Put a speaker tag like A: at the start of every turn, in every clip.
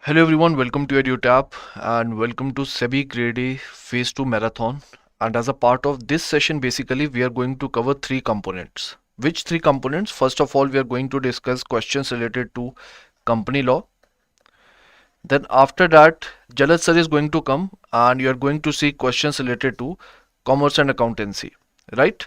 A: Hello everyone, welcome to EduTap and welcome to SEBI Grade A Phase 2 Marathon. And as a part of this session, basically we are going to cover three components. Which three components? First of all, we are going to discuss questions related to company law. Then after that, Jalad sir is going to come and you are going to see questions related to commerce and accountancy, right?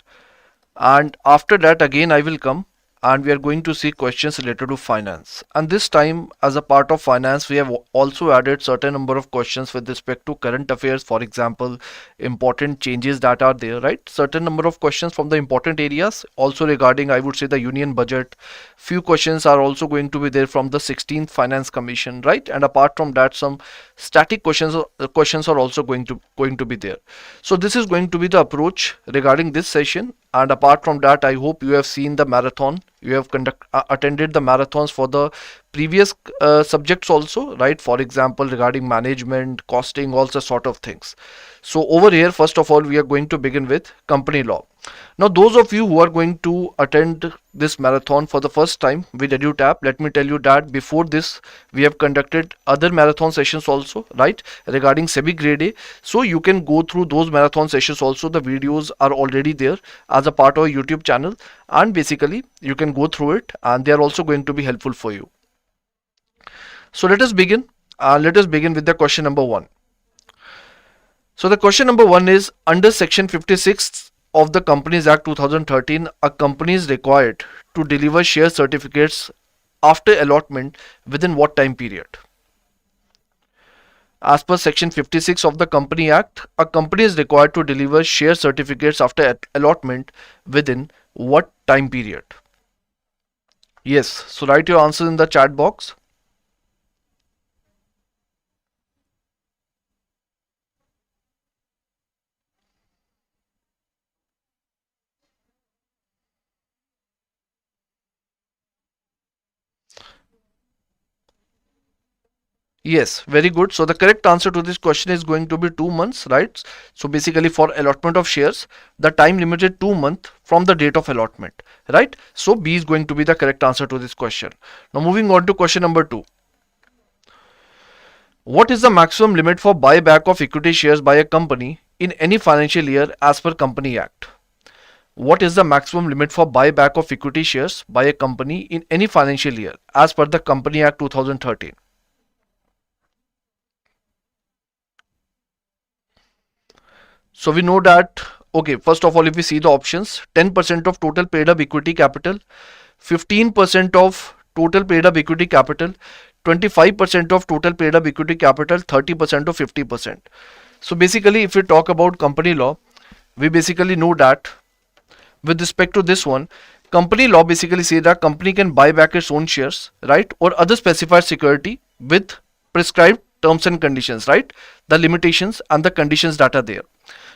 A: And after that again I will come and we are going to see questions related to finance, and this time as a part of finance we have also added certain number of questions with respect to current affairs, for example important changes that are there, right? Certain number of questions from the important areas, also regarding I would say the union budget. Few questions are also going to be there from the 16th finance commission, right? And apart from that some static questions are also going to be there. So this is going to be the approach regarding this session. And apart from that, I hope you have seen the marathon. You have attended the marathons for the previous subjects also, right? For example, regarding management, costing, all such sort of things. So over here, first of all, we are going to begin with company law. Now, those of you who are going to attend this marathon for the first time with EduTap, let me tell you that before this, we have conducted other marathon sessions also, right? Regarding SEBI Grade A. So you can go through those marathon sessions also. The videos are already there as a part of our YouTube channel, and basically you can go through it and they are also going to be helpful for you. So let us begin. Let us begin with the question number 1. So the question number 1 is, under section 56 of the Companies Act 2013, a company is required to deliver share certificates after allotment within what time period? As per section 56 of the Company Act, a company is required to deliver share certificates after allotment within what time period? Yes, so write your answer in the chat box. Yes, very good. So the correct answer to this question is going to be 2 months, right? So basically for allotment of shares, the time limit is 2 months from the date of allotment, right? So B is going to be the correct answer to this question. Now moving on to question number 2. What is the maximum limit for buyback of equity shares by a company in any financial year as per Company Act? What is the maximum limit for buyback of equity shares by a company in any financial year as per the Company Act 2013? So we know that, okay, first of all, if we see the options, 10% of total paid up equity capital, 15% of total paid up equity capital, 25% of total paid up equity capital, 30% of 50%. So basically, if we talk about company law, we basically know that with respect to this one, company law basically says that company can buy back its own shares, right, or other specified security with prescribed terms and conditions, right? The limitations and the conditions that are there.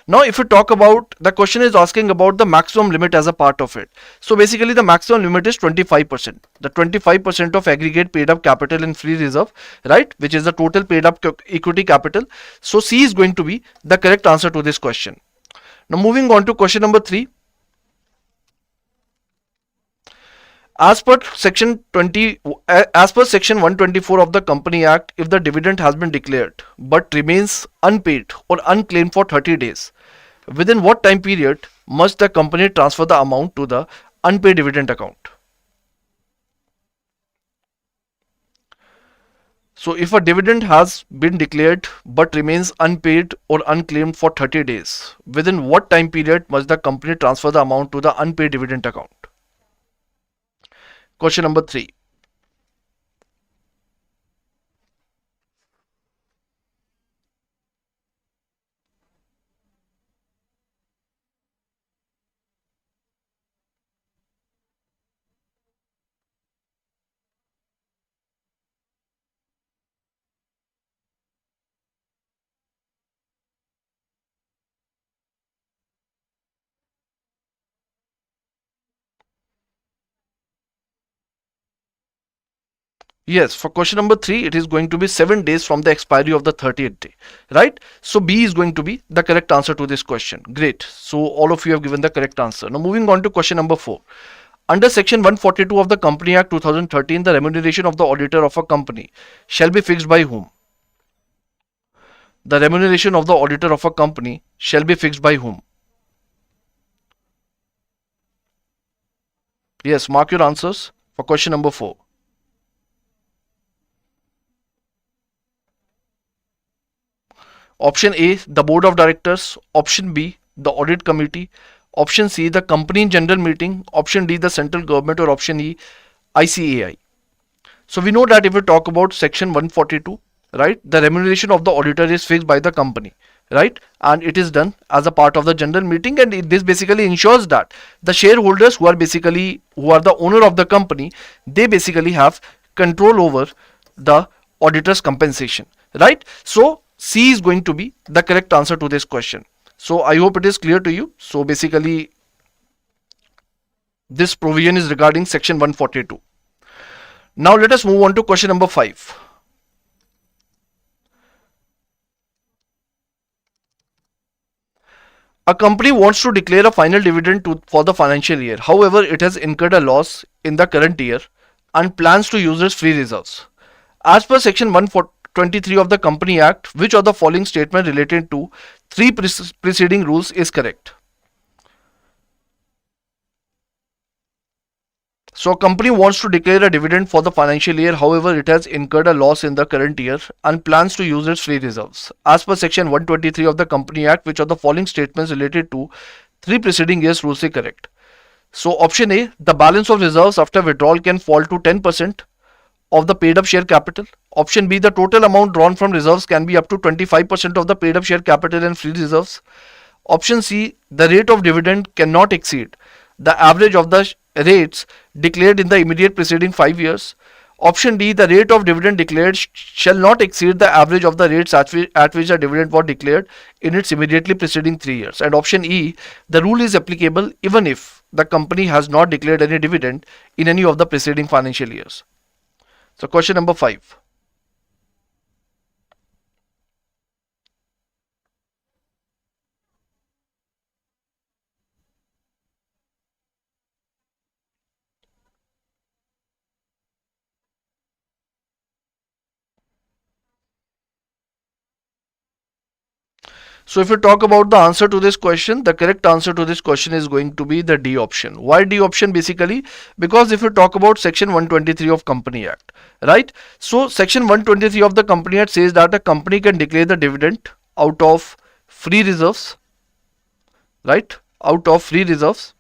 A: Now, if we talk about, the question is asking about the maximum limit as a part of it. So basically the maximum limit is 25%. The 25% of aggregate paid up capital in free reserve, right, which is the total paid up equity capital. So C is going to be the correct answer to this question. Now moving on to question number 3. As per section 124 of the Company Act, if the dividend has been declared but remains unpaid or unclaimed for 30 days, within what time period must the company transfer the amount to the unpaid dividend account? So if a dividend has been declared but remains unpaid or unclaimed for 30 days, within what time period must the company transfer the amount to the unpaid dividend account? Question number 3. Yes, for question number 3, it is going to be 7 days from the expiry of the 30th day, right? So B is going to be the correct answer to this question. Great. So all of you have given the correct answer. Now moving on to question number 4. Under Section 142 of the Company Act 2013, the remuneration of the auditor of a company shall be fixed by whom? The remuneration of the auditor of a company shall be fixed by whom? Yes, mark your answers for question number 4. Option A, the board of directors. Option B, the audit committee. Option C, the company in general meeting. Option D, the central government. Or option E, ICAI. So we know that if we talk about section 142, right, the remuneration of the auditor is fixed by the company, right, and it is done as a part of the general meeting, and this basically ensures that the shareholders who are the owner of the company, they basically have control over the auditor's compensation, right? So C is going to be the correct answer to this question. So I hope it is clear to you. So basically this provision is regarding section 142. Now let us move on to question number 5. A company wants to declare a final dividend for the financial year. However, it has incurred a loss in the current year and plans to use its free reserves. As per section 123 of the Company Act, which of the following statement related to three preceding rules is correct? So a company wants to declare a dividend for the financial year, however it has incurred a loss in the current year and plans to use its free reserves. As per section 123 of the Company Act, which of the following statements related to three preceding years rules is correct? So option A, the balance of reserves after withdrawal can fall to 10% of the paid up share capital. Option B, the total amount drawn from reserves can be up to 25% of the paid up share capital and free reserves. Option C, the rate of dividend cannot exceed the average of the rates declared in the immediate preceding 5 years. Option D, the rate of dividend declared shall not exceed the average of the rates at which the dividend was declared in its immediately preceding 3 years. And option E, the rule is applicable even if the company has not declared any dividend in any of the preceding financial years. So question number 5. So if you talk about the answer to this question, the correct answer to this question is going to be the D option. Why D option? Basically, because if you talk about section 123 of Company Act, right? So section 123 of the Company Act says that a company can declare the dividend out of free reserves, right? Out of free reserves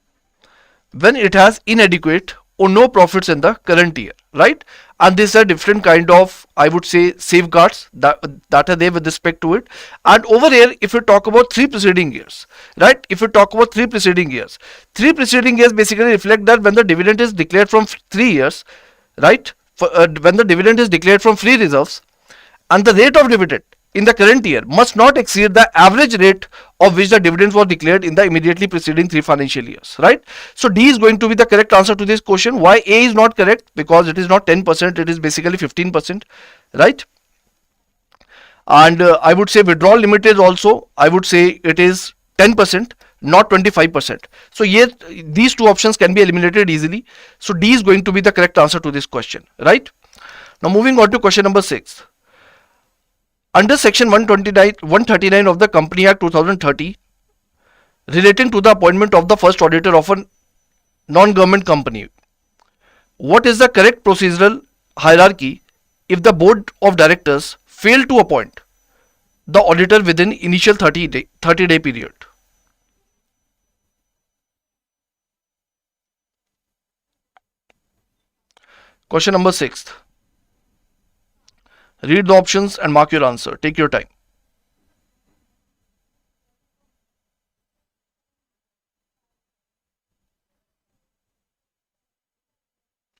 A: when it has inadequate or no profits in the current year, right? And these are different kind of, I would say, safeguards that are there with respect to it. And over here, if you talk about three preceding years, right, if you talk about three preceding years basically reflect that when the dividend is declared from 3 years, right, when the dividend is declared from free reserves, and the rate of dividend in the current year must not exceed the average rate of which the dividends were declared in the immediately preceding 3 financial years, right? So D is going to be the correct answer to this question. Why A is not correct? Because it is not 10%, it is basically 15%, right? And I would say withdrawal limit is also, I would say it is 10%, not 25%. So here these two options can be eliminated easily. So D is going to be the correct answer to this question, right? Now moving on to question number 6. Under section 139 of the Company Act 2030, relating to the appointment of the first auditor of a non-government company, what is the correct procedural hierarchy if the board of directors fail to appoint the auditor within initial 30-day period? Question number 6. Read the options and mark your answer. Take your time.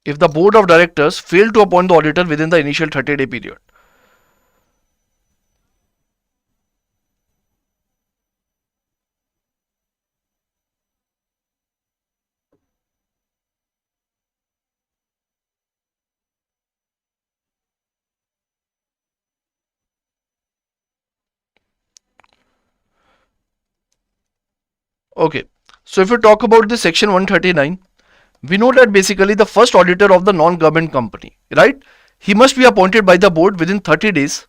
A: If the board of directors fail to appoint the auditor within the initial 30-day period. Okay. So if you talk about the section 139, We know that basically the first auditor of the non-government company, right? He must be appointed by the board within 30 days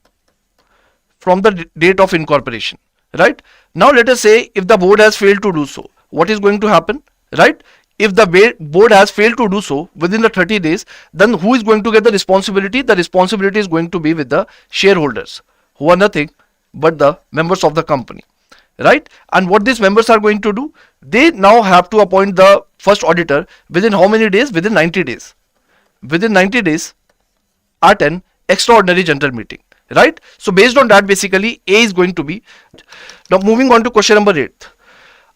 A: from the date of incorporation, right? Now let us say if the board has failed to do so, what is going to happen, right? If the board has failed to do so within the 30 days, then who is going to get the responsibility? The responsibility is going to be with the shareholders, who are nothing but the members of the company, right? And what these members are going to do, they now have to appoint the first auditor within how many days? Within 90 days. Within 90 days at an extraordinary general meeting, right? So based on that, basically A is going to be. Now moving on to question number 8.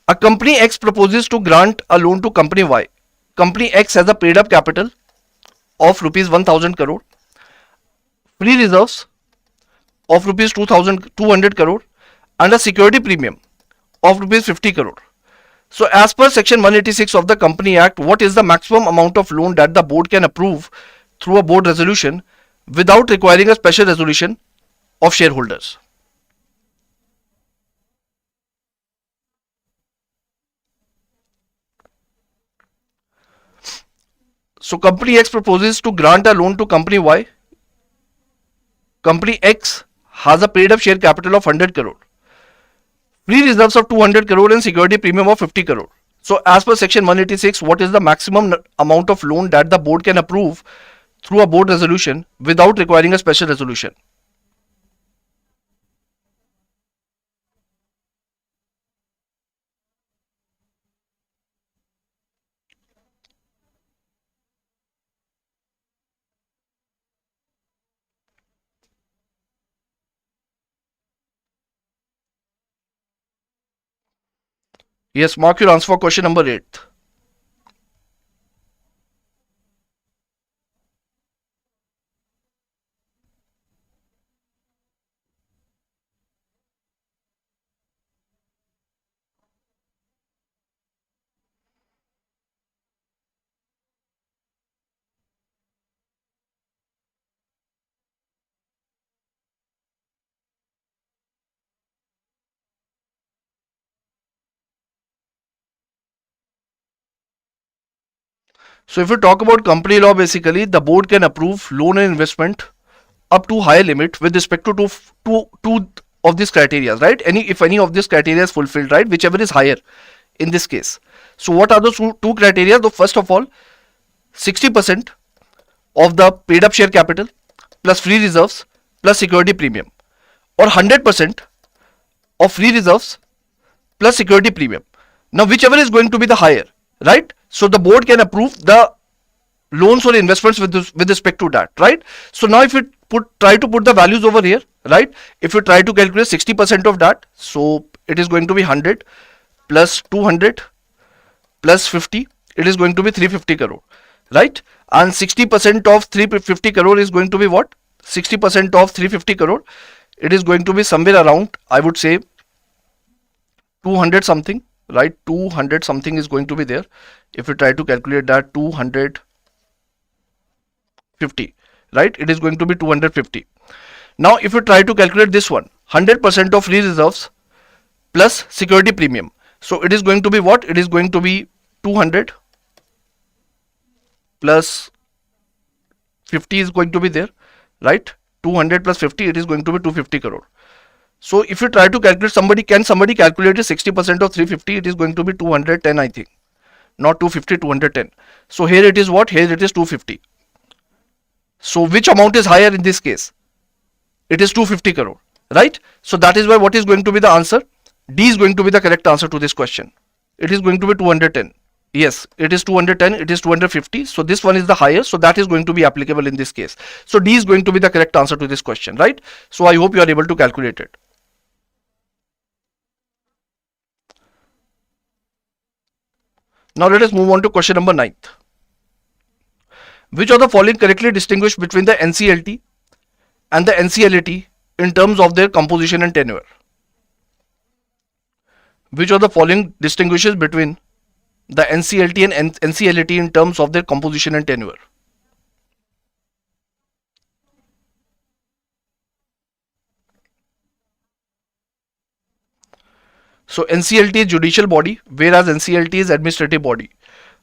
A: A company X proposes to grant a loan to company Y. Company X has a paid up capital of rupees 1000 crore, free reserves of rupees 2200 crore, and a security premium of rupees 50 crore. So as per section 186 of the Company Act, what is the maximum amount of loan that the board can approve through a board resolution without requiring a special resolution of shareholders? So company X proposes to grant a loan to company Y. Company X has a paid up share capital of 100 crore, free reserves of 200 crore, and security premium of 50 crore. So as per section 186, what is the maximum amount of loan that the board can approve through a board resolution without requiring a special resolution? Yes, mark your answer for question number 8. So if you talk about company law, basically the board can approve loan and investment up to higher limit with respect to two of these criteria, right? If any of these criteria is fulfilled, right, whichever is higher in this case. So what are those two criteria? The first of all, 60% of the paid up share capital plus free reserves plus security premium, or 100% of free reserves plus security premium. Now whichever is going to be the higher, right? So the board can approve the loans or investments with respect to that, right? So now if you try to put the values over here, right? If you try to calculate 60% of that, so it is going to be 100 plus 200 plus 50, it is going to be 350 crore, right? And 60% of 350 crore is going to be what? 60% of 350 crore, it is going to be somewhere around, I would say, 200 something, right? 200 something is going to be there. If you try to calculate that, 250, right? It is going to be 250. Now if you try to calculate this one, 100% of free reserves plus security premium, so it is going to be what? It is going to be 200 plus 50 is going to be there, right? 200 plus 50, it is going to be 250 crore. So if you try to calculate, somebody calculate 60% of 350? It is going to be 210, I think, not 250, 210. So here it is what? Here it is 250. So which amount is higher in this case? It is 250 crore, right? So that is why what is going to be the answer? D is going to be the correct answer to this question. It is going to be 210. Yes, it is 210, it is 250. So this one is the higher, so that is going to be applicable in this case. So D is going to be the correct answer to this question, right? So I hope you are able to calculate it. Now let us move on to question number 9. Which of the following correctly distinguish between the NCLT and the NCLAT in terms of their composition and tenure? Which of the following distinguishes between the NCLT and NCLAT in terms of their composition and tenure? So NCLT is judicial body, whereas NCLT is administrative body.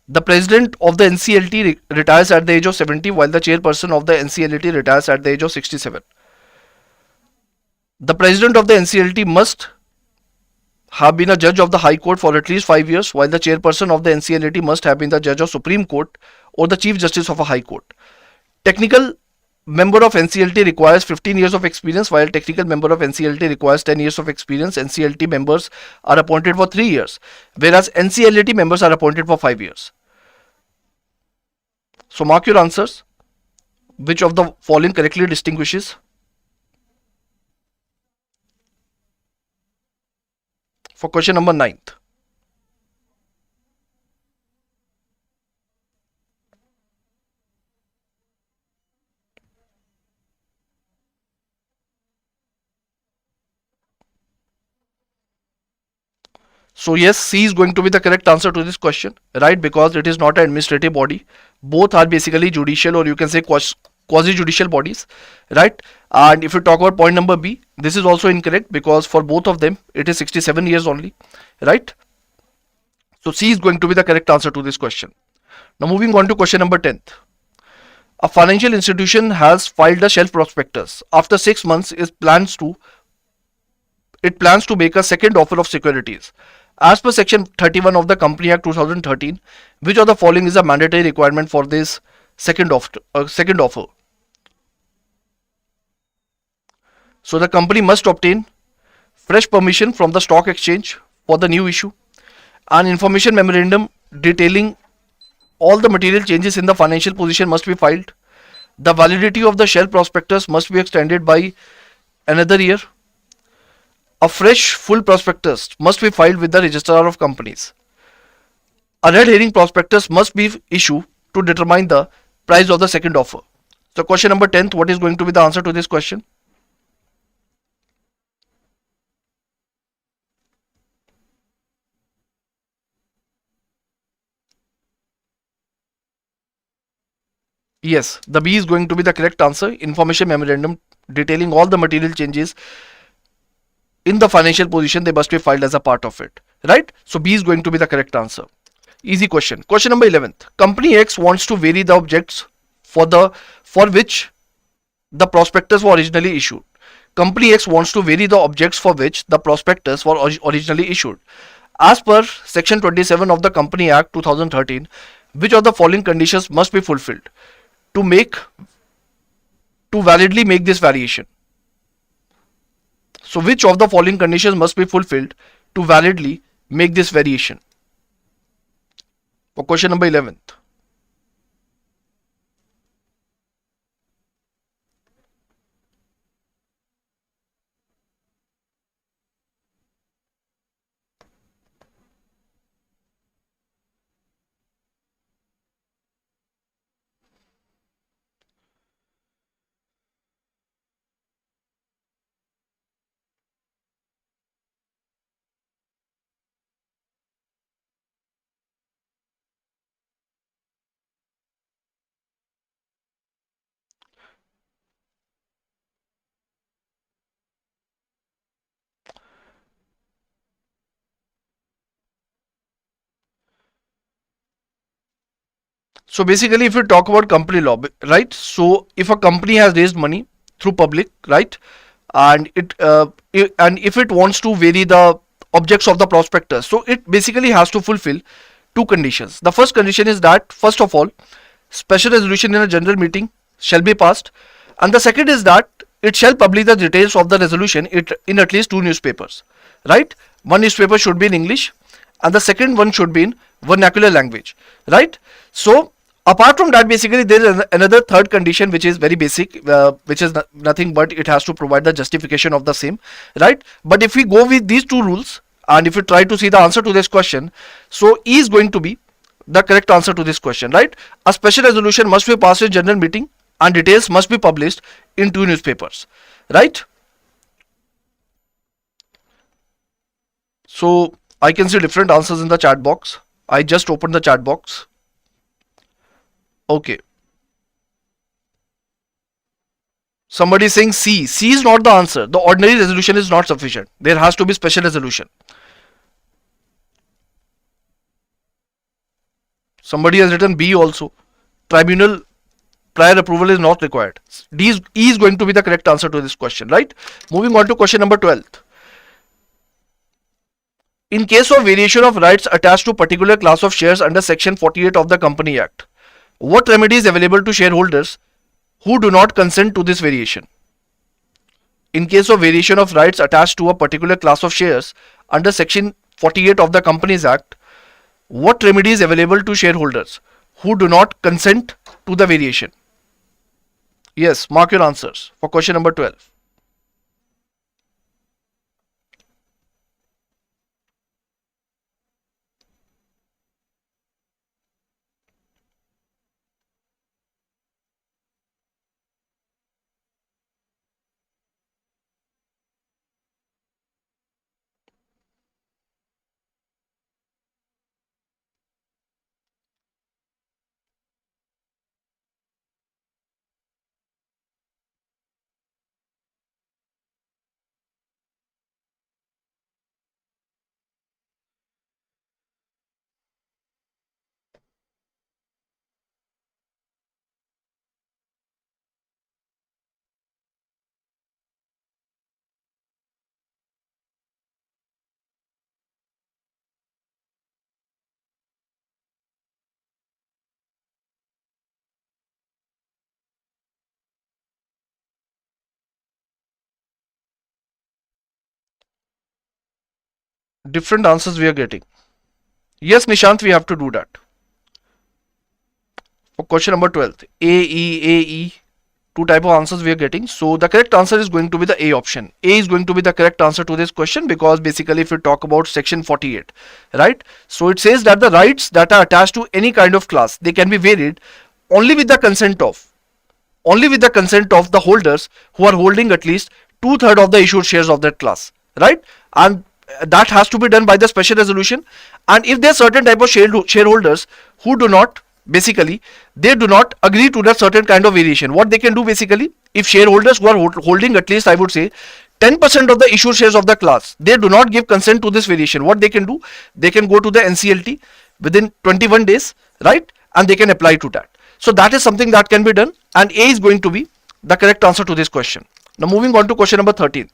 A: The president of the NCLT retires at the age of 70, while the chairperson of the NCLT retires at the age of 67. The president of the NCLT must have been a judge of the High Court for at least 5 years, while the chairperson of the NCLT must have been the judge of Supreme Court or the Chief Justice of a High Court. Technical member of NCLT requires 15 years of experience, while technical member of NCLT requires 10 years of experience. NCLT members are appointed for 3 years, whereas NCLT members are appointed for 5 years. So mark your answers. Which of the following correctly distinguishes? For question number 9th. So yes, C is going to be the correct answer to this question, right? Because it is not an administrative body. Both are basically judicial, or you can say quasi-judicial bodies, right? And if you talk about point number B, this is also incorrect because for both of them, it is 67 years only, right? So C is going to be the correct answer to this question. Now moving on to question number 10th. A financial institution has filed a shelf prospectus. After 6 months, it plans to make a second offer of securities. As per section 31 of the Company Act 2013, which of the following is a mandatory requirement for this second offer? So the company must obtain fresh permission from the stock exchange for the new issue, an information memorandum detailing all the material changes in the financial position must be filed, the validity of the shelf prospectus must be extended by another year, a fresh full prospectus must be filed with the registrar of companies, a red herring prospectus must be issued to determine the price of the second offer. So question number 10th, what is going to be the answer to this question? Yes, the B is going to be the correct answer. Information memorandum detailing all the material changes in the financial position, they must be filed as a part of it, right? So B is going to be the correct answer. Easy question. Question number 11th. Company X wants to vary the objects for which the prospectus was originally issued. Company X wants to vary the objects for which the prospectus was originally issued. As per section 27 of the Company Act 2013, which of the following conditions must be fulfilled to validly make this variation? So which of the following conditions must be fulfilled to validly make this variation? For question number 11th. So basically, if you talk about company law, right? So if a company has raised money through public, right, and and if it wants to vary the objects of the prospectus, so it basically has to fulfill two conditions. The first condition is that first of all, special resolution in a general meeting shall be passed, and the second is that it shall publish the details of the resolution in at least two newspapers, right? One newspaper should be in English, and the second one should be in vernacular language, right? So apart from that, basically there is another third condition which is very basic, which is nothing but it has to provide the justification of the same, right? But if we go with these two rules and if you try to see the answer to this question, so E is going to be the correct answer to this question, right? A special resolution must be passed in general meeting and details must be published in two newspapers, right? So I can see different answers in the chat box. I just opened the chat box. Okay. Somebody is saying C. C is not the answer. The ordinary resolution is not sufficient. There has to be special resolution. Somebody has written B also. Tribunal prior approval is not required. E is going to be the correct answer to this question, right? Moving on to question number 12. In case of variation of rights attached to particular class of shares under section 48 of the Company Act, what remedy is available to shareholders who do not consent to this variation? In case of variation of rights attached to a particular class of shares under section 48 of the Companies Act, what remedy is available to shareholders who do not consent to the variation? Yes, mark your answers for question number 12. Different answers we are getting. Yes, Nishant, we have to do that. For question number 12, A, E, two type of answers we are getting. So the correct answer is going to be the A option. A is going to be the correct answer to this question, because basically if we talk about section 48, right? So it says that the rights that are attached to any kind of class, they can be varied only with the consent of the holders who are holding at least 2/3 of the issued shares of that class, right? And that has to be done by the special resolution. And if there are certain type of shareholders who do not, basically they do not agree to that certain kind of variation, what they can do, basically, if shareholders who are holding at least, I would say, 10% of the issued shares of the class, they do not give consent to this variation, what they can do, they can go to the NCLT within 21 days, right? And they can apply to that. So that is something that can be done, and A is going to be the correct answer to this question. Now moving on to question number 13.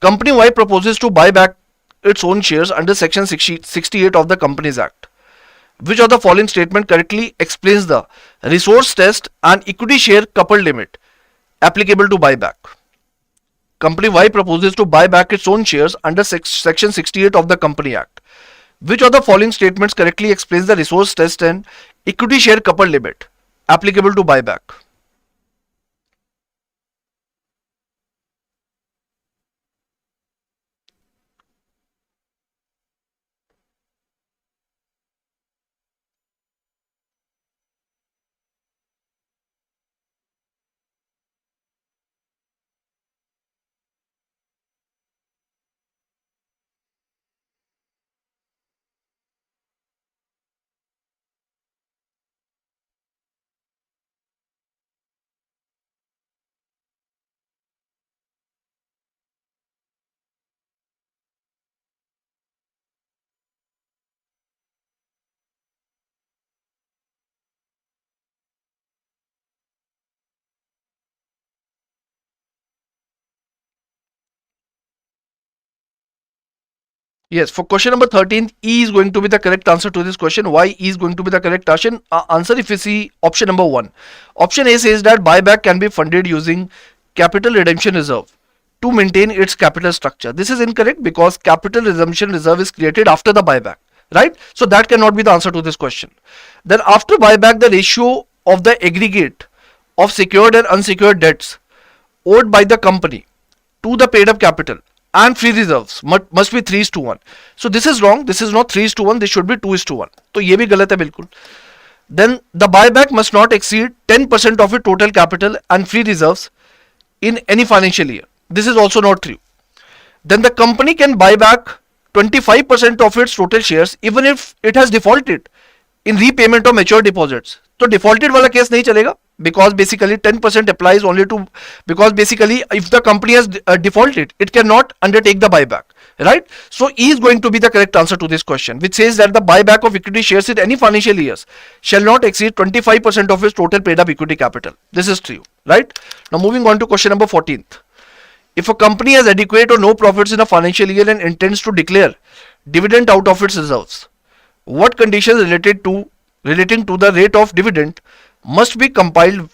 A: Company Y proposes to buy back its own shares under section 68 of the Companies Act. Which of the following statement correctly explains the resource test and equity share coupled limit applicable to buyback? Company Y proposes to buy back its own shares under section 68 of the Company Act. Which of the following statements correctly explains the resource test and equity share coupled limit applicable to buyback? Yes, for question number 13, E is going to be the correct answer to this question. Why E is going to be the correct answer? If you see option number 1. Option A says that buyback can be funded using capital redemption reserve to maintain its capital structure. This is incorrect, because capital redemption reserve is created after the buyback, right? So that cannot be the answer to this question. Then after buyback, the ratio of the aggregate of secured and unsecured debts owed by the company to the paid up capital and free reserves must be 3:1. So this is wrong. This is not 3:1. This should be 2:1. तो ये भी गलत है बिल्कुल. Then the buyback must not exceed 10% of its total capital and free reserves in any financial year. This is also not true. Then the company can buy back 25% of its total shares even if it has defaulted in repayment of mature deposits. तो defaulted वाला case नहीं चलेगा, because basically 10% applies only to, because basically if the company has defaulted, it cannot undertake the buyback, right? So E is going to be the correct answer to this question, which says that the buyback of equity shares in any financial years shall not exceed 25% of its total paid up equity capital. This is true, right? Now moving on to question number 14th. If a company has adequate or no profits in a financial year and intends to declare dividend out of its reserves, what conditions relating to the rate of dividend must be compiled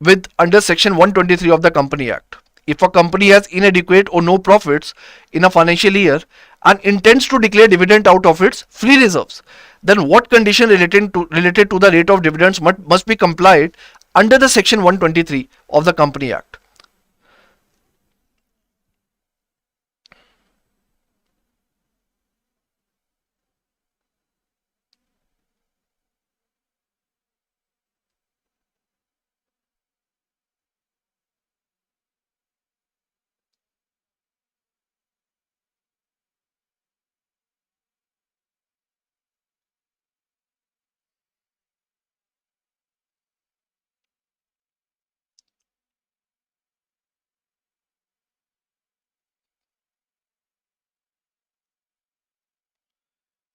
A: with under section 123 of the Company Act? If a company has inadequate or no profits in a financial year and intends to declare dividend out of its free reserves, then what condition related to the rate of dividends must be complied under the section 123 of the Company Act?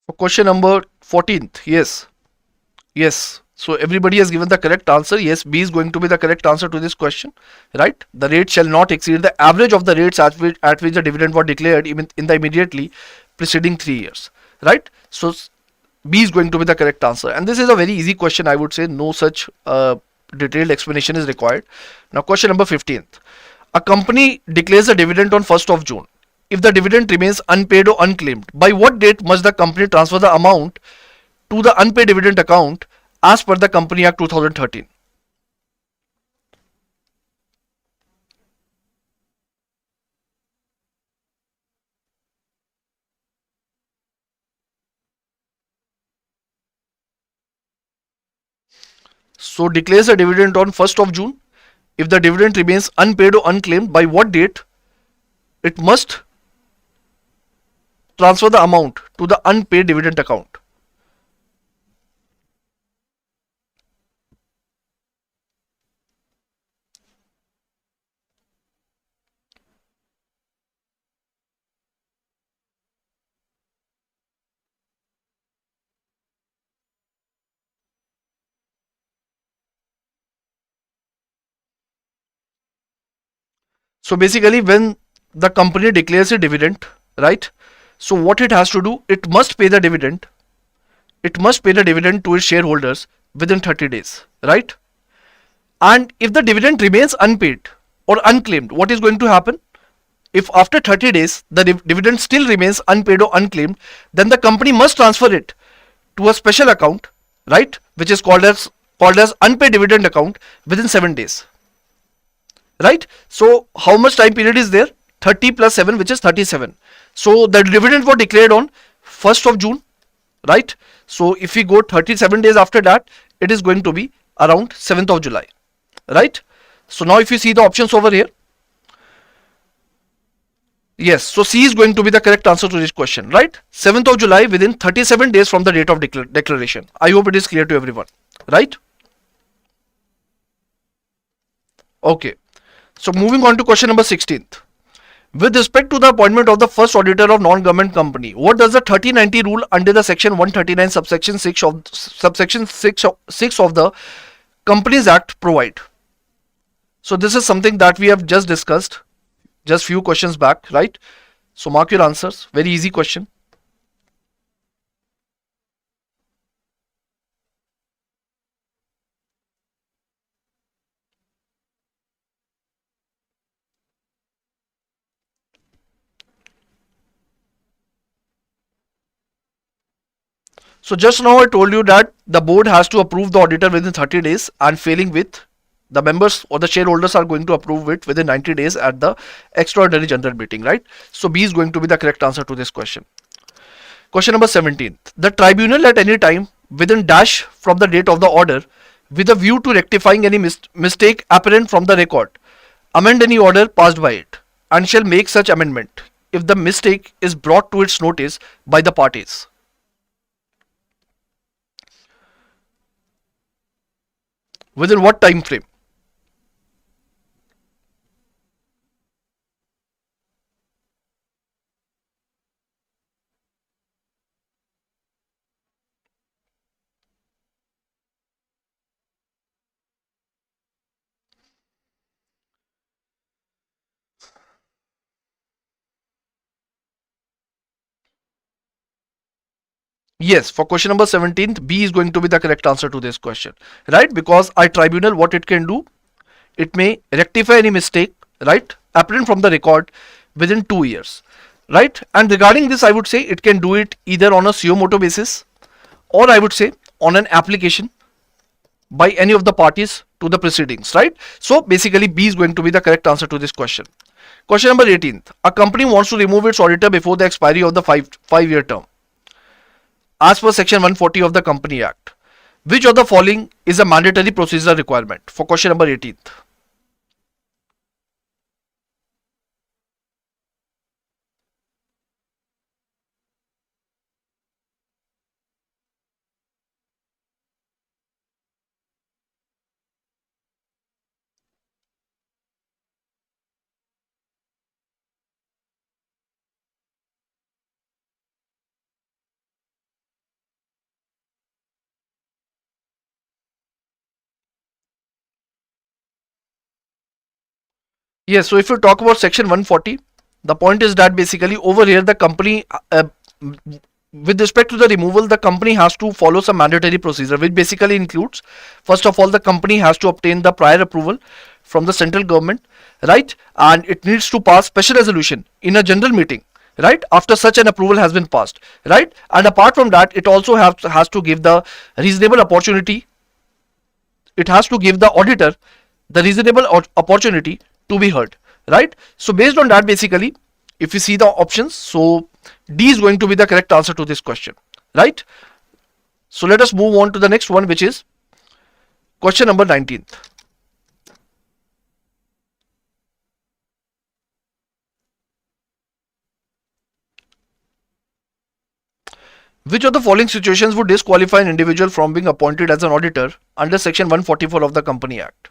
A: For question number 14th, yes. Yes. So everybody has given the correct answer. Yes, B is going to be the correct answer to this question, right? The rate shall not exceed the average of the rates at which the dividend was declared even in the immediately preceding 3 years, right? So B is going to be the correct answer. And this is a very easy question, I would say. No such detailed explanation is required. Now, question number 15th. A company declares a dividend on 1st of June. If the dividend remains unpaid or unclaimed, by what date must the company transfer the amount to the unpaid dividend account as per the Company Act 2013? So declares a dividend on 1st of June. If the dividend remains unpaid or unclaimed, by what date it must transfer the amount to the unpaid dividend account? So basically, when the company declares a dividend, right? So what it has to do, it must pay the dividend. It must pay the dividend to its shareholders within 30 days, right? And if the dividend remains unpaid or unclaimed, what is going to happen? If after 30 days the dividend still remains unpaid or unclaimed, then the company must transfer it to a special account, right? Which is called as unpaid dividend account within 7 days, right? So how much time period is there? 30 plus 7, which is 37. So the dividend was declared on 1st of June, right? So if we go 37 days after that, it is going to be around 7th of July, right? So now if you see the options over here, yes, so C is going to be the correct answer to this question, right? 7th of July within 37 days from the date of declaration. I hope it is clear to everyone, right? Okay. So moving on to question number 16th. With respect to the appointment of the first auditor of non-government company, what does the 3090 rule under the section 139 subsection 6 of the Companies Act provide? So this is something that we have just discussed just few questions back, right? So mark your answers. Very easy question. So just now I told you that the board has to approve the auditor within 30 days, and failing with, the members or the shareholders are going to approve it within 90 days at the extraordinary general meeting, right? So B is going to be the correct answer to this question. Question number 17. The tribunal at any time within dash from the date of the order, with a view to rectifying any mistake apparent from the record, amend any order passed by it, and shall make such amendment if the mistake is brought to its notice by the parties. Within what time frame? Yes, for question number 17, B is going to be the correct answer to this question, right? Because a tribunal, what it can do, it may rectify any mistake, right, apparent from the record within 2 years, right? And regarding this, I would say it can do it either on a suo motu basis, or I would say on an application by any of the parties to the proceedings, right? So basically, B is going to be the correct answer to this question. Question number 18. A company wants to remove its auditor before the expiry of the five-year term, as per section 140 of the Company Act. Which of the following is a mandatory procedural requirement? For question number 18. Yes, so if you talk about section 140, the point is that basically over here the company, with respect to the removal, the company has to follow some mandatory procedure, which basically includes, first of all, the company has to obtain the prior approval from the central government, right? And it needs to pass special resolution in a general meeting, right? After such an approval has been passed, right? And apart from that, it also has to give the reasonable opportunity, it has to give the auditor the reasonable opportunity to be heard, right? So based on that, basically, if you see the options, so D is going to be the correct answer to this question, right? So let us move on to the next one, which is question number 19. Which of the following situations would disqualify an individual from being appointed as an auditor under section 144 of the Company Act?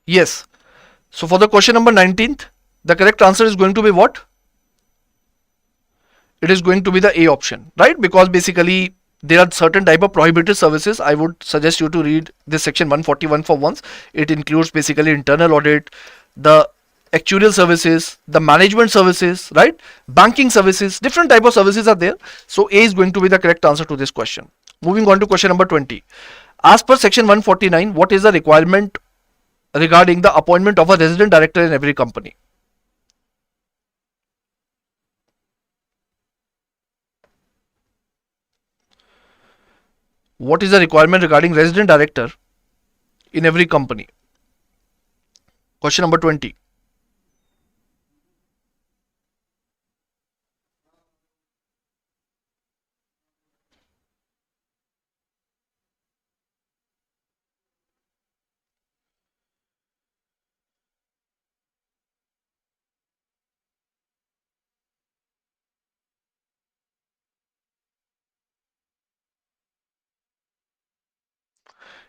A: Yes. So for the question number 19th, the correct answer is going to be what? It is going to be the A option, right? Because basically there are certain type of prohibited services. I would suggest you to read this section 141 for once. It includes basically internal audit, the actuarial services, the management services, right? Banking services, different type of services are there. So A is going to be the correct answer to this question. Moving on to question number 20. As per section 149, what is the requirement regarding the appointment of a resident director in every company? What is the requirement regarding resident director in every company? Question number 20.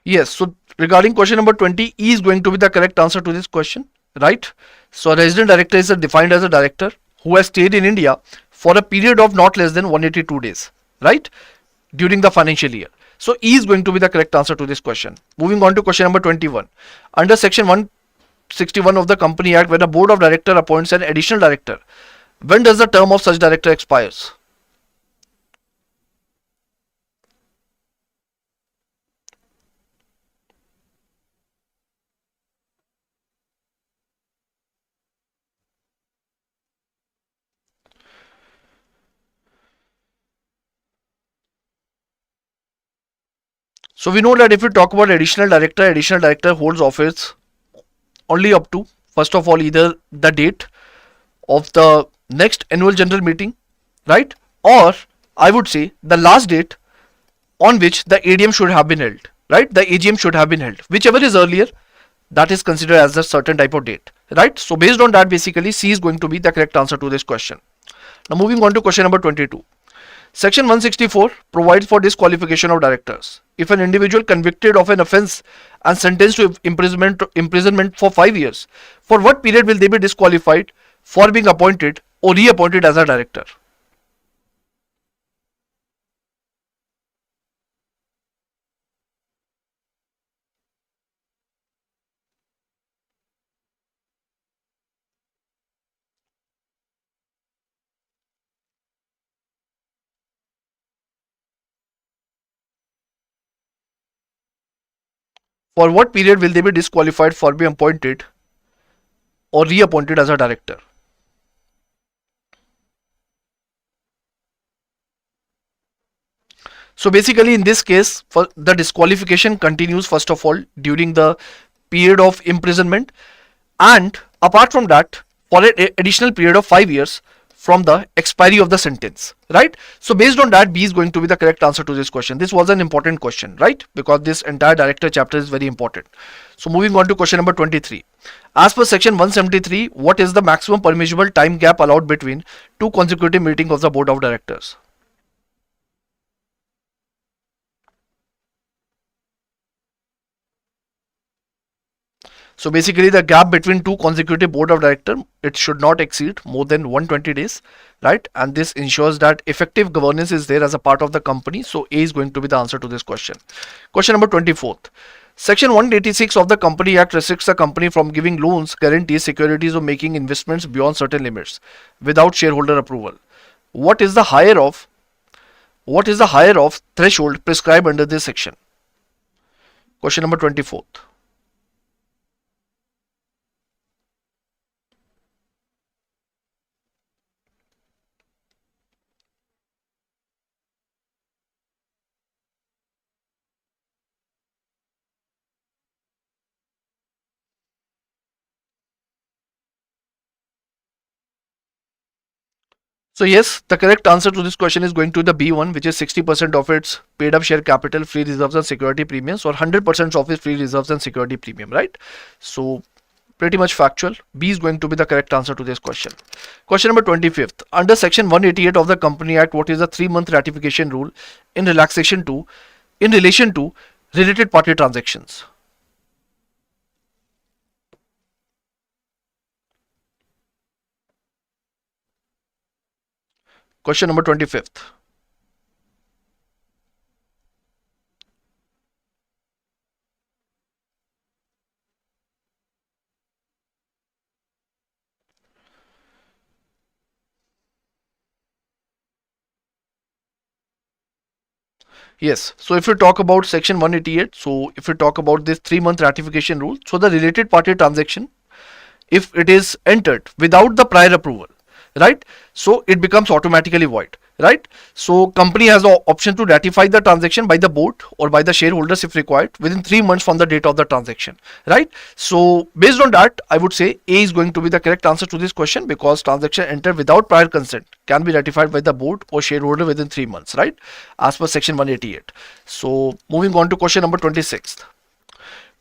A: Yes, so regarding question number 20, E is going to be the correct answer to this question, right? So a resident director is defined as a director who has stayed in India for a period of not less than 182 days, right? During the financial year. So E is going to be the correct answer to this question. Moving on to question number 21. Under section 161 of the Company Act, when a board of director appoints an additional director, when does the term of such director expires? So we know that if we talk about additional director holds office only up to, first of all, either the date of the next annual general meeting, right? Or I would say the last date on which the ADM should have been held, right? The AGM should have been held. Whichever is earlier, that is considered as a certain type of date, right? So based on that, basically C is going to be the correct answer to this question. Now moving on to question number 22. Section 164 provides for disqualification of directors. If an individual convicted of an offence and sentenced to imprisonment for 5 years, for what period will they be disqualified for being appointed or reappointed as a director? For what period will they be disqualified for being appointed or reappointed as a director? So basically in this case, for the disqualification continues first of all during the period of imprisonment, and apart from that for an additional period of 5 years from the expiry of the sentence, right? So based on that, B is going to be the correct answer to this question. This was an important question, right? Because this entire director chapter is very important. So moving on to question number 23. As per section 173, what is the maximum permissible time gap allowed between two consecutive meetings of the board of directors? So basically the gap between two consecutive board of director, it should not exceed more than 120 days, right? And this ensures that effective governance is there as a part of the company. So A is going to be the answer to this question. Question number 24. Section 186 of the Company Act restricts a company from giving loans, guarantees, securities or making investments beyond certain limits without shareholder approval. What is the higher of threshold prescribed under this section? Question number 24. So yes, the correct answer to this question is going to the B1, which is 60% of its paid up share capital, free reserves and security premiums, or 100% of its free reserves and security premium, right? So pretty much factual. B is going to be the correct answer to this question. Question number 25th. Under section 188 of the Company Act, what is the 3-month ratification rule in relation to related party transactions? Question number 25th. Yes, so if you talk about section 188, so if you talk about this 3-month ratification rule, so the related party transaction, if it is entered without the prior approval, right, so it becomes automatically void, right? So company has the option to ratify the transaction by the board or by the shareholders if required within 3 months from the date of the transaction, right? So based on that, I would say A is going to be the correct answer to this question, because transaction entered without prior consent can be ratified by the board or shareholder within 3 months, right, as per section 188. So moving on to question number 26.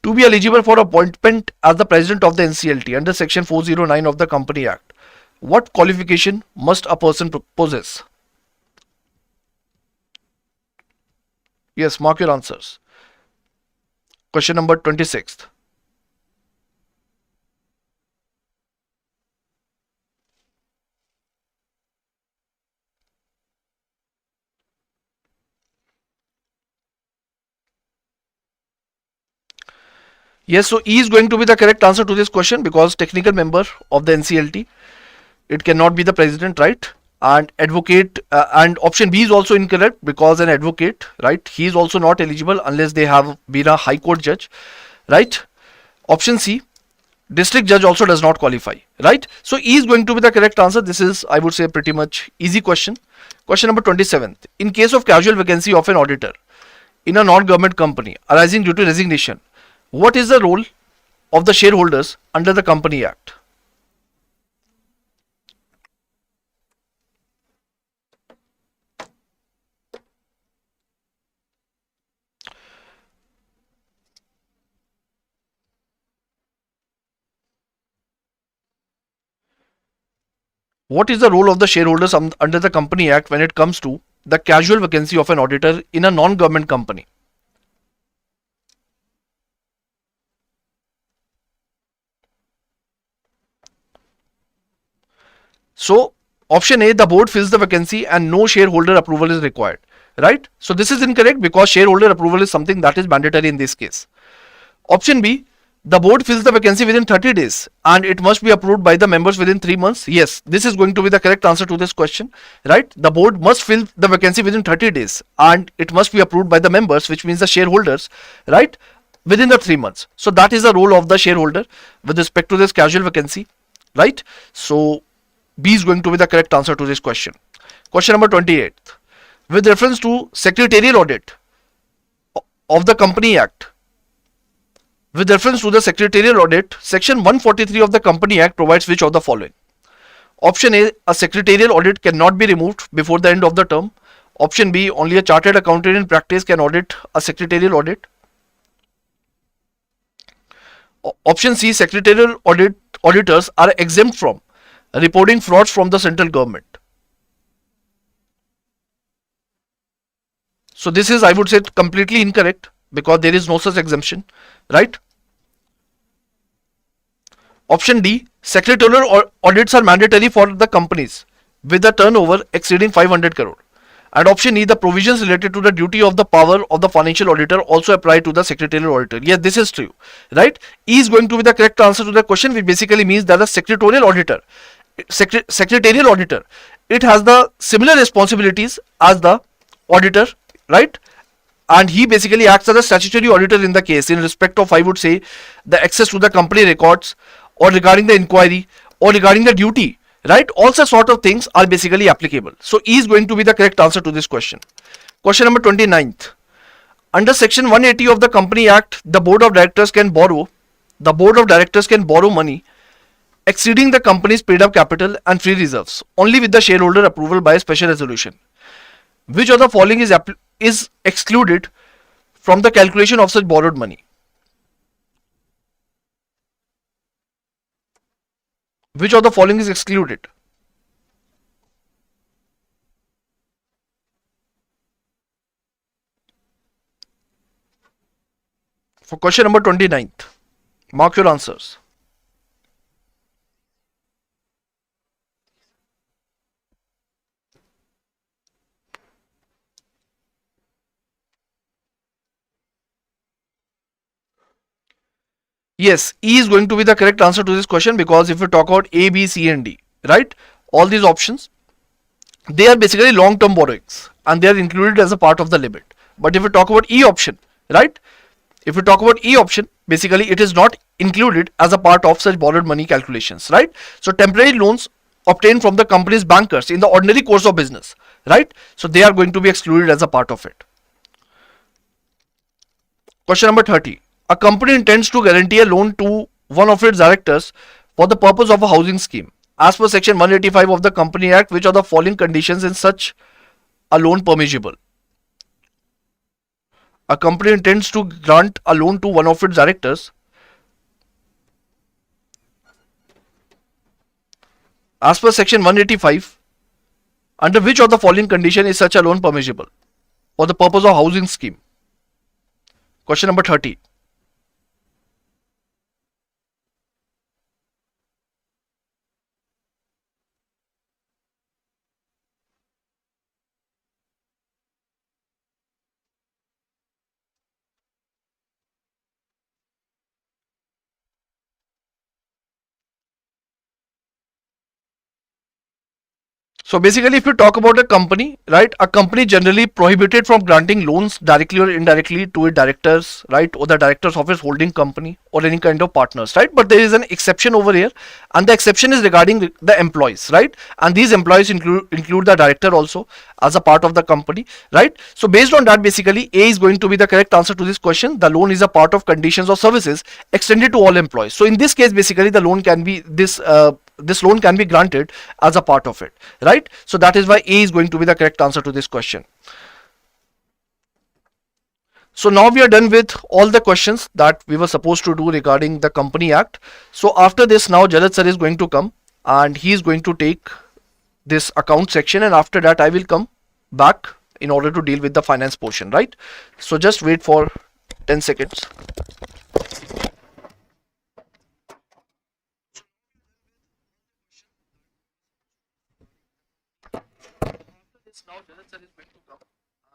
A: To be eligible for appointment as the president of the NCLT under section 409 of the Company Act, what qualification must a person possess? Yes, mark your answers. Question number 26. Yes, so E is going to be the correct answer to this question, because technical member of the NCLT, it cannot be the president, right? And advocate, and option B is also incorrect, because an advocate, right, he is also not eligible unless they have been a high court judge, right? Option C, district judge also does not qualify, right? So E is going to be the correct answer. This is, I would say, pretty much easy question. Question number 27. In case of casual vacancy of an auditor in a non-government company arising due to resignation, what is the role of the shareholders under the Company Act? What is the role of the shareholders under the Company Act when it comes to the casual vacancy of an auditor in a non-government company? So option A, the board fills the vacancy and no shareholder approval is required, right? So this is incorrect, because shareholder approval is something that is mandatory in this case. Option B, the board fills the vacancy within 30 days and it must be approved by the members within 3 months. Yes, this is going to be the correct answer to this question, right? The board must fill the vacancy within 30 days and it must be approved by the members, which means the shareholders, right, within the 3 months. So that is the role of the shareholder with respect to this casual vacancy, right? So B is going to be the correct answer to this question. Question number 28. With reference to secretarial audit of the Company Act, with reference to the secretarial audit, section 143 of the Company Act provides which of the following? Option A secretarial audit cannot be removed before the end of the term. Option B, only a chartered accountant in practice can audit a secretarial audit. Option C, secretarial auditors are exempt from reporting frauds from the central government. So this is, I would say, completely incorrect because there is no such exemption, right? Option D, secretarial audits are mandatory for the companies with a turnover exceeding 500 crore. And option E, the provisions related to the duty of the power of the financial auditor also apply to the secretarial auditor. Yes, this is true, right? E is going to be the correct answer to the question, which basically means that the secretarial auditor, it has the similar responsibilities as the auditor, right? And he basically acts as a statutory auditor in the case in respect of, I would say, the access to the company records, or regarding the inquiry, or regarding the duty, right? All such sort of things are basically applicable. So E is going to be the correct answer to this question. Question number 29th. Under section 180 of the Company Act, the board of directors can borrow money exceeding the company's paid up capital and free reserves only with the shareholder approval by a special resolution. Which of the following is excluded from the calculation of such borrowed money? Which of the following is excluded? For question number 29th, mark your answers. Yes, E is going to be the correct answer to this question because if you talk about A, B, C and D, right? All these options, they are basically long-term borrowings and they are included as a part of the limit. But if you talk about E option, right? If you talk about E option, basically it is not included as a part of such borrowed money calculations, right? So temporary loans obtained from the company's bankers in the ordinary course of business, right? So they are going to be excluded as a part of it. Question number 30. A company intends to guarantee a loan to one of its directors for the purpose of a housing scheme. As per section 185 of the Company Act, which are the following conditions in such a loan permissible? A company intends to grant a loan to one of its directors. As per section 185, under which of the following condition is such a loan permissible for the purpose of housing scheme? Question number 30. So basically, if you talk about a company, right, a company generally prohibited from granting loans directly or indirectly to its directors, right, or the directors of its holding company or any kind of partners, right? But there is an exception over here, and the exception is regarding the employees, right? And these employees include the director also as a part of the company, right? So based on that, basically, A is going to be the correct answer to this question. The loan is a part of conditions or services extended to all employees. So in this case, basically, the loan can be this loan can be granted as a part of it, right? So that is why A is going to be the correct answer to this question. So now we are done with all the questions that we were supposed to do regarding the Company Act. So after this, now Jalad sir is going to come and he is going to take this account section, and after that I will come back in order to deal with the finance portion, right? So just wait for 10 seconds. Now Jalad sir is going to come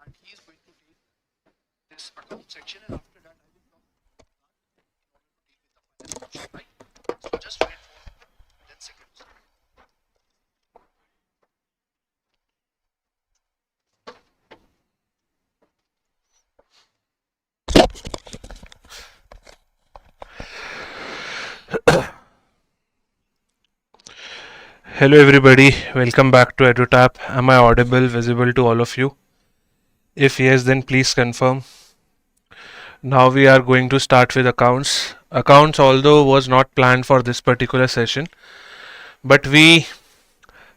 A: and he is going to take this account section, and after that I will come in order to deal with the finance portion, right? So just wait for 10 seconds.
B: Hello everybody, welcome back to EduTap. Am I audible, visible to all of you? If yes, then please confirm. Now we are going to start with accounts. Accounts, although was not planned for this particular session, but we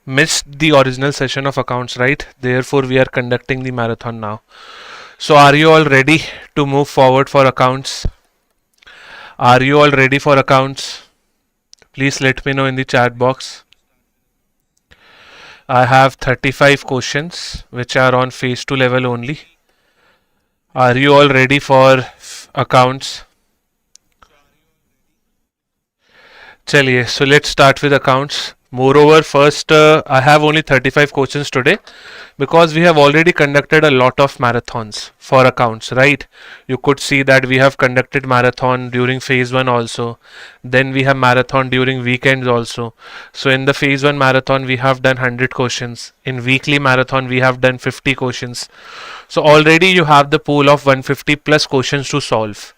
B: missed the original session of accounts, right? Therefore, we are conducting the marathon now. So, are you all ready to move forward for accounts? Are you all ready for accounts? Please let me know in the chat box. I have 35 questions which are on phase 2 level only. Are you all ready for accounts? चलिए, so let's start with accounts. Moreover, first, I have only 35 questions today because we have already conducted a lot of marathons for accounts, right? You could see that we have conducted marathon during phase 1 also. Then we have marathon during weekends also. So in the phase 1 marathon, we have done 100 questions. In weekly marathon, we have done 50 questions. So already you have the pool of 150 plus questions to solve,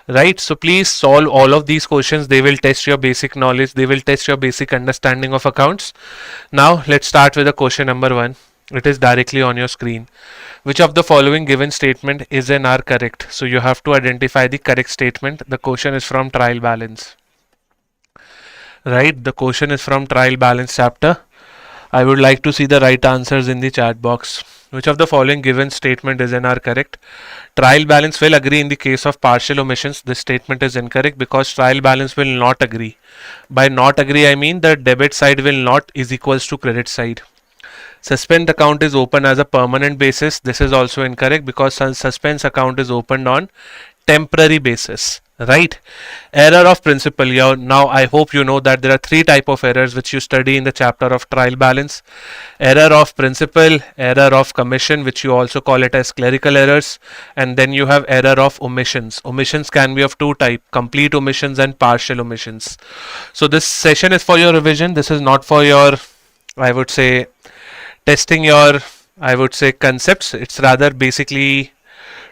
B: right? So please solve all of these questions. They will test your basic knowledge, they will test your basic understanding of accounts. Now let's start with the question number 1. It is directly on your screen. Which of the following given statement is and are correct? So you have to identify the correct statement. The question is from trial balance, right? The question is from trial balance chapter. I would like to see the right answers in the chat box. Which of the following given statement is and are correct? Trial balance will agree in the case of partial omissions. This statement is incorrect because trial balance will not agree. By not agree, I mean the debit side will not is equals to credit side. Suspend account is open as a permanent basis. This is also incorrect because suspense account is opened on temporary basis, right? Error of principle. Now I hope you know that there are 3 type of errors which you study in the chapter of trial balance. Error of principle, error of commission, which you also call it as clerical errors, and then you have error of omissions. Omissions can be of 2 type: complete omissions and partial omissions. So this session is for your revision. This is not for your, I would say, testing your, I would say, concepts. It's rather basically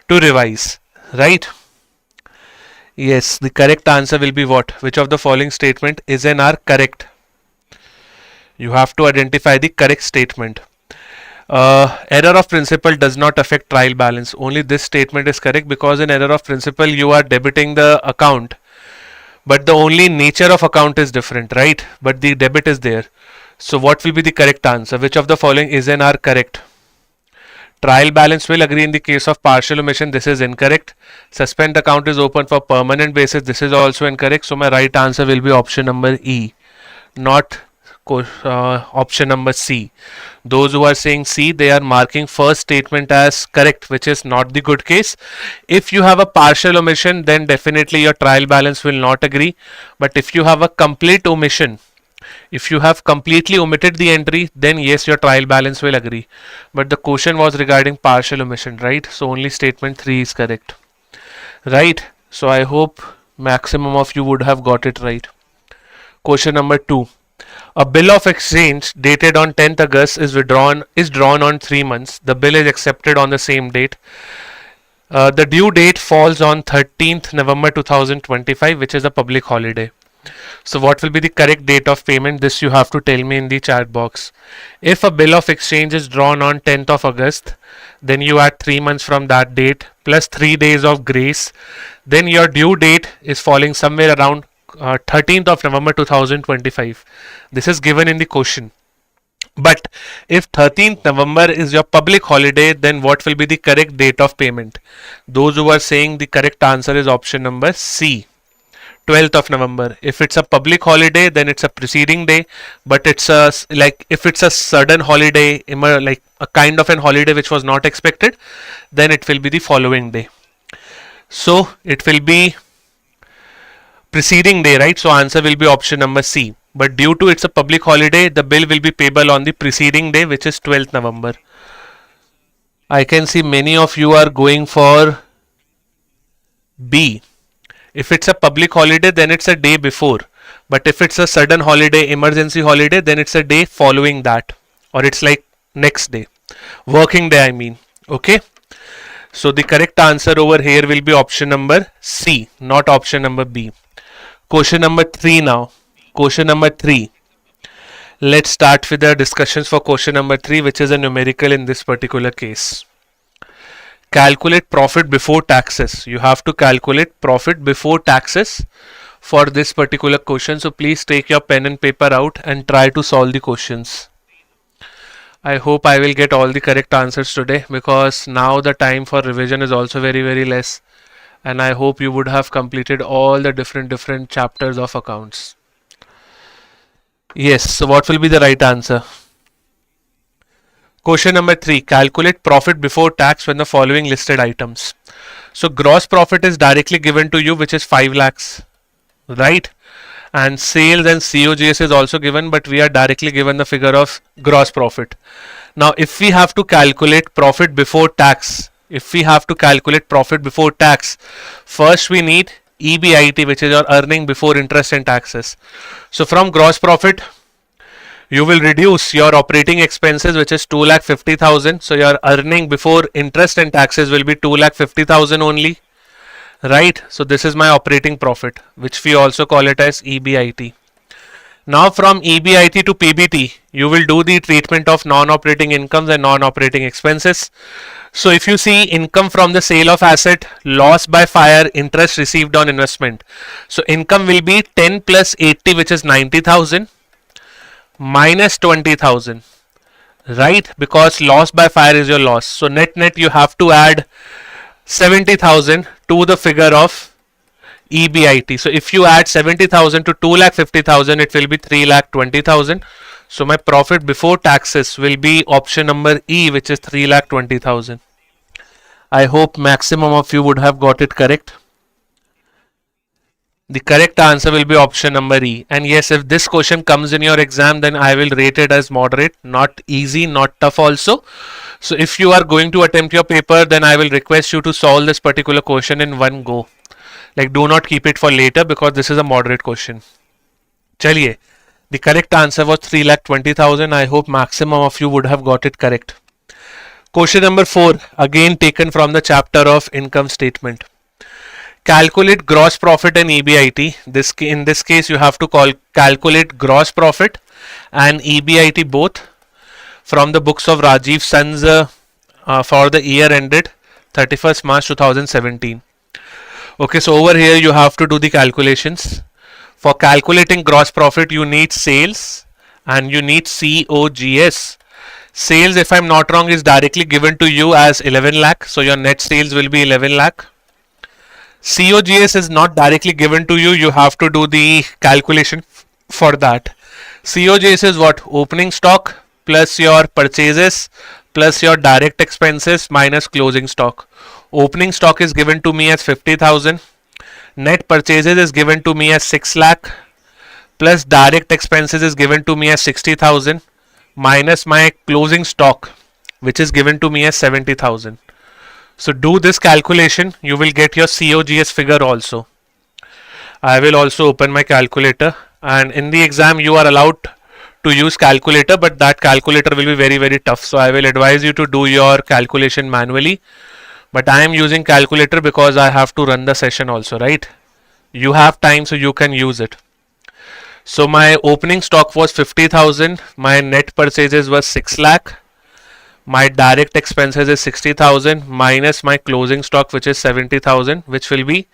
B: to revise, right? Yes, the correct answer will be what? Which of the following statement is and are correct? You have to identify the correct statement. Error of principle does not affect trial balance. Only this statement is correct because in error of principle you are debiting the account, but the only nature of account is different, right? But the debit is there. So what will be the correct answer? Which of the following is and are correct? Trial balance will agree in the case of partial omission. This is incorrect. Suspend account is open for permanent basis. This is also incorrect. So my right answer will be option number E, not option number C. Those who are saying C, they are marking first statement as correct, which is not the good case. If you have a partial omission, then definitely your trial balance will not agree. But if you have a complete omission, if you have completely omitted the entry, then yes, your trial balance will agree. But the question was regarding partial omission, right? So only statement 3 is correct, right? So I hope maximum of you would have got it right. Question number 2. A bill of exchange dated on 10th August is drawn on 3 months. The bill is accepted on the same date. The due date falls on 13th November 2025, which is a public holiday. So what will be the correct date of payment? This you have to tell me in the chat box. If a bill of exchange is drawn on 10th of August, then you add 3 months from that date plus 3 days of grace. Then your due date is falling somewhere around 13th of November 2025. This is given in the question. But if 13th November is your public holiday, then what will be the correct date of payment? Those who are saying the correct answer is option number C, 12th of November. If it's a public holiday, then it's a preceding day, but it's a, like, if it's a sudden holiday, like a kind of an holiday which was not expected, then it will be the following day. So it will be preceding day, right? So answer will be option number C. But due to it's a public holiday, the bill will be payable on the preceding day, which is 12th November. I can see many of you are going for B. If it's a public holiday, then it's a day before. But if it's a sudden holiday, emergency holiday, then it's a day following that. Or it's like next day. Working day, I mean. Okay. So the correct answer over here will be option number C, not option number B. Question number 3 now. Question number 3. Let's start with the discussions for question number 3, which is a numerical in this particular case. Calculate profit before taxes. You have to calculate profit before taxes for this particular question. So please take your pen and paper out and try to solve the questions. I hope I will get all the correct answers today, because now the time for revision is also very less, and I hope you would have completed all the different chapters of accounts. Yes, so what will be the right answer? Question number 3, calculate profit before tax when the following listed items. So gross profit is directly given to you, which is 5 lakhs, right? And sales and COGS is also given, but we are directly given the figure of gross profit. Now, if we have to calculate profit before tax, first we need EBIT, which is your earning before interest and taxes. So from gross profit, you will reduce your operating expenses, which is 2,50,000. So your earning before interest and taxes will be 2,50,000 only. Right, so this is my operating profit, which we also call it as EBIT. Now from EBIT to PBT, you will do the treatment of non-operating incomes and non-operating expenses. So if you see income from the sale of asset, loss by fire, interest received on investment. So income will be 10 plus 80, which is 90,000, minus 20,000, right? Because loss by fire is your loss. So net you have to add 70,000 to the figure of EBIT. So if you add 70,000 to 2,50,000, it will be 3,20,000. So my profit before taxes will be option number E, which is 3,20,000. I hope maximum of you would have got it correct. The correct answer will be option number E. And yes, if this question comes in your exam, then I will rate it as moderate, not easy, not tough also. So if you are going to attempt your paper, then I will request you to solve this particular question in one go. Like, do not keep it for later, because this is a moderate question. Chaliye, the correct answer was 3,20,000. I hope maximum of you would have got it correct. Question number 4, again taken from the chapter of income statement. Calculate gross profit and EBIT. In this case, you have to calculate gross profit and EBIT both from the books of Rajiv Sons for the year ended 31st March 2017. Okay, so over here you have to do the calculations. For calculating gross profit, you need sales and you need COGS. Sales, if I'm not wrong, is directly given to you as 11 lakh. So your net sales will be 11 lakh. COGS is not directly given to you. You have to do the calculation for that. COGS is what? Opening stock plus your purchases plus your direct expenses minus closing stock. Opening stock is given to me as 50,000. Net purchases is given to me as 6 lakh plus direct expenses is given to me as 60,000 minus my closing stock, which is given to me as 70,000. So do this calculation, you will get your COGS figure also. I will also open my calculator, and in the exam you are allowed to use calculator, but that calculator will be very tough. So I will advise you to do your calculation manually. But I am using calculator because I have to run the session also, right? You have time, so you can use it. So my opening stock was 50,000. My net purchases was 6 lakh. My direct expenses is 60,000 minus my closing stock, which is 70,000, which will be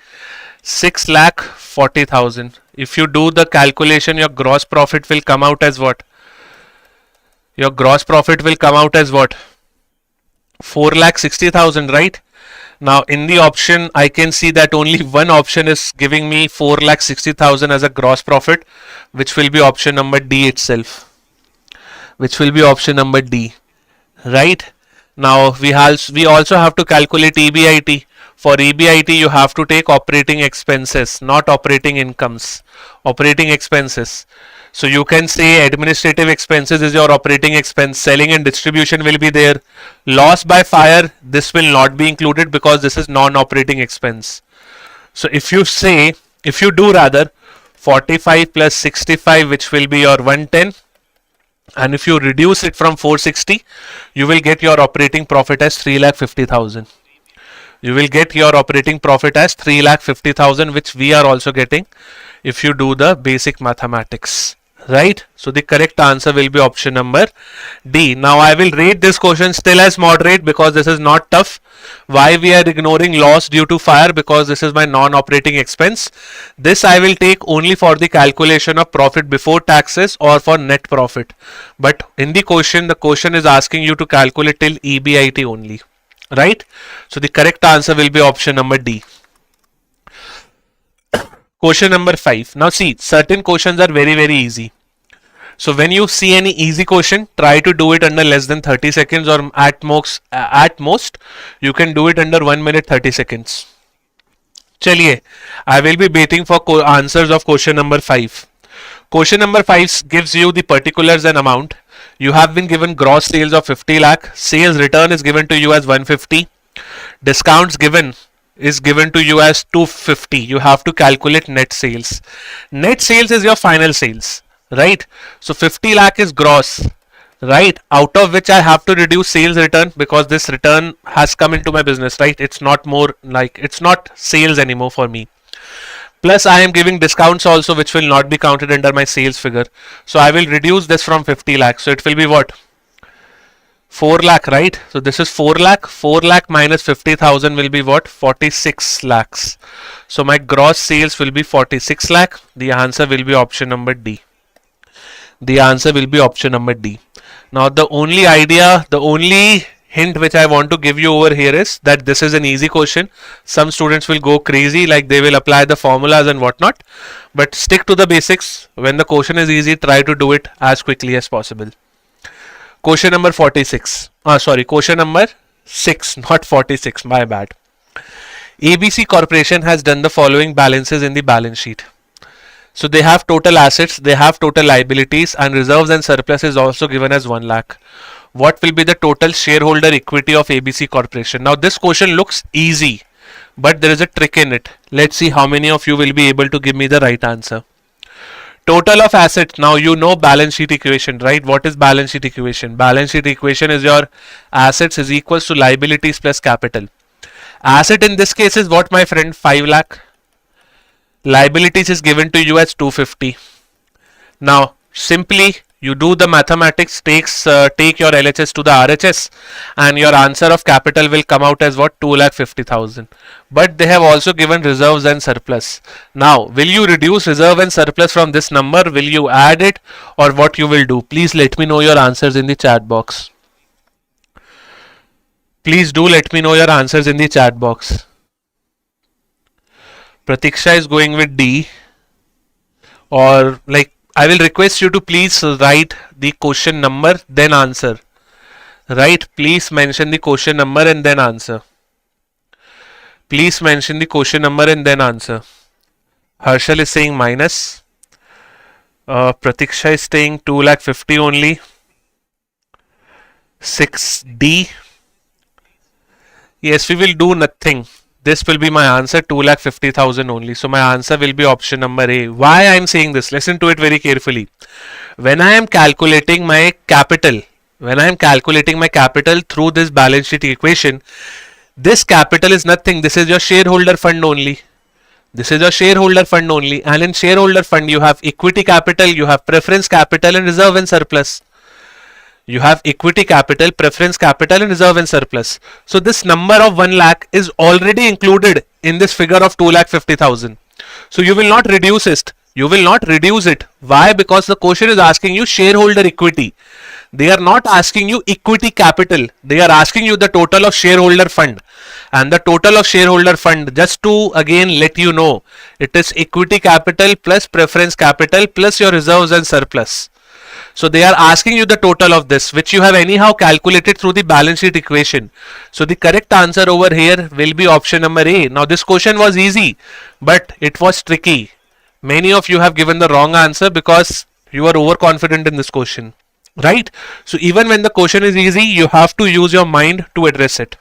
B: 6,40,000. If you do the calculation, your gross profit will come out as what? Your gross profit will come out as what? 4,60,000, right? Now in the option, I can see that only one option is giving me 4,60,000 as a gross profit, which will be option number D itself. Which will be option number D. Right? Now we also have to calculate EBIT. For EBIT, you have to take operating expenses, not operating incomes. Operating expenses. So you can say administrative expenses is your operating expense. Selling and distribution will be there. Loss by fire, this will not be included because this is non-operating expense. So if you do 45 plus 65, which will be your 110. And if you reduce it from 460, you will get your operating profit as 3,50,000. You will get your operating profit as 3,50,000, which we are also getting if you do the basic mathematics, right? So the correct answer will be option number D. Now I will rate this question still as moderate because this is not tough. Why we are ignoring loss due to fire? Because this is my non-operating expense. This I will take only for the calculation of profit before taxes or for net profit. But in the question is asking you to calculate till EBIT only, right? So the correct answer will be option number D. Question number 5. Now see, certain questions are very easy. So when you see any easy question, try to do it under less than 30 seconds, or at most you can do it under 1 minute 30 seconds. Chaliye, I will be waiting for answers of question number 5. Question number 5 gives you the particulars and amount. You have been given gross sales of 50 lakh. Sales return is given to you as 150. Discounts given is given to you as 250. You have to calculate net sales. Net sales is your final sales, right? So 50 lakh is gross, right? Out of which I have to reduce sales return because this return has come into my business, right? It's not sales anymore for me. Plus I am giving discounts also, which will not be counted under my sales figure. So I will reduce this from 50 lakh. So it will be what? 4 lakh, right? So this is 4 lakh. 4 lakh minus 50,000 will be what? 46 lakhs. So my gross sales will be 46 lakh. The answer will be option number D. The answer will be option number D. Now the only hint which I want to give you over here is that this is an easy question. Some students will go crazy, like they will apply the formulas and whatnot. But stick to the basics. When the question is easy, try to do it as quickly as possible. Question number 46. Question number 6, not 46, my bad. ABC Corporation has done the following balances in the balance sheet. So they have total assets, they have total liabilities, and reserves and surplus is also given as 1 lakh. What will be the total shareholder equity of ABC Corporation? Now this question looks easy, but there is a trick in it. Let's see how many of you will be able to give me the right answer. Total of assets. Now you know balance sheet equation, right? What is balance sheet equation? Balance sheet equation is your assets is equals to liabilities plus capital. Asset in this case is what, my friend? 5 lakh. Liabilities is given to you as 250. Now simply you do the mathematics, take your LHS to the RHS, and your answer of capital will come out as what? 2,50,000. But they have also given reserves and surplus. Now will you reduce reserve and surplus from this number? Will you add it, or what you will do? Please let me know your answers in the chat box. Please do let me know your answers in the chat box. Pratiksha is going with D, or like I will request you to please write the question number then answer. Right? Please mention the question number and then answer. Please mention the question number and then answer. Harshal is saying minus. Pratiksha is saying 2,50,000 only. 6D. Yes, we will do nothing. This will be my answer, 2,50,000 only. So my answer will be option number A. Why I am saying this? Listen to it very carefully. When I am calculating my capital, through this balance sheet equation, this capital is nothing. This is your shareholder fund only. And in shareholder fund, you have equity capital, you have preference capital, and reserve and surplus. You have equity capital, preference capital, and reserve and surplus. So this number of 1 lakh is already included in this figure of 2,50,000. So you will not reduce it. Why? Because the question is asking you shareholder equity. They are not asking you equity capital. They are asking you the total of shareholder fund. And the total of shareholder fund, just to again let you know, it is equity capital plus preference capital plus your reserves and surplus. So they are asking you the total of this, which you have anyhow calculated through the balance sheet equation. So the correct answer over here will be option number A. Now this question was easy, but it was tricky. Many of you have given the wrong answer because you are overconfident in this question, right? So even when the question is easy, you have to use your mind to address it.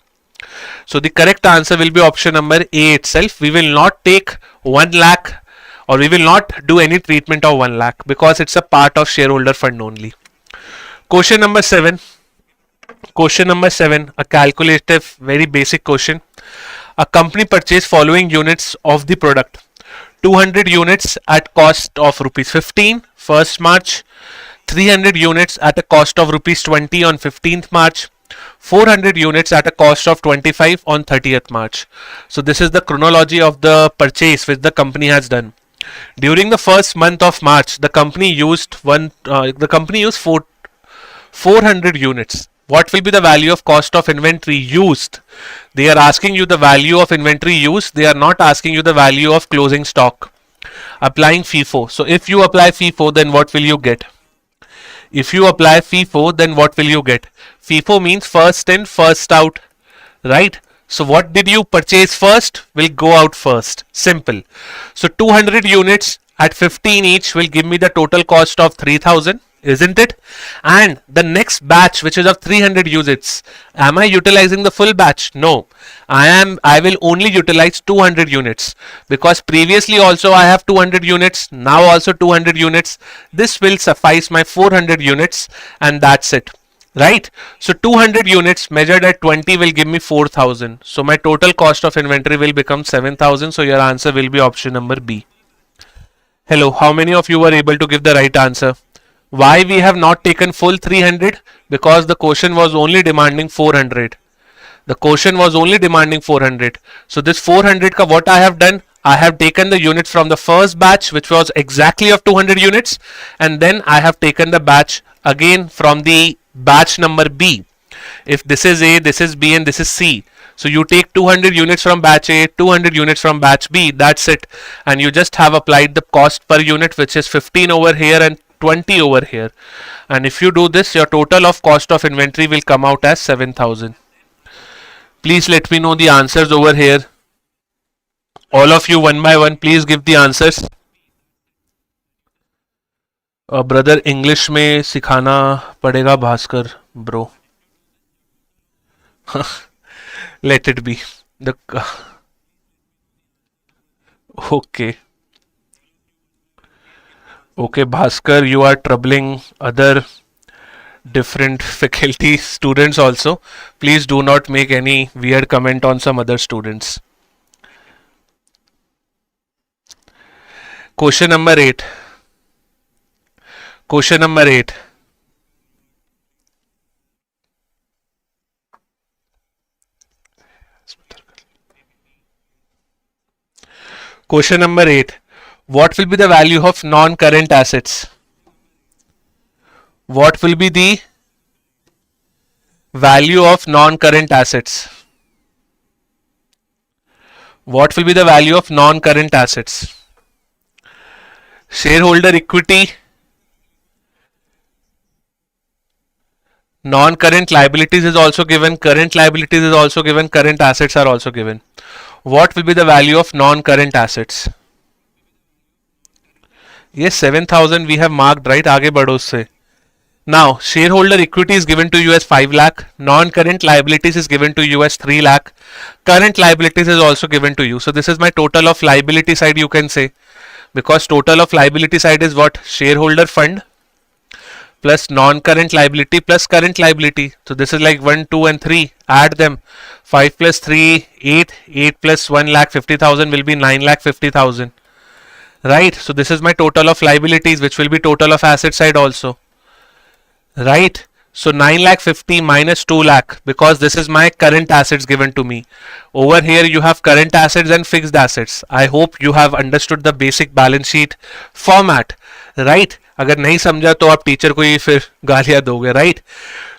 B: So the correct answer will be option number A itself. We will not take 1 lakh, or we will not do any treatment of 1 lakh because it's a part of shareholder fund only. Question number 7. A calculative, very basic question. A company purchased following units of the product. 200 units at cost of rupees 15 1st March, 300 units at a cost of rupees 20 on 15th March, 400 units at a cost of 25 on 30th March. So this is the chronology of the purchase which the company has done. During the first month of March, the company used 400 units. What will be the value of cost of inventory used? They are asking you the value of inventory used. They are not asking you the value of closing stock. Applying FIFO. So if you apply FIFO, then what will you get? If you apply FIFO, then what will you get? FIFO means first in, first out, right? So what did you purchase first will go out first. Simple. So 200 units at 15 each will give me the total cost of 3000, isn't it? And the next batch, which is of 300 units, am I utilizing the full batch? No. I will only utilize 200 units, because previously also I have 200 units, now also 200 units. This will suffice my 400 units, and that's it. Right? So 200 units measured at 20 will give me 4000. So my total cost of inventory will become 7000. So your answer will be option number B. Hello, how many of you were able to give the right answer? Why we have not taken full 300? Because the question was only demanding 400. The question was only demanding 400. So this 400 ka what I have done? I have taken the units from the first batch, which was exactly of 200 units, and then I have taken the batch again from the batch number B. If this is A, this is B, and this is C. So you take 200 units from batch A, 200 units from batch B, that's it. And you just have applied the cost per unit, which is 15 over here and 20 over here. And if you do this, your total of cost of inventory will come out as 7000. Please let me know the answers over here. All of you one by one, please give the answers. Brother English में सिखाना पड़ेगा Bhaskar bro. Let it be. Okay. Okay, Bhaskar, you are troubling other different faculty students also. Please do not make any weird comment on some other students. Question number 8. Question number 8. Question number 8. What will be the value of non-current assets? What will be the value of non-current assets? What will be the value of non-current assets? Shareholder equity, non-current liabilities is also given, current liabilities is also given, current assets are also given. What will be the value of non-current assets? Yes, 7000 we have marked, right? आगे बढ़ो उससे. Now, shareholder equity is given to you as 5 lakh, non-current liabilities is given to you as 3 lakh, current liabilities is also given to you. So this is my total of liability side, you can say, because total of liability side is what? Shareholder fund plus non-current liability plus current liability. So this is like 1, 2 and 3. Add them. 5 plus 3, 8. 8 plus 1 lakh 50,000 will be 9 lakh 50,000. Right? So this is my total of liabilities, which will be total of asset side also. Right? So 9 lakh 50 minus 2 lakh, because this is my current assets given to me. Over here you have current assets and fixed assets. I hope you have understood the basic balance sheet format. Right? अगर नहीं समझा तो आप teacher को ही फिर गालियां दोगे, right?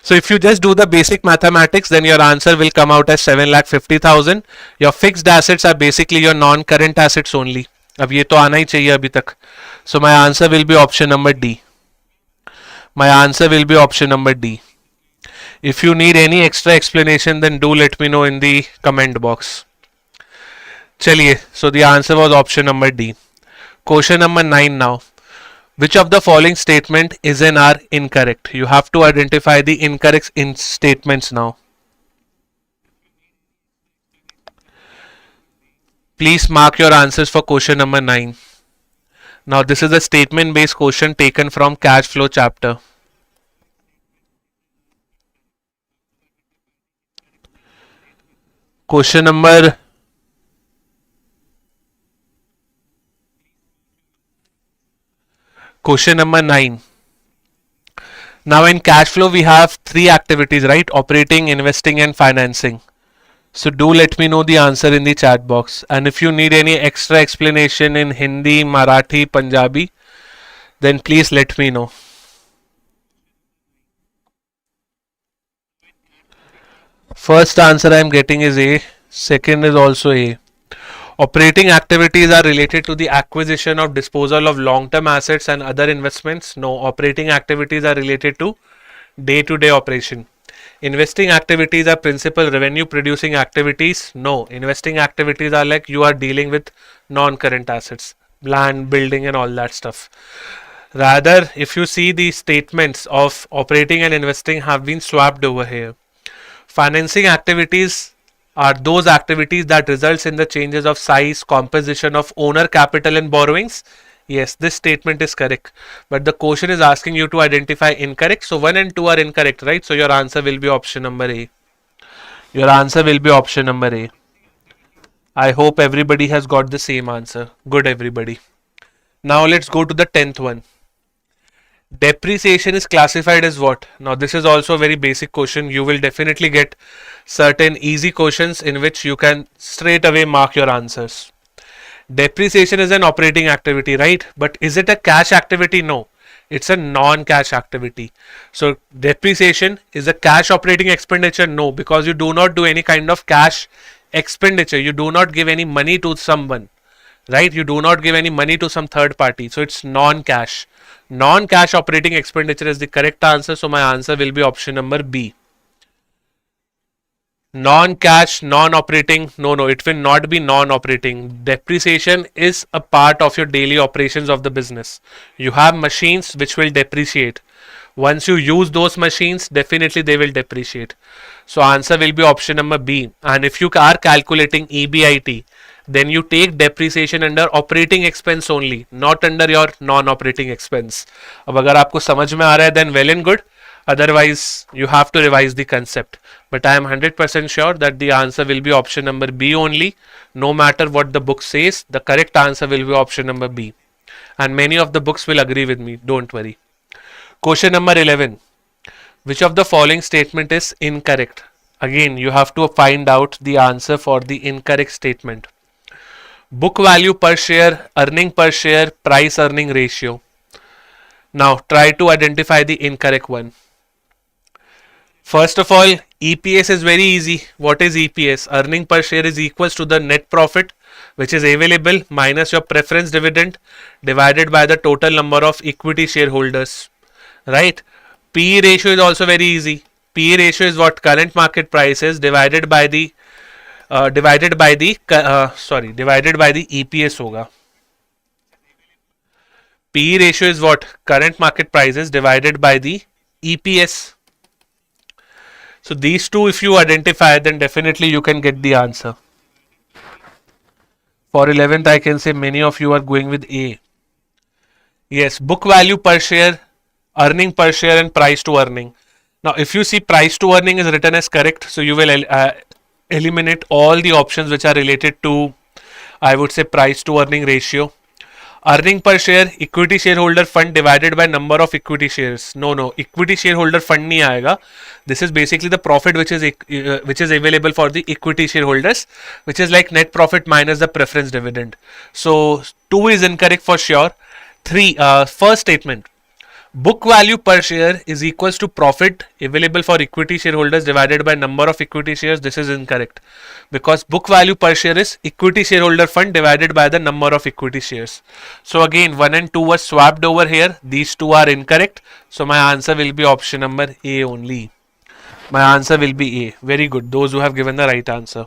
B: So if you just do the basic mathematics, then your answer will come out as 7,50,000. Your fixed assets are basically your non-current assets only. अब ये तो आना ही चाहिए अभी तक. So my answer will be option number D. My answer will be option number D. If you need any extra explanation, then do let me know in the comment box. चलिए, so the answer was option number D. Question number 9 now. Which of the following statement is and are incorrect? You have to identify the incorrect statements now. Please mark your answers for question number 9. Now this is a statement based question taken from cash flow chapter. Question number Question number 9. Now in cash flow we have three activities, right? Operating, investing and financing. So do let me know the answer in the chat box. And if you need any extra explanation in Hindi, Marathi, Punjabi, then please let me know. First answer I am getting is A. Second is also A. Operating activities are related to the acquisition or disposal of long-term assets and other investments. No, operating activities are related to day-to-day operation. Investing activities are principal revenue producing activities. No, investing activities are like you are dealing with non-current assets, land, building and all that stuff. Rather, if you see the statements of operating and investing have been swapped over here. Financing activities are those activities that results in the changes of size, composition of owner capital and borrowings. Yes, this statement is correct. But the question is asking you to identify incorrect. So 1 and 2 are incorrect, right? So your answer will be option number A. Your answer will be option number A. I hope everybody has got the same answer. Good, everybody. Now let's go to the 10th one. Depreciation is classified as what? Now this is also a very basic question. You will definitely get certain easy questions in which you can straight away mark your answers. Depreciation is an operating activity, right? But is it a cash activity? No, it's a non-cash activity. So depreciation is a cash operating expenditure? No, because you do not do any kind of cash expenditure. You do not give any money to someone, right? You do not give any money to some third party. So it's non-cash. Non-cash operating expenditure is the correct answer. So my answer will be option number B. Non-cash, non-operating. No, it will not be non-operating. Depreciation is a part of your daily operations of the business. You have machines which will depreciate. Once you use those machines, definitely they will depreciate. So answer will be option number B. And if you are calculating EBIT, then you take depreciation under operating expense only, not under your non-operating expense. अब अगर आपको समझ में आ रहा है, then well and good. Otherwise, you have to revise the concept. But I am 100% sure that the answer will be option number B only. No matter what the book says, the correct answer will be option number B. And many of the books will agree with me. Don't worry. Question number 11. Which of the following statement is incorrect? Again, you have to find out the answer for the incorrect statement. Book value per share, earning per share, price earning ratio. Now try to identify the incorrect one. First of all, EPS is very easy. What is EPS? Earning per share is equals to the net profit which is available minus your preference dividend divided by the total number of equity shareholders. Right? PE ratio is also very easy. PE ratio is what current market price is divided by the EPS होगा. PE ratio is what current market price is divided by the EPS. So these two if you identify, then definitely you can get the answer. For 11th I can say many of you are going with A. Yes, book value per share, earning per share and price to earning. Now if you see price to earning is written as correct, so you will eliminate all the options which are related to, I would say, price to earning ratio. Earning per share, equity shareholder fund divided by number of equity shares. No, equity shareholder fund नहीं आएगा. This is basically the profit which is available for the equity shareholders, which is like net profit minus the preference dividend. So 2 is incorrect for sure. 3, first statement. Book value per share is equals to profit available for equity shareholders divided by number of equity shares. This is incorrect because book value per share is equity shareholder fund divided by the number of equity shares. So again 1 and 2 were swapped over here. These two are incorrect. So my answer will be option number A only. My answer will be A. Very good. Those who have given the right answer.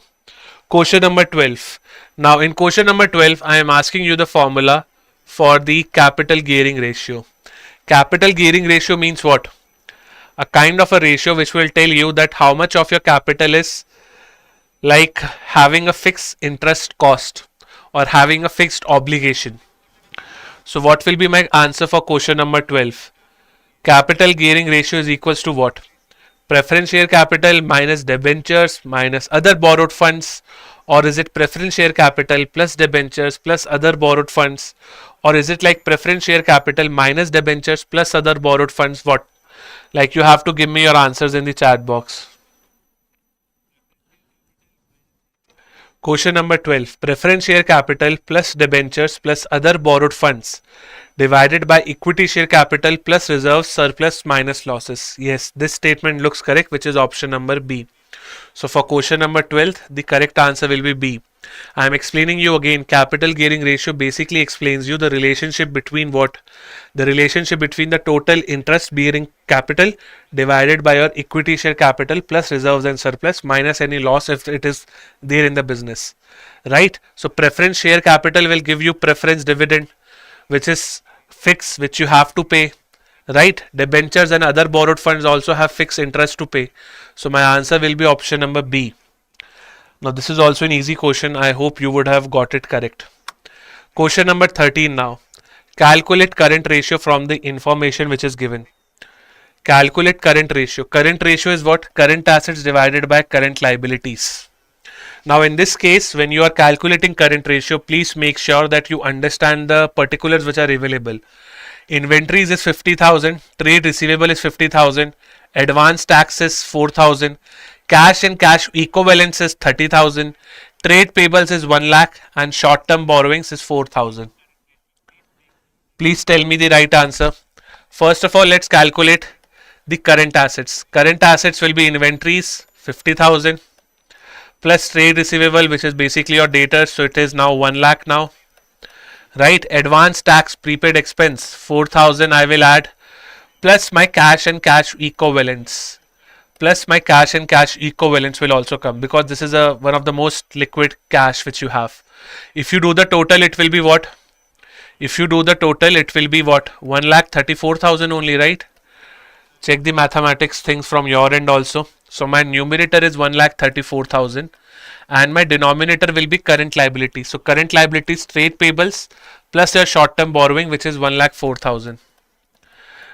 B: Question number 12. Now in question number 12 I am asking you the formula for the capital gearing ratio. Capital gearing ratio means what? A kind of a ratio which will tell you that how much of your capital is like having a fixed interest cost or having a fixed obligation. So what will be my answer for question number 12? Capital gearing ratio is equals to what? Preference share capital minus debentures minus other borrowed funds, or is it preference share capital plus debentures plus other borrowed funds, or is it like preference share capital minus debentures plus other borrowed funds? What? Like, you have to give me your answers in the chat box. Question number 12. Preference share capital plus debentures plus other borrowed funds divided by equity share capital plus reserves surplus minus losses. Yes, this statement looks correct, which is option number B. So for question number 12, the correct answer will be B. I am explaining you again. Capital gearing ratio basically explains you the relationship between what? The relationship between the total interest bearing capital divided by your equity share capital plus reserves and surplus minus any loss if it is there in the business. Right? So preference share capital will give you preference dividend, which is fixed, which you have to pay. Right? Debentures and other borrowed funds also have fixed interest to pay. So my answer will be option number B. Now this is also an easy question. I hope you would have got it correct. Question number 13 now. Calculate current ratio from the information which is given. Calculate current ratio. Current ratio is what? Current assets divided by current liabilities. Now in this case, when you are calculating current ratio, please make sure that you understand the particulars which are available. Inventories is 50,000, trade receivable is 50,000, advance tax is 4,000, cash and cash equivalents is 30,000, trade payables is 1 lakh, and short term borrowings is 4,000. Please tell me the right answer. First of all, let's calculate the current assets. Current assets will be inventories 50,000 plus trade receivable, which is basically your debtors, so it is now 1 lakh now. Right, advance tax prepaid expense 4,000 I will add, plus my cash and cash equivalents. Plus my cash and cash equivalents will also come, because this is one of the most liquid cash which you have. If you do the total, it will be what? If you do the total, it will be what? 1,34,000 only, right? Check the mathematics things from your end also. So my numerator is 1,34,000. And my denominator will be current liability. So current liability is trade payables plus your short term borrowing, which is 1,04,000.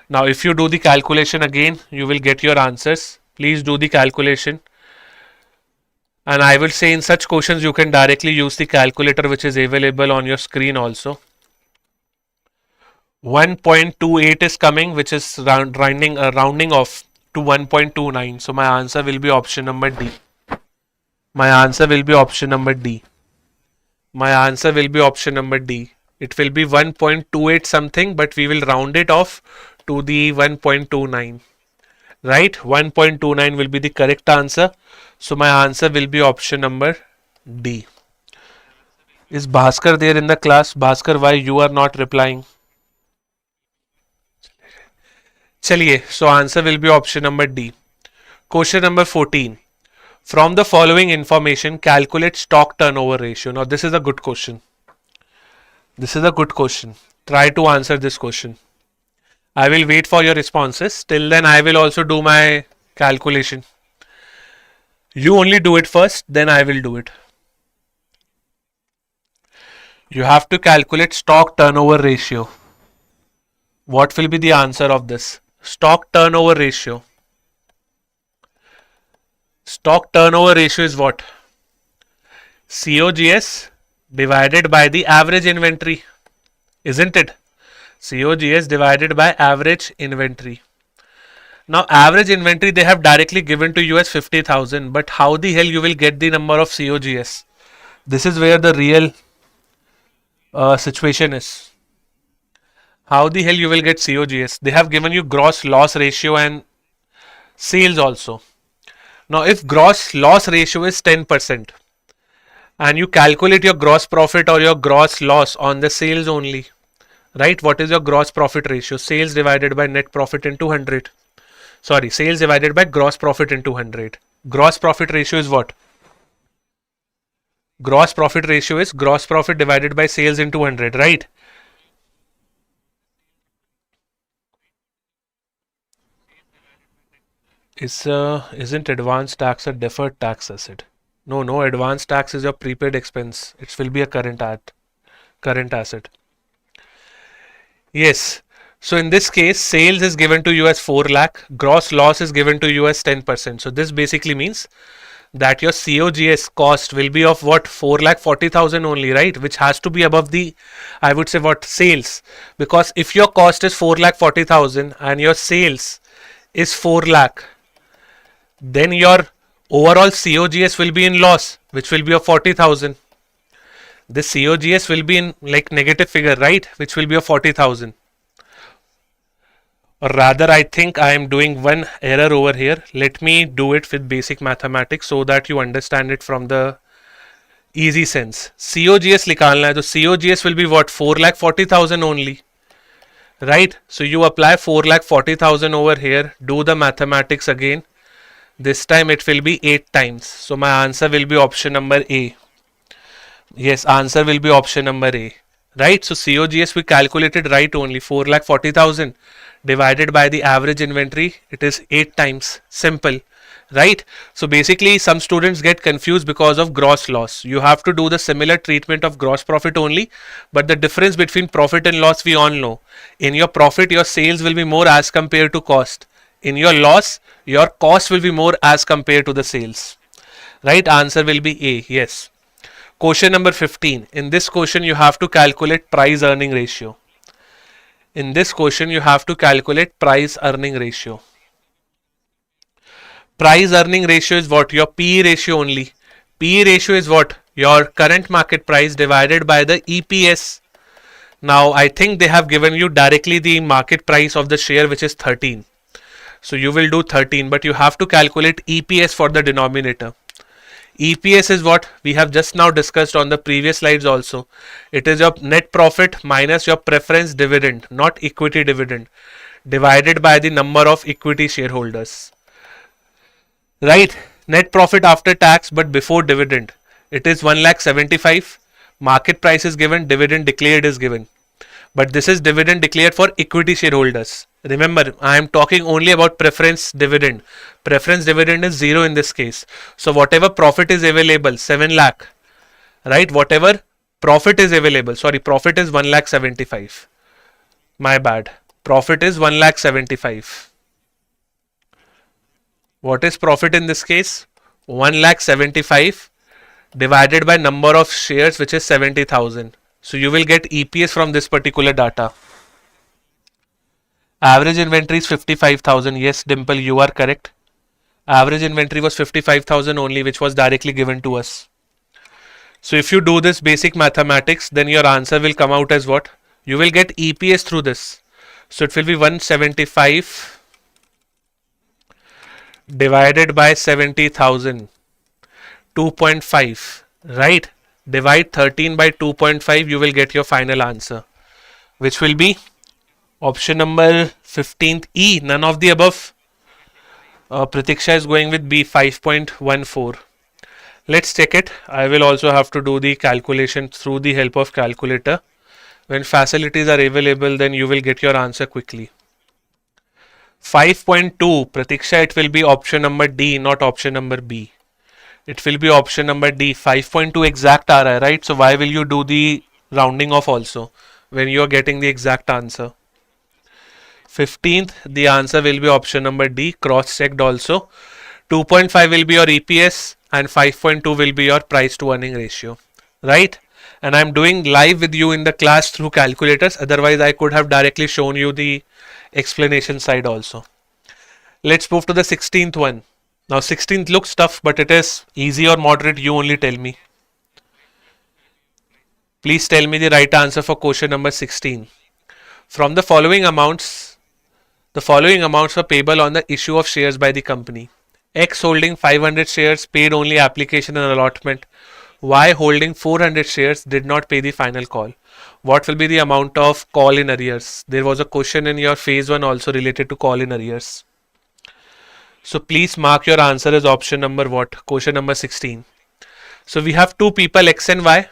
B: Now if you do the calculation again, you will get your answers. Please do the calculation. And I will say in such questions you can directly use the calculator which is available on your screen also. 1.28 is coming, which is rounding off to 1.29. So my answer will be option number D. My answer will be option number D. My answer will be option number D. It will be 1.28 something, but we will round it off to the 1.29. Right? 1.29 will be the correct answer. So my answer will be option number D. Is Bhaskar there in the class? Bhaskar, why you are not replying? Chaliye. So answer will be option number D. Question number 14. From the following information, calculate stock turnover ratio. Now this is a good question. This is a good question. Try to answer this question. I will wait for your responses. Till then I will also do my calculation. You only do it first, then I will do it. You have to calculate stock turnover ratio. What will be the answer of this? Stock turnover ratio. Stock turnover ratio is what? COGS divided by the average inventory, isn't it? COGS divided by average inventory. Now average inventory they have directly given to you as 50,000, but how the hell you will get the number of COGS? This is where the real situation is. How the hell you will get COGS? They have given you gross loss ratio and sales also. Now if gross loss ratio is 10% and you calculate your gross profit or your gross loss on the sales only, right? What is your gross profit ratio? Sales divided by net profit into 100. Sorry, sales divided by gross profit into 100. Gross profit ratio is what? Gross profit ratio is gross profit divided by sales into 100, right? Isn't advance tax a deferred tax asset? No, advance tax is your prepaid expense. It will be a current asset. Yes. So in this case, sales is given to you as 4 lakh, gross loss is given to you as 10%. So this basically means that your COGS cost will be of what, 4,40,000 only, right? Which has to be above the, I would say, what, sales. Because if your cost is 4,40,000 and your sales is 4 lakh, then your overall COGS will be in loss, which will be of 40,000. The COGS will be in like negative figure, right? Which will be of 40,000. Or rather, I think I am doing one error over here. Let me do it with basic mathematics so that you understand it from the easy sense. COGS निकालना है, तो COGS will be what, 4,40,000 only, right? So you apply 4,40,000 over here. Do the mathematics again. This time it will be 8 times. So my answer will be option number A. Yes, answer will be option number A. Right? So COGS we calculated right only, 4,40,000 divided by the average inventory. It is 8 times. Simple. Right? So basically some students get confused because of gross loss. You have to do the similar treatment of gross profit only, but the difference between profit and loss we all know. In your profit, your sales will be more as compared to cost. In your loss, your cost will be more as compared to the sales. Right? Answer will be A. Yes. Question number 15. In this question, you have to calculate price earning ratio. In this question, you have to calculate price earning ratio. Price earning ratio is what? Your PE ratio only. PE ratio is what? Your current market price divided by the EPS. Now, I think they have given you directly the market price of the share, which is 13. So you will do 13, but you have to calculate EPS for the denominator. EPS is what we have just now discussed on the previous slides also. It is your net profit minus your preference dividend, not equity dividend, divided by the number of equity shareholders. Right? Net profit after tax but before dividend. It is 1,75,000. Market price is given, dividend declared is given. But this is dividend declared for equity shareholders. Remember, I am talking only about preference dividend. Preference dividend is 0 in this case. So whatever profit is available, 7 lakh, right? Whatever profit is available, sorry, profit is 1,75,000. My bad. Profit is 1,75,000. What is profit in this case? 1,75,000 divided by number of shares, which is 70,000. So you will get EPS from this particular data. Average inventory is 55,000. Yes, Dimple, you are correct. Average inventory was 55,000 only, which was directly given to us. So if you do this basic mathematics, then your answer will come out as what? You will get EPS through this. So it will be 175 divided by 70,000, 2.5, right? Divide 13 by 2.5, you will get your final answer, which will be option number 15th E, none of the above. Pratiksha is going with B, 5.14. Let's check it. I will also have to do the calculation through the help of calculator. When facilities are available, then you will get your answer quickly. 5.2, Pratiksha, it will be option number D, not option number B. It will be option number D. 5.2 exact aa raha hai, right? So why will you do the rounding off also when you are getting the exact answer? 15th, the answer will be option number D, cross checked also. 2.5 will be your EPS and 5.2 will be your price to earning ratio, right? And I'm doing live with you in the class through calculators. Otherwise, I could have directly shown you the explanation side also. Let's move to the 16th one. Now 16th looks tough, but it is easy or moderate, you only tell me. Please tell me the right answer for question number 16. From the following amounts were payable on the issue of shares by the company. X holding 500 shares paid only application and allotment. Y holding 400 shares did not pay the final call. What will be the amount of call in arrears? There was a question in your phase 1 also related to call in arrears. So please mark your answer as option number what? Question number 16. So we have two people X and Y.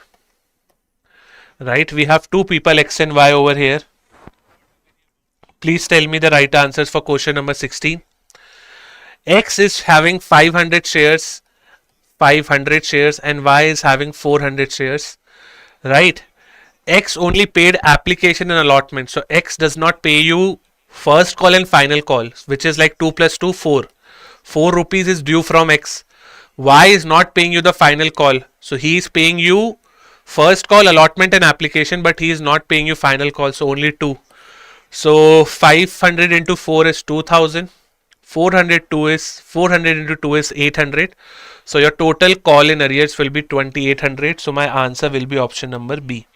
B: Right? We have two people X and Y over here. Please tell me the right answers for question number 16. X is having 500 shares and Y is having 400 shares. Right? X only paid application and allotment. So X does not pay you first call and final call, which is like 2 plus 2, 4. 4 rupees is due from X. Why is not paying you the final call? So he is paying you first call, allotment and application, but he is not paying you final call, so only 2. So 500 into 4 is 2000. 400 into 2 is 800. So your total call in arrears will be 2800. So my answer will be option number B.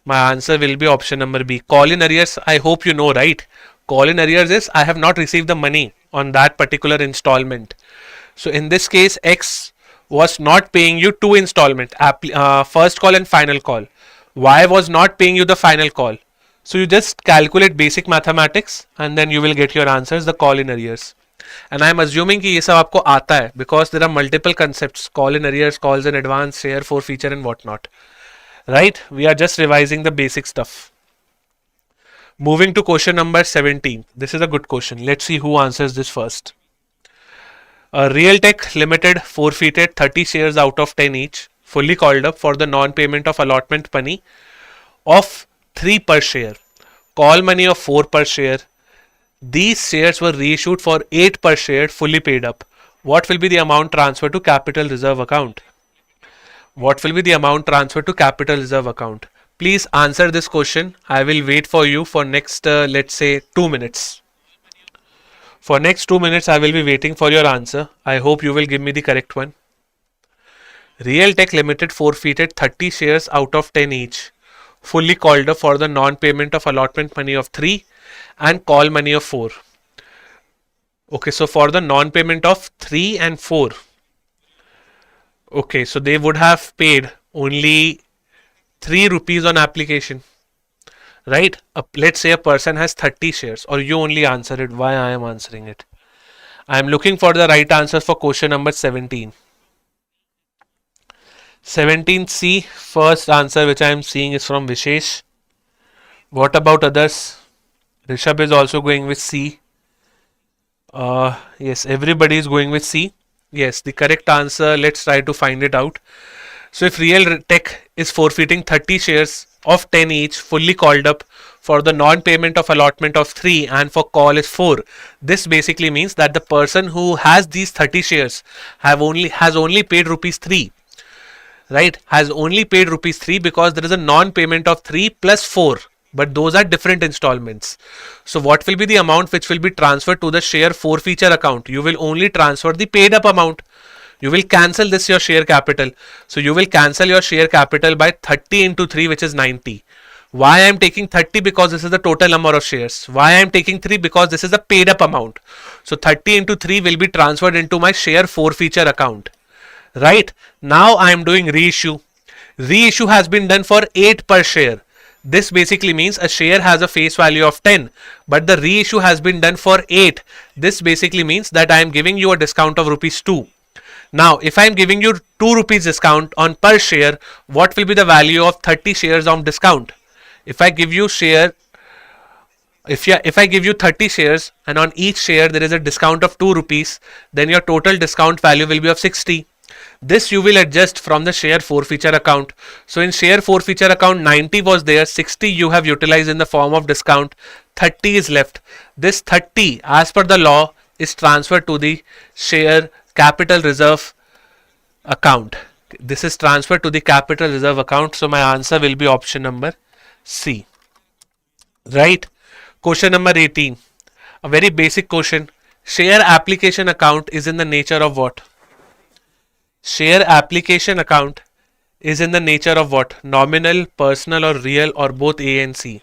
B: My answer will be option number B. Call in arrears, I hope you know, right? Call in arrears is I have not received the money on that particular installment. So in this case, X was not paying you 2 installment, first call and final call. Y was not paying you the final call. So you just calculate basic mathematics and then you will get your answers, the call in arrears. And I am assuming कि ये सब आपको आता है because there are multiple concepts, call in arrears, calls in advance, share forfeiture and whatnot. Right? We are just revising the basic stuff. Moving to question number 17. This is a good question. Let's see who answers this first. Realtek Limited forfeited 30 shares out of 10 each, fully called up for the non-payment of allotment money of 3 per share, call money of 4 per share. These shares were reissued for 8 per share, fully paid up. What will be the amount transferred to capital reserve account? What will be the amount transferred to capital reserve account? Please answer this question. I will wait for you for next, let's say, 2 minutes. For next 2 minutes, I will be waiting for your answer. I hope you will give me the correct one. Realtek Limited forfeited 30 shares out of 10 each, fully called up for the non-payment of allotment money of 3 and call money of 4. Okay, so for the non-payment of 3 and 4. Okay, so they would have paid only 3 rupees on application. Right? Let's say a person has 30 shares, or you only answer it. Why I am answering it? I am looking for the right answer for question number 17. 17C, first answer which I am seeing is from Vishesh. What about others? Rishabh is also going with C. Yes, everybody is going with C. Yes, the correct answer, let's try to find it out. So if Realtek is forfeiting 30 shares of 10 each, fully called up for the non-payment of allotment of 3 and for call is 4, this basically means that the person who has these 30 shares has only paid rupees 3. Right? Has only paid rupees 3 because there is a non-payment of 3 plus 4. But those are different installments. So what will be the amount which will be transferred to the share forfeiture account? You will only transfer the paid up amount. You will cancel this your share capital. So you will cancel your share capital by 30 into 3, which is 90. Why I am taking 30? Because this is the total number of shares. Why I am taking 3? Because this is the paid up amount. So 30 into 3 will be transferred into my share forfeiture account. Right? Now I am doing reissue. Reissue has been done for 8 per share. This basically means a share has a face value of 10, but the reissue has been done for 8. This basically means that I am giving you a discount of rupees 2. Now, if I am giving you 2 rupees discount on per share, what will be the value of 30 shares on discount? If I give you 30 shares and on each share there is a discount of 2 rupees, then your total discount value will be of 60. This you will adjust from the share forfeiture account. So in share forfeiture account 90 was there, 60 you have utilized in the form of discount, 30 is left. This 30 as per the law is transferred to the share capital reserve account. This is transferred to the capital reserve account. So my answer will be option number C. Right? Question number 18. A very basic question. Share application account is in the nature of what? Share application account is in the nature of what? Nominal, personal or real or both A and C.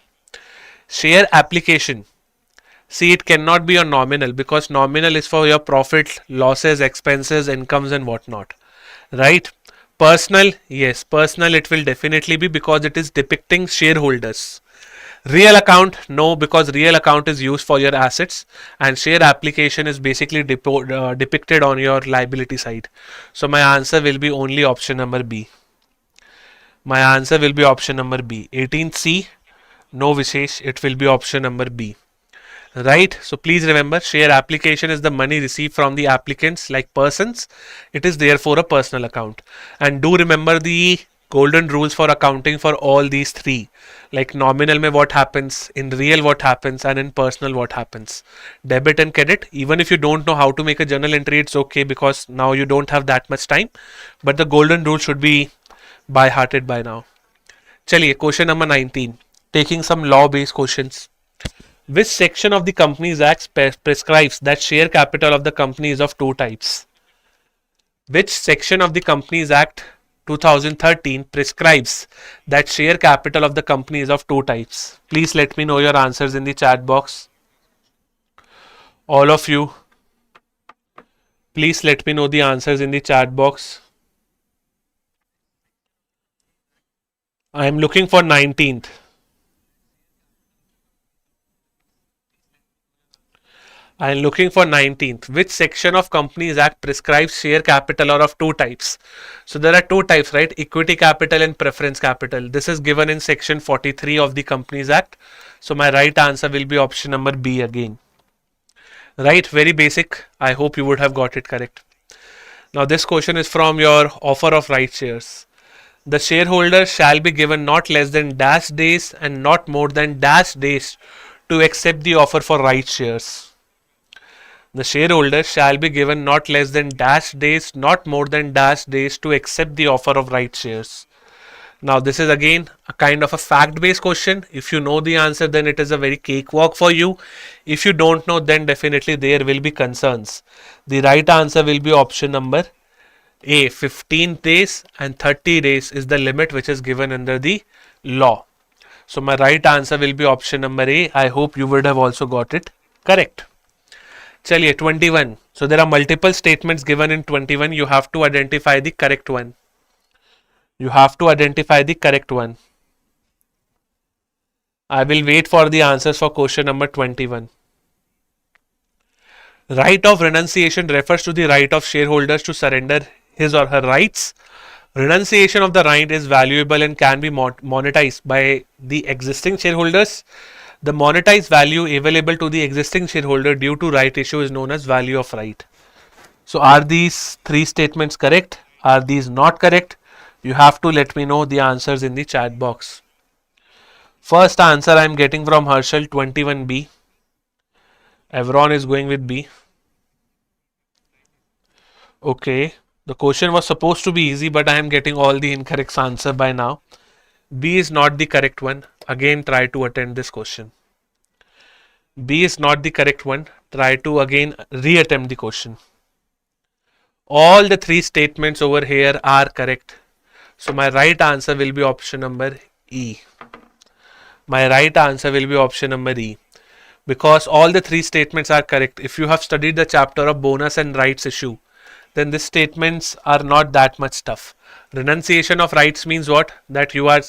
B: Share application. See, it cannot be a nominal because nominal is for your profit, losses, expenses, incomes and whatnot. Right? Personal, yes, personal it will definitely be because it is depicting shareholders. Real account, no, because real account is used for your assets and share application is basically depicted on your liability side. So my answer will be only option number B. My answer will be option number B. 18C, no Vishesh, it will be option number B. Right? So please remember, share application is the money received from the applicants like persons. It is therefore a personal account. And do remember the golden rules for accounting for all these three, like nominal mein what happens, in real what happens, and in personal what happens. Debit and credit, even if you don't know how to make a journal entry, it's okay because now you don't have that much time, but the golden rule should be by hearted by now. Chaliye, question number 19, taking some law based questions. Which section of the Companies Act prescribes that share capital of the company is of two types? Which section of the Companies Act 2013 prescribes that share capital of the company is of two types? Please let me know your answers in the chat box. All of you, please let me know the answers in the chat box. I am looking for 19th. I am looking for 19th. Which section of Companies Act prescribes share capital are of two types? So there are two types, right? Equity capital and preference capital. This is given in section 43 of the Companies Act. So my right answer will be option number B again. Right, very basic. I hope you would have got it correct. Now this question is from your offer of right shares. The shareholder shall be given not less than dash days and not more than dash days to accept the offer for right shares. The shareholder shall be given not less than dash days, not more than dash days to accept the offer of right shares. Now this is again a kind of a fact based question. If you know the answer, then it is a very cakewalk for you. If you don't know, then definitely there will be concerns. The right answer will be option number A. 15 days and 30 days is the limit which is given under the law. So my right answer will be option number A. I hope you would have also got it correct. Chaliye, 21. So there are multiple statements given in 21. You have to identify the correct one. You have to identify the correct one. I will wait for the answers for question number 21. Right of renunciation refers to the right of shareholders to surrender his or her rights. Renunciation of the right is valuable and can be monetized by the existing shareholders. The monetized value available to the existing shareholder due to right issue is known as value of right. So are these three statements correct? Are these not correct? You have to let me know the answers in the chat box. First answer I am getting from Harshal, 21B. Everyone is going with B. Okay, the question was supposed to be easy, but I am getting all the incorrect answer by now. B is not the correct one. Again, try to attempt this question. B is not the correct one. Try to again reattempt the question. All the three statements over here are correct. So my right answer will be option number E. My right answer will be option number E. Because all the three statements are correct. If you have studied the chapter of bonus and rights issue, then these statements are not that much tough. Renunciation of rights means what? That you are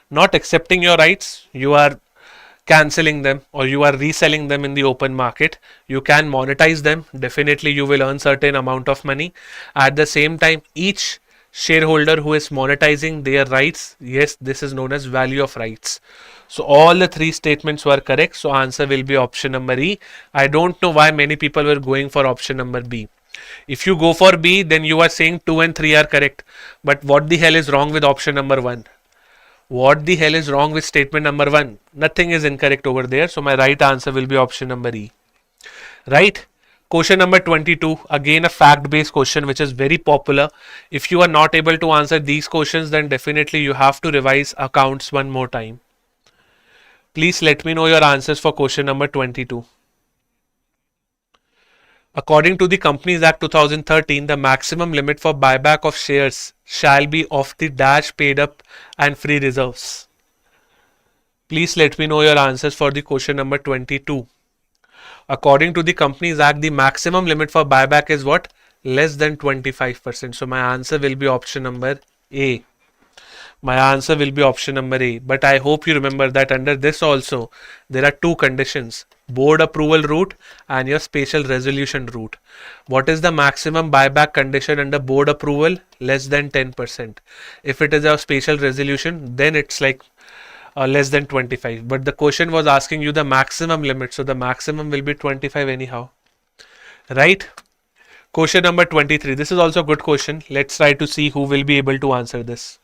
B: not accepting your rights, you are cancelling them or you are reselling them in the open market. You can monetize them. Definitely you will earn certain amount of money. At the same time, each shareholder who is monetizing their rights, yes, this is known as value of rights. So all the three statements were correct. So answer will be option number E. I don't know why many people were going for option number B. If you go for B, then you are saying 2 and 3 are correct. But what the hell is wrong with option number 1? What the hell is wrong with statement number 1? Nothing is incorrect over there. So my right answer will be option number E. Right? Question number 22. Again a fact based question which is very popular. If you are not able to answer these questions, then definitely you have to revise accounts one more time. Please let me know your answers for question number 22. According to the Companies Act 2013, the maximum limit for buyback of shares shall be of the dash paid up and free reserves. Please let me know your answers for the question number 22. According to the Companies Act, the maximum limit for buyback is what? Less than 25%. So my answer will be option number A. My answer will be option number A. But I hope you remember that under this also, there are two conditions. Board approval route and your special resolution route. What is the maximum buyback condition under board approval? Less than 10%. If it is a special resolution, then it's like less than 25. But the question was asking you the maximum limit. So the maximum will be 25 anyhow. Right? Question number 23. This is also a good question. Let's try to see who will be able to answer this.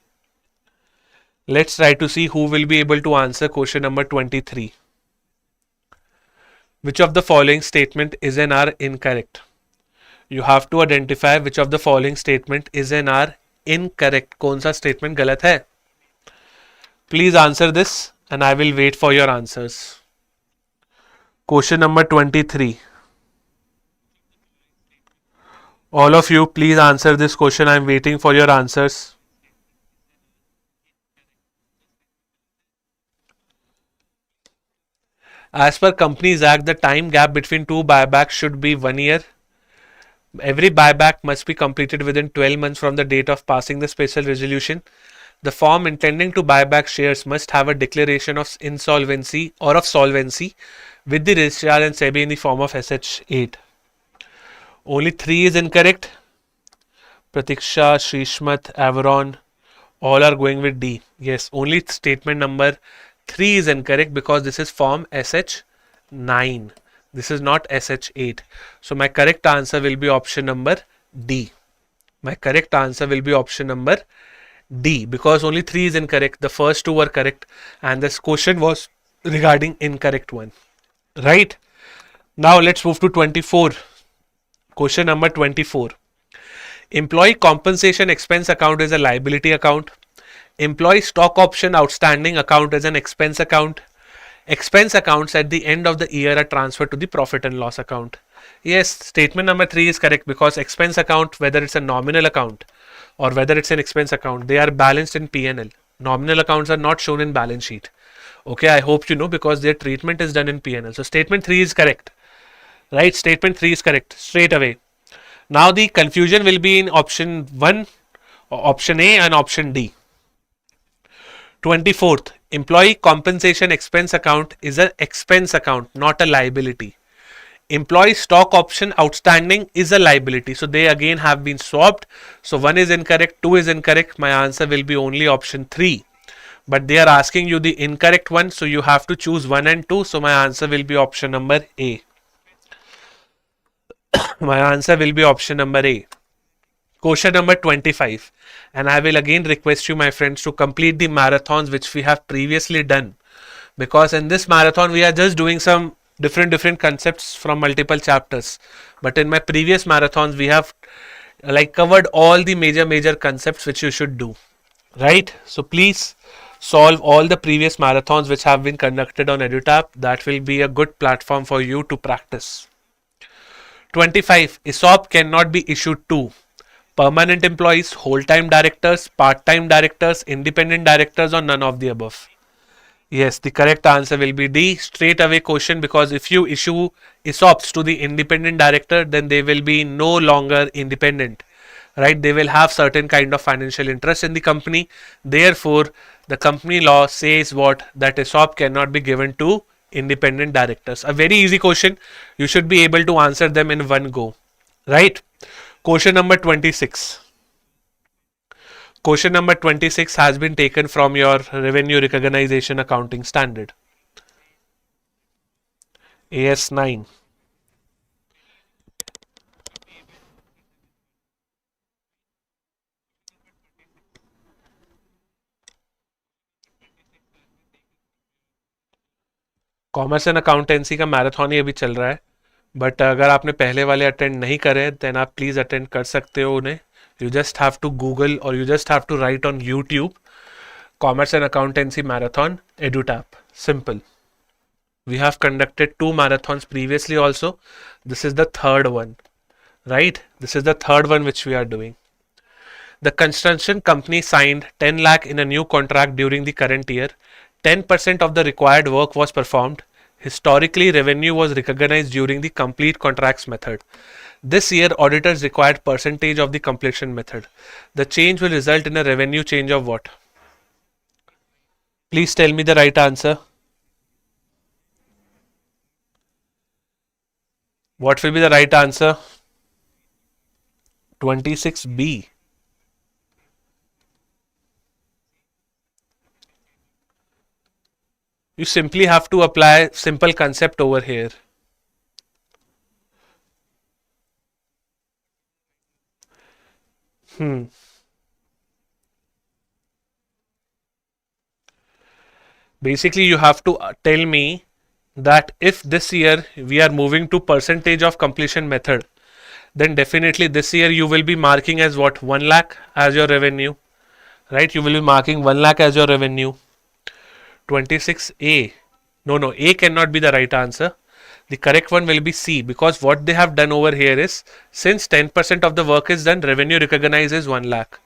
B: Let's try to see who will be able to answer question number 23. Which of the following statement is an R incorrect? You have to identify which of the following statement is an R incorrect. कौन सा statement गलत है? Please answer this and I will wait for your answers. Question number 23. All of you, please answer this question. I am waiting for your answers. As per Companies Act, the time gap between two buybacks should be 1 year. Every buyback must be completed within 12 months from the date of passing the special resolution. The firm intending to buy back shares must have a declaration of insolvency or of solvency with the registrar and SEBI in the form of SH8. Only 3 is incorrect. Pratiksha, Shrishmat, Avron, all are going with D. Yes, only statement number 3 is incorrect because this is form SH9. This is not SH8. So my correct answer will be option number D. My correct answer will be option number D because only 3 is incorrect. The first 2 were correct and this question was regarding incorrect one. Right? Now let's move to 24. Question number 24. Employee compensation expense account is a liability account. Employee stock option outstanding account is an expense account. Expense accounts at the end of the year are transferred to the profit and loss account. Yes, statement number 3 is correct because expense account, whether it's a nominal account or whether it's an expense account, they are balanced in P&L. Nominal accounts are not shown in balance sheet. Okay, I hope you know because their treatment is done in P&L. So statement 3 is correct. Right, statement 3 is correct straight away. Now the confusion will be in option 1, option A and option D. 24th, employee compensation expense account is an expense account, not a liability. Employee stock option outstanding is a liability. So they again have been swapped. So 1 is incorrect, 2 is incorrect. My answer will be only option 3. But they are asking you the incorrect one. So you have to choose 1 and 2. So my answer will be option number A. My answer will be option number A. Question number 25. And I will again request you, my friends, to complete the marathons which we have previously done. Because in this marathon, we are just doing some different concepts from multiple chapters. But in my previous marathons, we have covered all the major concepts which you should do. Right? So please solve all the previous marathons which have been conducted on EduTap. That will be a good platform for you to practice. 25. ESOP cannot be issued to permanent employees, whole-time directors, part-time directors, independent directors, or none of the above. Yes, the correct answer will be D. Straight away question, because if you issue ESOPs to the independent director, then they will be no longer independent. Right? They will have certain kind of financial interest in the company. Therefore, the company law says what? That ESOP cannot be given to independent directors. A very easy question. You should be able to answer them in one go. Right? Question number 26. Question number 26 has been taken from your revenue recognition accounting standard. AS9. Commerce and accountancy का marathon ही अभी चल रहा है, but अगर आपने पहले वाले attend नहीं करे देन आप प्लीज़ अटेंड कर सकते हो उन्हें. You just have to Google और you just have to write on YouTube Commerce and Accountancy Marathon EduTap. Simple. We have conducted 2 marathons previously also. This is the third one. Right? This is the third one which we are doing. The construction company signed 10 lakh in a new contract during the current year. 10% of the required work was performed. Historically, revenue was recognized during the complete contracts method. This year, auditors required percentage of the completion method. The change will result in a revenue change of what? Please tell me the right answer. What will be the right answer? 26B. You simply have to apply simple concept over here. Basically, you have to tell me that if this year we are moving to percentage of completion method, then definitely this year you will be marking as what, 1 lakh as your revenue, right? You will be marking 1 lakh as your revenue. 26A. No, A cannot be the right answer. The correct one will be C, because what they have done over here is, since 10% of the work is done, revenue recognized is 1 lakh.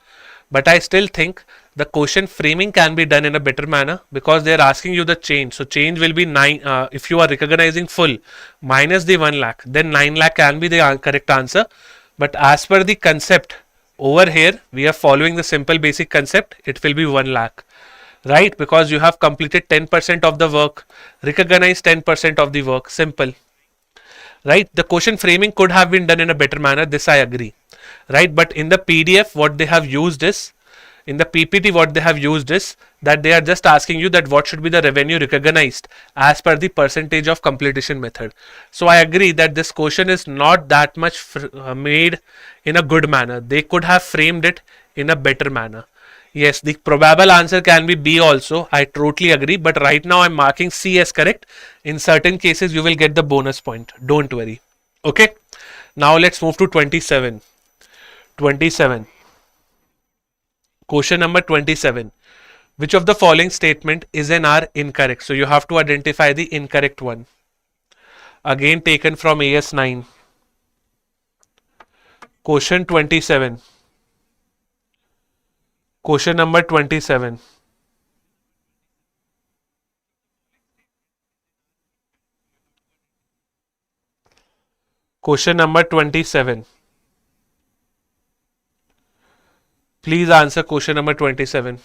B: But I still think the question framing can be done in a better manner, because they are asking you the change. So change will be 9, if you are recognizing full minus the 1 lakh, then 9 lakh can be the correct answer. But as per the concept over here, we are following the simple basic concept, it will be 1 lakh. Right, because you have completed 10% of the work, recognized 10% of the work, simple. Right, the question framing could have been done in a better manner, this I agree. Right, but in the PDF what they have used is, in the PPT what they have used is that they are just asking you that what should be the revenue recognized as per the percentage of completion method. So I agree that this question is not that much made in a good manner. They could have framed it in a better manner. Yes, the probable answer can be B also. I totally agree. But right now I'm marking C as correct. In certain cases, you will get the bonus point. Don't worry. Okay. Now let's move to 27. 27. Question number 27. Which of the following statement is an R incorrect? So you have to identify the incorrect one. Again taken from AS9. Question 27. Question number 27. Question number 27. Please answer question number 27.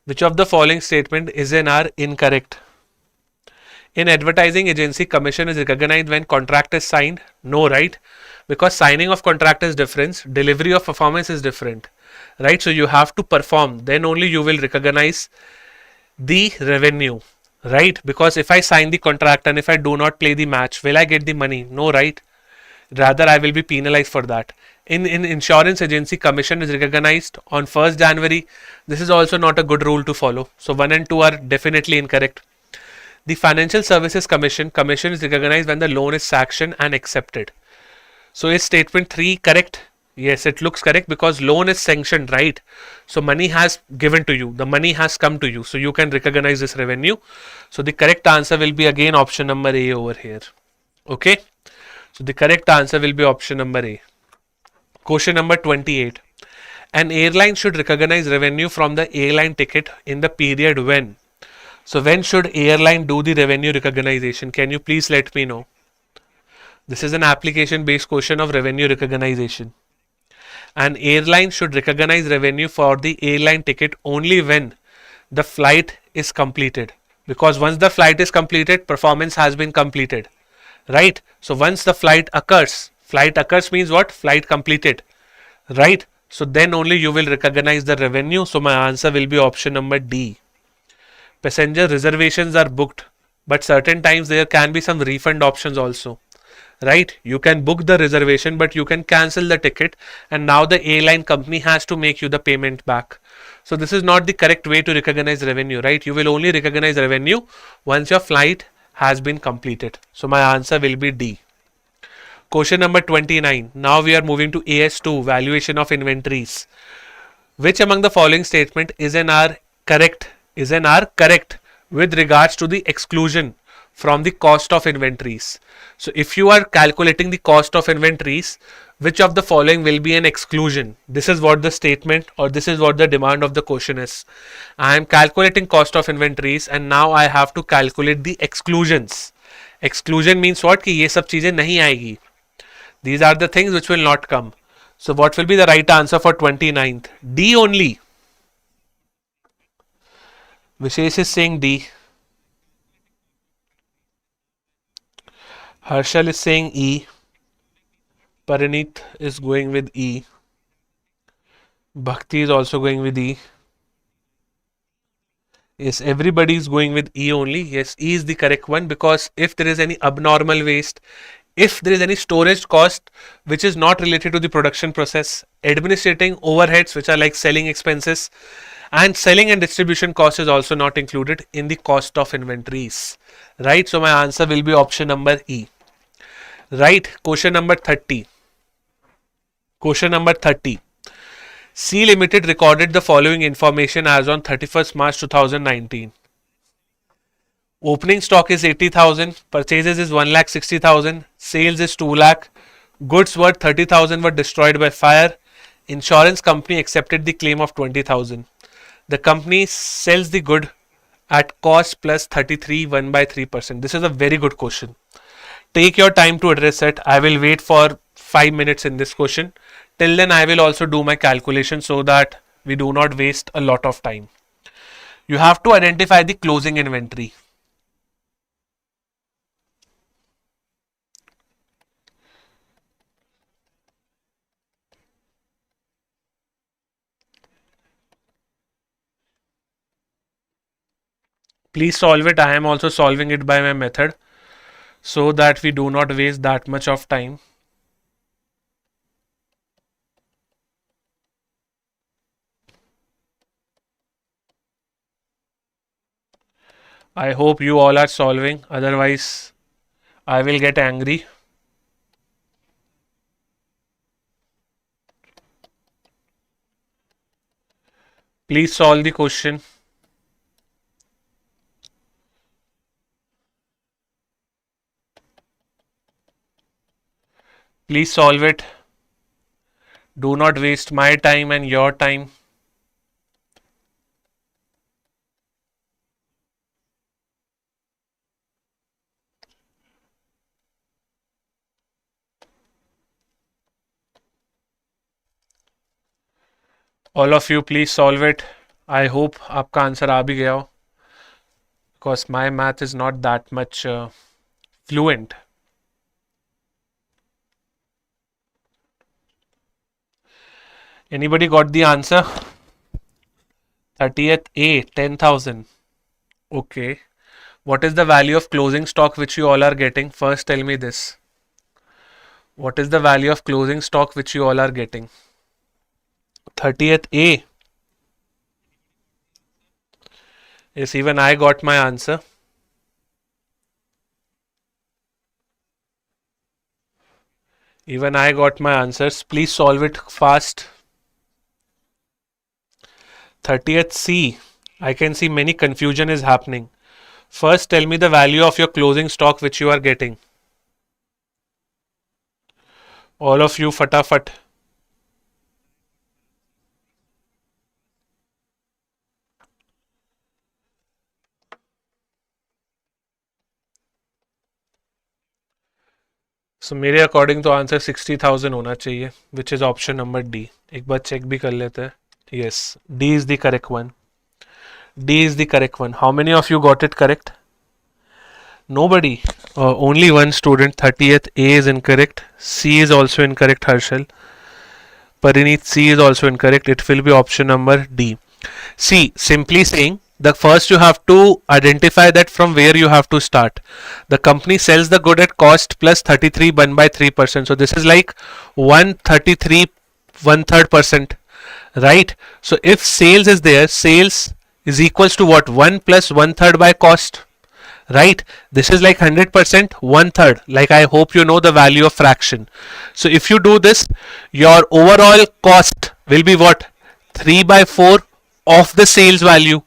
B: Which of the following statement is an R incorrect? In advertising agency, commission is recognized when contract is signed? No, right? Because signing of contract is different, delivery of performance is different. Right, so you have to perform, then only you will recognize the revenue, right? Because if I sign the contract and if I do not play the match, will I get the money? No, right? Rather I will be penalized for that. In insurance agency, commission is recognized on 1st January. This is also not a good rule to follow. So 1 and 2 are definitely incorrect. The financial services commission is recognized when the loan is sanctioned and accepted. So is statement 3 correct? Yes, it looks correct because loan is sanctioned, right? So money has given to you, the money has come to you, so you can recognize this revenue. So the correct answer will be again option number A over here. Okay, so the correct answer will be option number A. Question number 28. An airline should recognize revenue from the airline ticket in the period when? So when should airline do the revenue recognition? Can you please let me know? This is an application based question of revenue recognition. An airline should recognize revenue for the airline ticket only when the flight is completed, because once the flight is completed, performance has been completed, right? So once the flight occurs means what? Flight completed, right? So then only you will recognize the revenue. So my answer will be option number D. Passenger reservations are booked, but certain times there can be some refund options also. Right, you can book the reservation but you can cancel the ticket, and now the airline company has to make you the payment back. So this is not the correct way to recognize revenue, right? You will only recognize revenue once your flight has been completed. So my answer will be D. Question number 29. Now we are moving to AS2, valuation of inventories. Which among the following statement is an R correct? Is an R correct with regards to the exclusion from the cost of inventories? So if you are calculating the cost of inventories, which of the following will be an exclusion? This is what the statement, or this is what the demand of the question is. I am calculating cost of inventories and now I have to calculate the exclusions. Exclusion means what? कि ये सब चीजें नहीं आएगी. These are the things which will not come. So what will be the right answer for 29th? D only. Vishesh is saying D. Harshal is saying E. Parinit is going with E. Bhakti is also going with E. Yes, everybody is going with E only. Yes, E is the correct one, because if there is any abnormal waste, if there is any storage cost which is not related to the production process, administrating overheads, which are like selling expenses, and selling and distribution cost is also not included in the cost of inventories, right? So my answer will be option number E, right? Question number 30. Question number 30. C Limited recorded the following information as on 31st March 2019. Opening stock is 80,000, purchases is 1,60,000, sales is 2 lakh, goods worth 30,000 were destroyed by fire, insurance company accepted the claim of 20,000. The company sells the good at cost plus 33 1 by 3%. This is a very good question. Take your time to address it. I will wait for 5 minutes in this question. Till then I will also do my calculation so that we do not waste a lot of time. You have to identify the closing inventory. Please solve it. I am also solving it by my method so that we do not waste that much of time. I hope you all are solving, otherwise I will get angry. Please solve the question. Please solve it. Do not waste my time and your time. All of you, please solve it. I hope आपका answer आ भी गया हो, because my math is not that much fluent. Anybody got the answer? 30th A, 10,000. Okay. What is the value of closing stock which you all are getting? First tell me this. What is the value of closing stock which you all are getting? 30th A. Yes, even I got my answer. Even I got my answers. Please solve it fast. 30th C. I can see many confusion is happening. First tell me the value of your closing stock which you are getting. All of you fatafat. So मेरे according तो answer 60,000 होना चाहिए, which is option number D. एक बार check भी कर लेते हैं. Yes, D is the correct one. D is the correct one. How many of you got it correct? Nobody. Only one student. 30th A is incorrect. C is also incorrect, Harshal. Parinit, C is also incorrect. It will be option number D. C, simply saying, the first you have to identify that from where you have to start. The company sells the good at cost plus 33 1 by 3%. So this is like 133 1/3 percent, right? So if sales is there, sales is equals to what? 1 plus 1/3 by cost, right? This is like 100%, 1/3. Like I hope you know the value of fraction. So if you do this, your overall cost will be what? 3 by 4 of the sales value.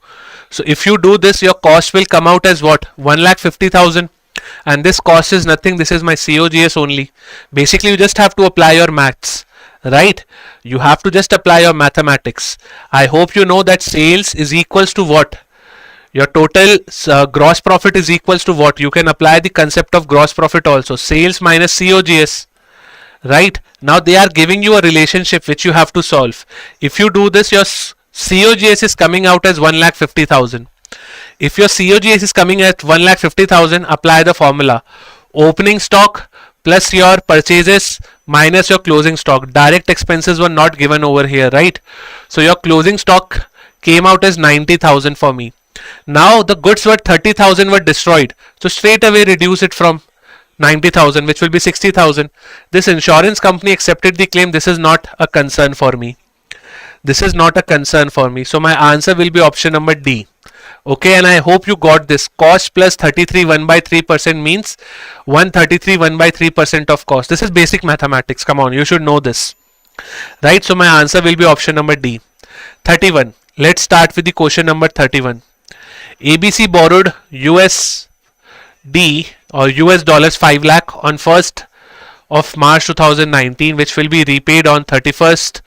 B: So if you do this, your cost will come out as what? 1,50,000. And this cost is nothing. This is my COGS only. Basically, you just have to apply your maths, right? You have to just apply your mathematics. I hope you know that sales is equals to what? Your total gross profit is equals to what? You can apply the concept of gross profit also. Sales minus COGS, right? Now they are giving you a relationship which you have to solve. If you do this, your COGS is coming out as 1,50,000. If your COGS is coming at 1,50,000, apply the formula. Opening stock plus your purchases minus your closing stock. Direct expenses were not given over here, right? So your closing stock came out as 90,000 for me. Now the goods worth 30,000 were destroyed. So straight away reduce it from 90,000, which will be 60,000. This insurance company accepted the claim. This is not a concern for me. This is not a concern for me. So my answer will be option number D. Okay, and I hope you got this. Cost plus 33 1 by 3% means 133 1 by 3% of cost. This is basic mathematics. Come on, you should know this. Right, so my answer will be option number D. 31. Let's start with the question number 31. ABC borrowed USD or US dollars 5 lakh on 1st of March 2019, which will be repaid on 31st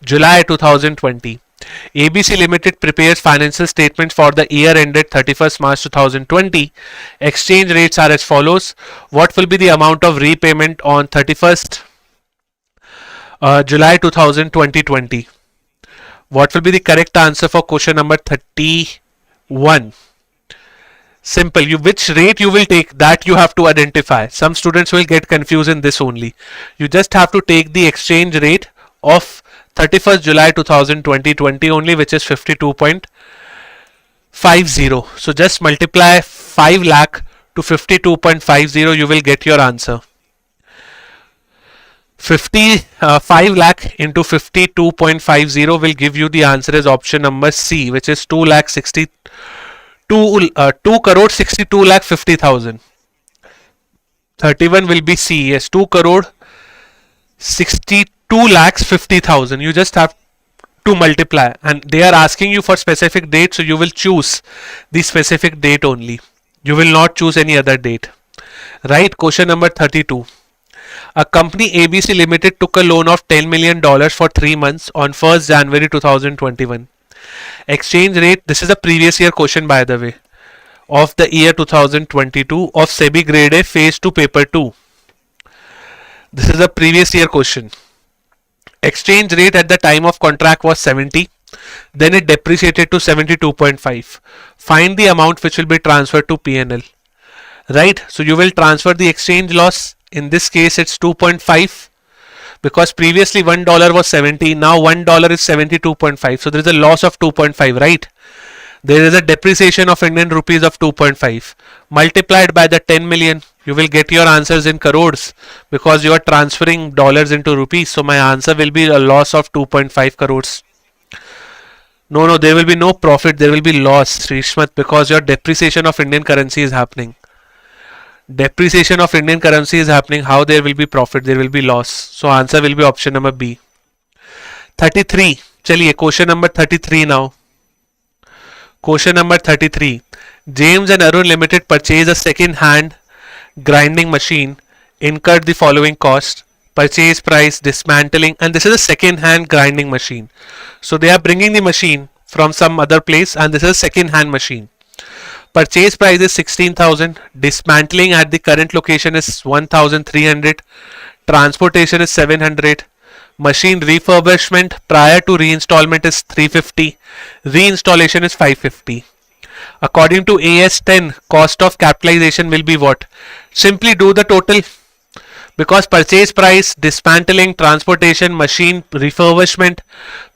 B: July 2020. ABC Limited prepares financial statements for the year ended 31st March 2020. Exchange rates are as follows. What will be the amount of repayment on 31st July 2020? What will be the correct answer for question number 31? Simple. Which rate you will take, that you have to identify. Some students will get confused in this only. You just have to take the exchange rate of 31st July 2020 only, which is 52.50. So just multiply 5 lakh to 52.50. You will get your answer. 5 lakh into 52.50 will give you the answer as option number C, which is 2 lakh 2 crore 62 lakh 50,000. 31 will be C. Yes, 2 crore 62 lakhs 50,000. You just have to multiply, and they are asking you for specific date, so you will choose the specific date only. You will not choose any other date. Right? Question number 32. A company ABC Limited took a loan of $10 million for 3 months on 1st January 2021. Exchange rate, this is a previous year question by the way, of the year 2022 of SEBI Grade A Phase 2 Paper 2. This is a previous year question. Exchange rate at the time of contract was 70. Then it depreciated to 72.5. Find the amount which will be transferred to P&L. Right? So you will transfer the exchange loss. In this case, it's 2.5. Because previously $1 was 70, now $1 is 72.5. So there is a loss of 2.5, right? There is a depreciation of Indian rupees of 2.5. Multiplied by the 10 million, you will get your answers in crores because you are transferring dollars into rupees. So my answer will be a loss of 2.5 crores. No, there will be no profit. There will be loss, Shrishmat, because your depreciation of Indian currency is happening. Depreciation of Indian currency is happening. How there will be profit? There will be loss. So answer will be option number B. 33. Chaliye, question number 33 now. Question number 33. James and Arun Limited purchased a second-hand grinding machine. Incurred the following cost: purchase price, dismantling, and this is a second-hand grinding machine. So they are bringing the machine from some other place, and this is a second-hand machine. Purchase price is 16,000. Dismantling at the current location is 1,300. Transportation is 700. Machine refurbishment prior to reinstallment is 350. Reinstallation is 550. According to AS10, cost of capitalization will be what? Simply do the total. Because purchase price, dismantling, transportation, machine refurbishment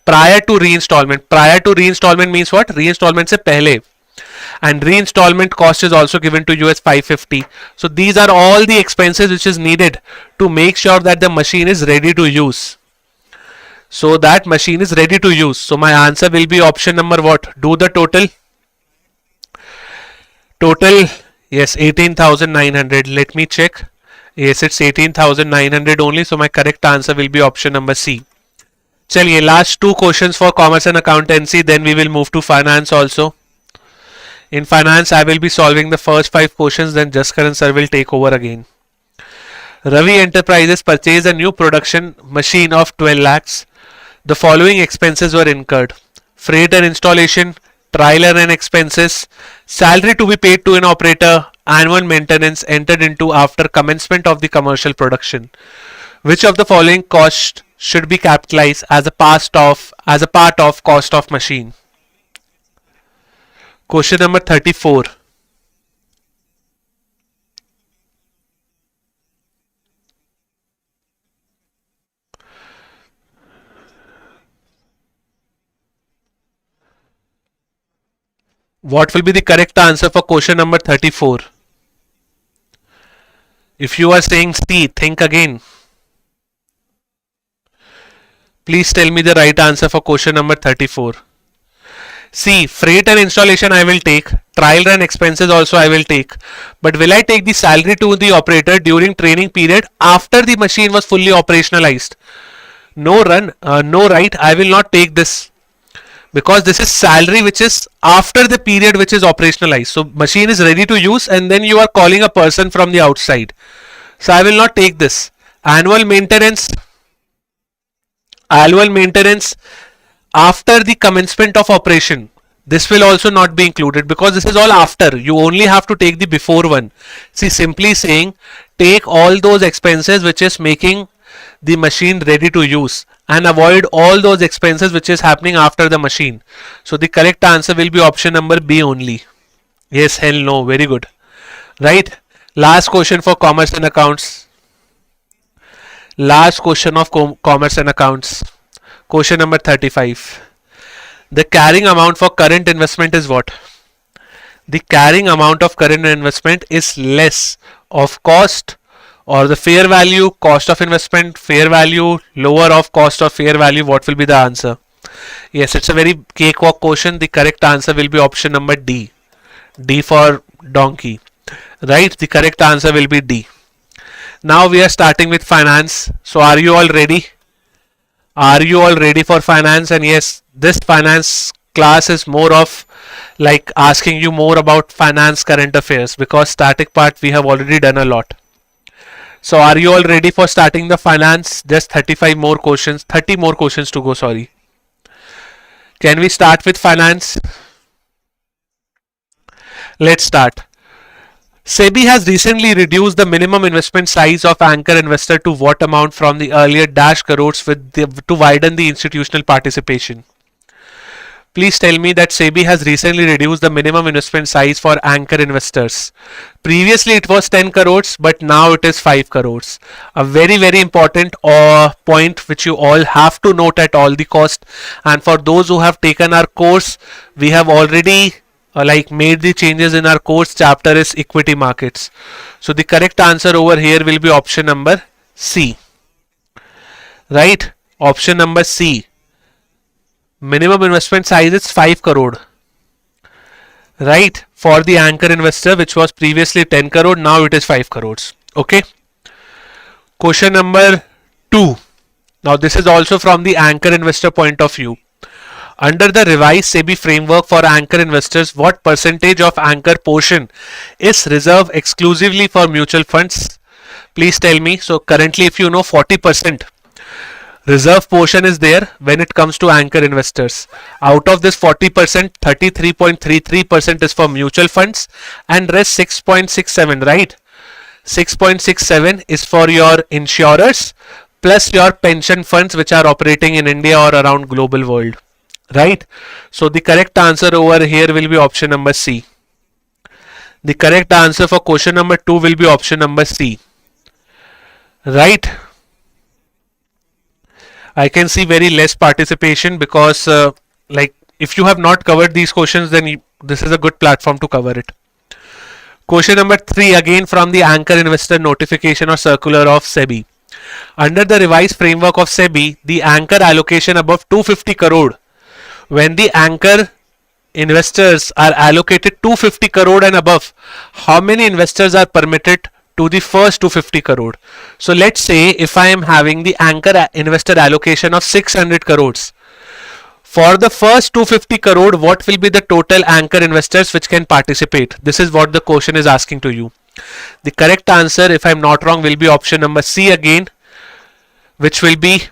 B: prior to reinstallment. Prior to reinstallment means what? Reinstallment se pehle. And reinstallment cost is also given to you as 550. So these are all the expenses which is needed to make sure that the machine is ready to use. So that machine is ready to use. So my answer will be option number what? Do the total. Total, yes, 18,900. Let me check. Yes, it's 18,900 only. So my correct answer will be option number C. Chaliye, last two questions for commerce and accountancy. Then we will move to finance also. In finance, I will be solving the first 5 questions, then Jaskaran sir will take over again. Ravi Enterprises purchased a new production machine of 12 lakhs. The following expenses were incurred: freight and installation, trial and expenses, salary to be paid to an operator, annual maintenance entered into after commencement of the commercial production. Which of the following costs should be capitalized as a part of cost of machine? Question number 34. What will be the correct answer for question number 34? If you are saying C, think again. Please tell me the right answer for question number 34. See, freight and installation I will take, trial run expenses also I will take, but will I take the salary to the operator during training period after the machine was fully operationalized? No run, no, right, I will not take this, because this is salary which is after the period which is operationalized. So machine is ready to use and then you are calling a person from the outside. So I will not take this. Annual maintenance after the commencement of operation, this will also not be included, because this is all after. You only have to take the before one. See, simply saying take all those expenses which is making the machine ready to use and avoid all those expenses which is happening after the machine. So the correct answer will be option number B only. Yes, hell no, very good. Right, last question for commerce and accounts. Last question of commerce and accounts. Question number 35. The carrying amount for current investment is what? The carrying amount of current investment is less of cost or the fair value, cost of investment, fair value, lower of cost of fair value. What will be the answer? Yes, it's a very cakewalk question. The correct answer will be option number D. D for donkey. Right? The correct answer will be D. Now we are starting with finance. So are you all ready? Are you all ready for finance? And yes, this finance class is more of like asking you more about finance current affairs, because static part we have already done a lot. So are you all ready for starting the finance? Just 35 more questions, 30 more questions to go, sorry. Can we start with finance? Let's start. SEBI has recently reduced the minimum investment size of anchor investor to what amount from the earlier dash crores to widen the institutional participation? Please tell me that SEBI has recently reduced the minimum investment size for anchor investors. Previously it was 10 crores, but now it is 5 crores. A very, very important point which you all have to note at all the cost. And for those who have taken our course, we have already made the changes in our course chapter is equity markets. So the correct answer over here will be option number C. Right? Option number C. Minimum investment size is 5 crore. Right? For the anchor investor, which was previously 10 crore, now it is 5 crores. Okay? Question number 2. Now this is also from the anchor investor point of view. Under the revised SEBI framework for anchor investors, what percentage of anchor portion is reserved exclusively for mutual funds? Please tell me. So currently, if you know, 40% reserve portion is there when it comes to anchor investors. Out of this 40%, 33.33% is for mutual funds and rest 6.67, right? 6.67 is for your insurers plus your pension funds which are operating in India or around global world. Right? So the correct answer over here will be option number C. The correct answer for question number 2 will be option number C. Right? I can see very less participation because if you have not covered these questions, then this is a good platform to cover it. Question number 3, again from the anchor investor notification or circular of SEBI. Under the revised framework of SEBI, the anchor allocation above 250 crore, when the anchor investors are allocated 250 crore and above, how many investors are permitted to the first 250 crore? So let's say if I am having the anchor investor allocation of 600 crores, for the first 250 crore, what will be the total anchor investors which can participate? This is what the question is asking to you. The correct answer, if I am not wrong, will be option number C again, which will be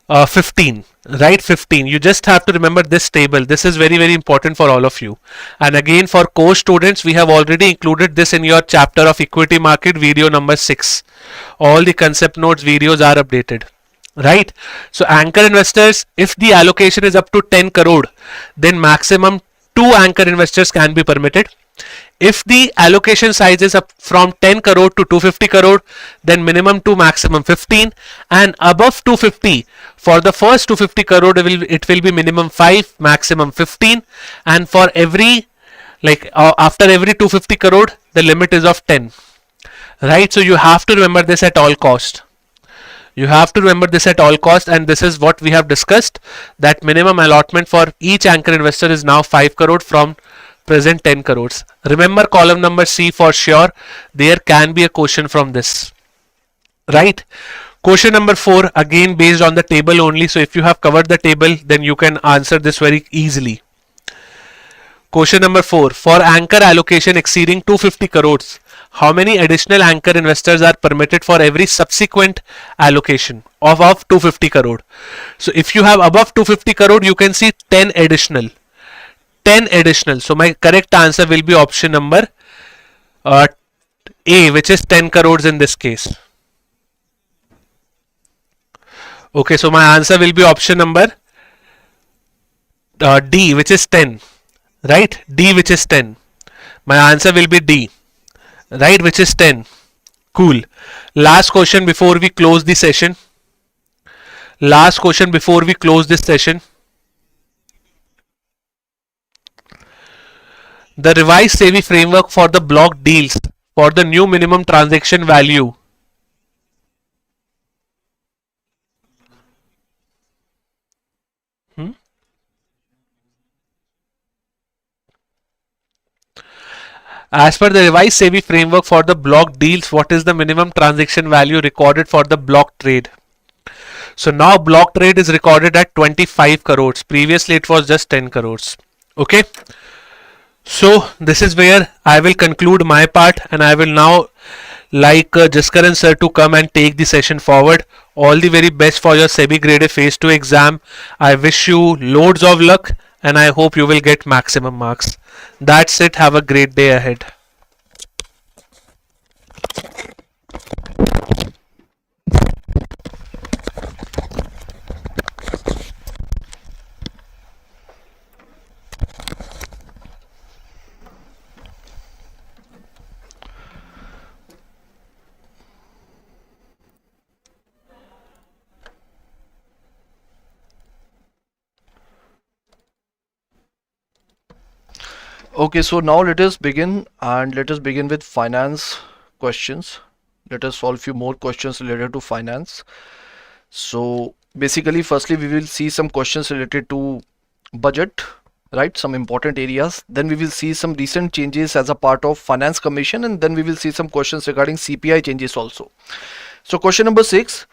B: 15. Right, 15. You just have to remember this table. This is very, very important for all of you. And again, for course students, we have already included this in your chapter of equity market video number 6. All the concept notes videos are updated. Right? So anchor investors, if the allocation is up to 10 crore, then maximum 2 anchor investors can be permitted. If the allocation size is up from 10 crore to 250 crore, then minimum 2, maximum 15, and above 250, for the first 250 crore, it will be minimum 5, maximum 15, and for every, after every 250 crore, the limit is of 10. right? So you have to remember this at all cost. You have to remember this at all cost, and this is what we have discussed, that minimum allotment for each anchor investor is now 5 crore from present 10 crores. Remember column number C for sure. There can be a question from this, right? Question number 4, again based on the table only. So if you have covered the table, then you can answer this very easily. Question number 4, for anchor allocation exceeding 250 crores, how many additional anchor investors are permitted for every subsequent allocation of 250 crore? So if you have above 250 crore, you can see 10 additional. 10 additional. So my correct answer will be option number A, which is 10 crores in this case. Okay, so my answer will be option number D, which is 10. Right? D, which is 10. My answer will be D. Right? Which is 10. Cool. Last question before we close the session. Last question before we close this session. The revised SEBI framework for the block deals for the new minimum transaction value. As per the revised SEBI framework for the block deals, what is the minimum transaction value recorded for the block trade? So now block trade is recorded at 25 crores. Previously it was just 10 crores. Okay. So this is where I will conclude my part, and I will now like Jaskaran sir to come and take the session forward. All the very best for your SEBI Grade A Phase 2 exam. I wish you loads of luck, and I hope you will get maximum marks. That's it. Have a great day ahead.
A: Okay, so now let us begin, and let us begin with finance questions. Let us solve few more questions related to finance. So basically, firstly, we will see some questions related to budget, right? Some important areas. Then we will see some recent changes as a part of finance commission, and then we will see some questions regarding CPI changes also. So question number 6,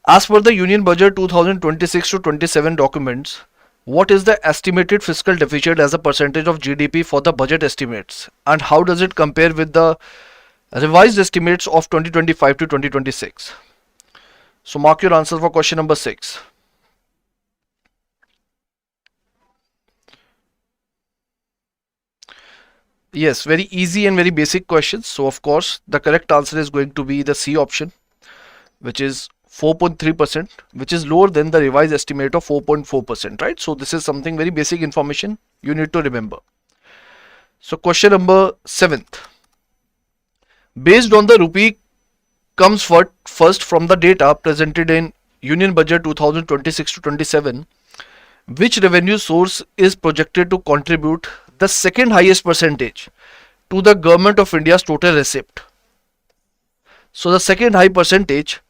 A: as per the Union Budget 2026 to 27 documents, what is the estimated fiscal deficit as a percentage of GDP for the budget estimates, and how does it compare with the revised estimates of 2025 to 2026? So mark your answer for question number 6. Yes, very easy and very basic questions. So of course the correct answer is going to be the C option, which is 4.3%, which is lower than the revised estimate of 4.4%, right? So this is something very basic information you need to remember. So question number 7th, based on the rupee comes first from the data presented in Union Budget 2026 to 27, which revenue source is projected to contribute the second highest percentage to the Government of India's total receipt? So the second high percentage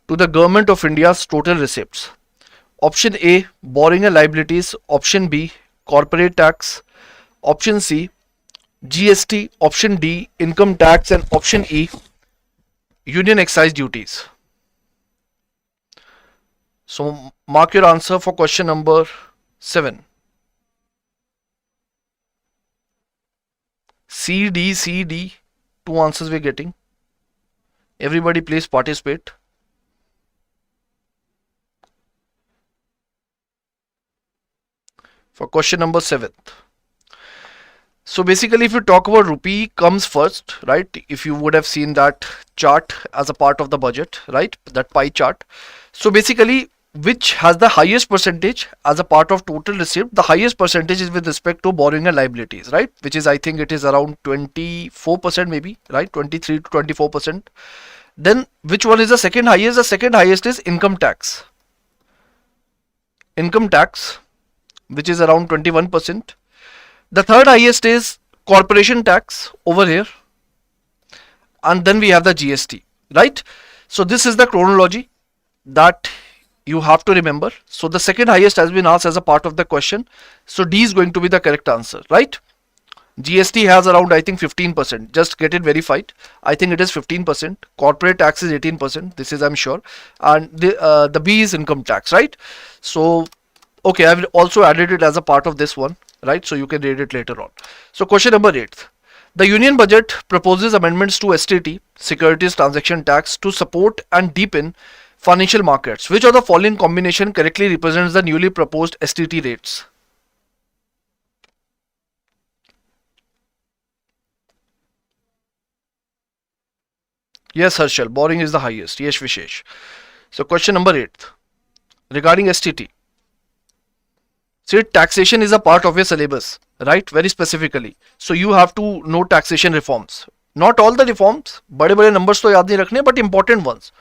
A: to the Government of India's total receipts. Option A, borrowing and liabilities. Option B, corporate tax. Option C, GST. Option D, income tax. And option E, union excise duties. So mark your answer for question number 7. C, D, C, D. 2 answers we're getting. Everybody please participate. For question number 7th. So basically, if you talk about rupee comes first, right? If you would have seen that chart as a part of the budget, right? That pie chart. So basically, which has the highest percentage as a part of total receipt? The highest percentage is with respect to borrowing and liabilities, right? Which is, I think it is around 24% maybe, right? 23 to 24%. Then which one is the second highest? The second highest is income tax. Income tax, which is around 21%. The third highest is corporation tax over here. and then we have the GST, right? So this is the chronology that you have to remember. So the second highest has been asked as a part of the question. So D is going to be the correct answer, right? GST has around, I think, 15%. Just get it verified. I think it is 15%. Corporate tax is 18%. This is, I'm sure. And the B is income tax, right? So, okay, I've also added it as a part of this one, right? So you can read it later on. So question number 8. The Union Budget proposes amendments to STT, Securities Transaction Tax, to support and deepen financial markets. Which of the following combination correctly represents the newly proposed STT rates? Yes, Harshal, borrowing is the highest. Yes, Vishesh. So question number 8 regarding STT. See, taxation is a part of your syllabus, right? Very specifically. So you have to know taxation reforms. Not all the reforms. बड़े बड़े numbers तो याद नहीं रखने, but important ones.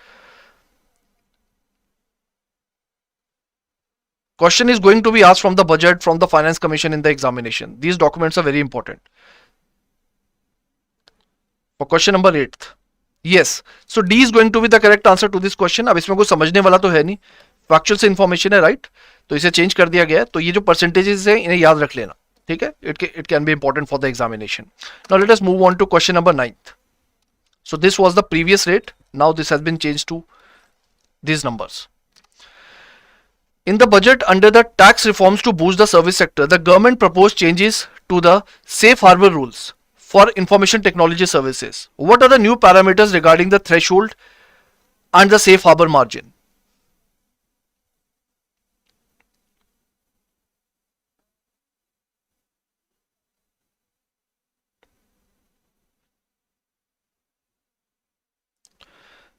A: Question is going to be asked from the budget, from the finance commission in the examination. These documents are very important. For question number 8. Yes. So D is going to be the correct answer to this question. अब इसमें कुछ समझने वाला तो है नहीं. Factual से information है, राइट? तो इसे चेंज कर दिया गया है. तो ये जो परसेंटेजेस है इन्हें याद रख लेना, ठीक है? It can be important for the examination. Now let us move on to question number 9. So this was the previous rate. Now this has been changed to these numbers. In the budget, under the tax reforms to boost the service sector, the government proposed changes to the safe harbor rules for information technology services. What are the new parameters regarding the threshold and the safe harbor margin?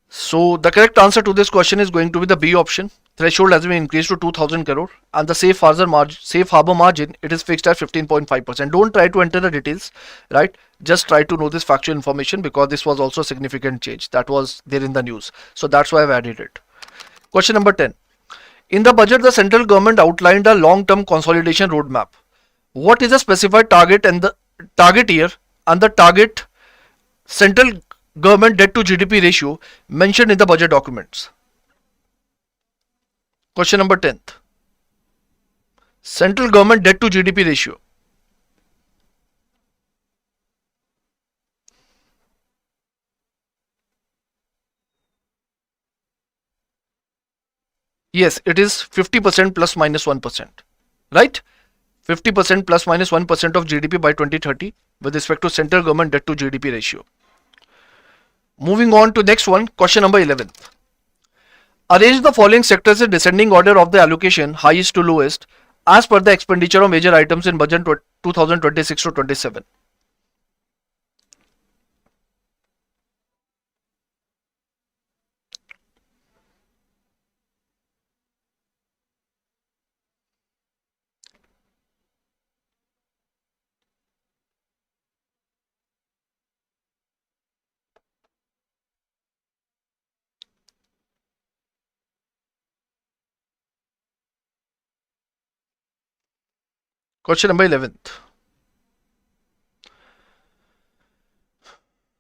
A: So the correct answer to this question is going to be the B option. Threshold has been increased to 2000 crore and the safe harbor margin, it is fixed at 15.5%. Don't try to enter the details, right? Just try to know this factual information because this was also a significant change that was there in the news. So that's why I've added it. Question number 10. In the budget, the central government outlined a long-term consolidation roadmap. What is the specified target and the target year and the target central government debt to GDP ratio mentioned in the budget documents? Question number 10th. Central government debt to GDP ratio. Yes, it is 50% plus minus 1%, right? 50% plus minus 1% of GDP by 2030 with respect to central government debt to GDP ratio. Moving on to next one, question number 11. Arrange the following sectors in descending order of the allocation, highest to lowest, as per the expenditure of major items in budget 2026 to 27. Question number 11th.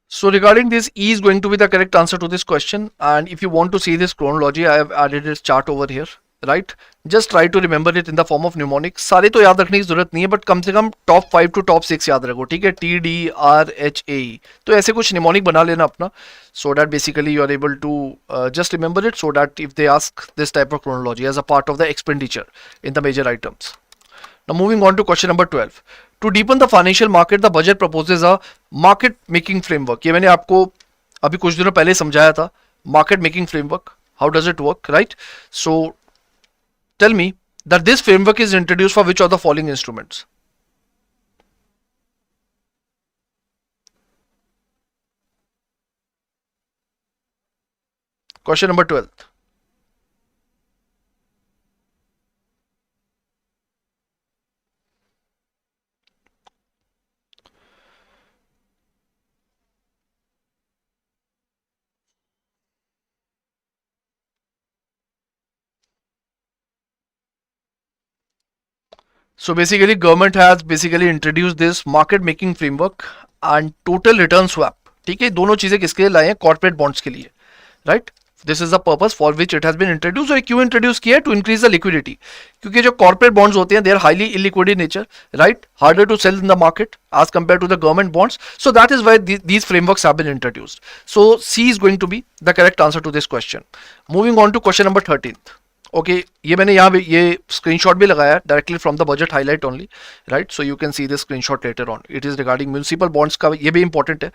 A: So regarding this, E is going to be the correct answer to this question. And if you want to see this chronology, I have added this chart over here, right? Just try to remember it in the form of mnemonics. सारे तो याद रखने की जरूरत नहीं है, but कम से कम top 5 to top 6 याद रखो, ठीक है? T, D, R, H, A, E. तो ऐसे कुछ mnemonic बना लेना अपना, so that basically you are able to just remember it, so that if they ask this type of chronology as a part of the expenditure in the major items. Now moving on to question number 12. To deepen the financial market, the budget proposes a market making framework. ये मैंने आपको अभी कुछ दिनों पहले समझाया था. Market making framework. How does it work, right? So tell me that this framework is introduced for which of the following instruments? Question number 12. So basically government has basically introduced this market making framework and total return swap, ठीक है, दोनों चीजें किसके लिए लाए हैं? Corporate bonds के लिए, right? This is the purpose for which it has been introduce. और क्यों इंट्रोड्यूस किया है? टू इंक्रीज द लिक्विडिटी, क्योंकि जो कॉर्पोरेट बॉन्ड्स होते हैं they are highly illiquid in nature, right, harder to sell in the market as compared to the government bonds. So that is why these frameworks have been introduced. So C is going to be the correct answer to this question. Moving on to question number 13th. Okay ये मैंने यहाँ ये screenshot भी लगाया directly from the budget highlight only, right? So you can see this screenshot later on. It is regarding municipal bonds का. ये भी important है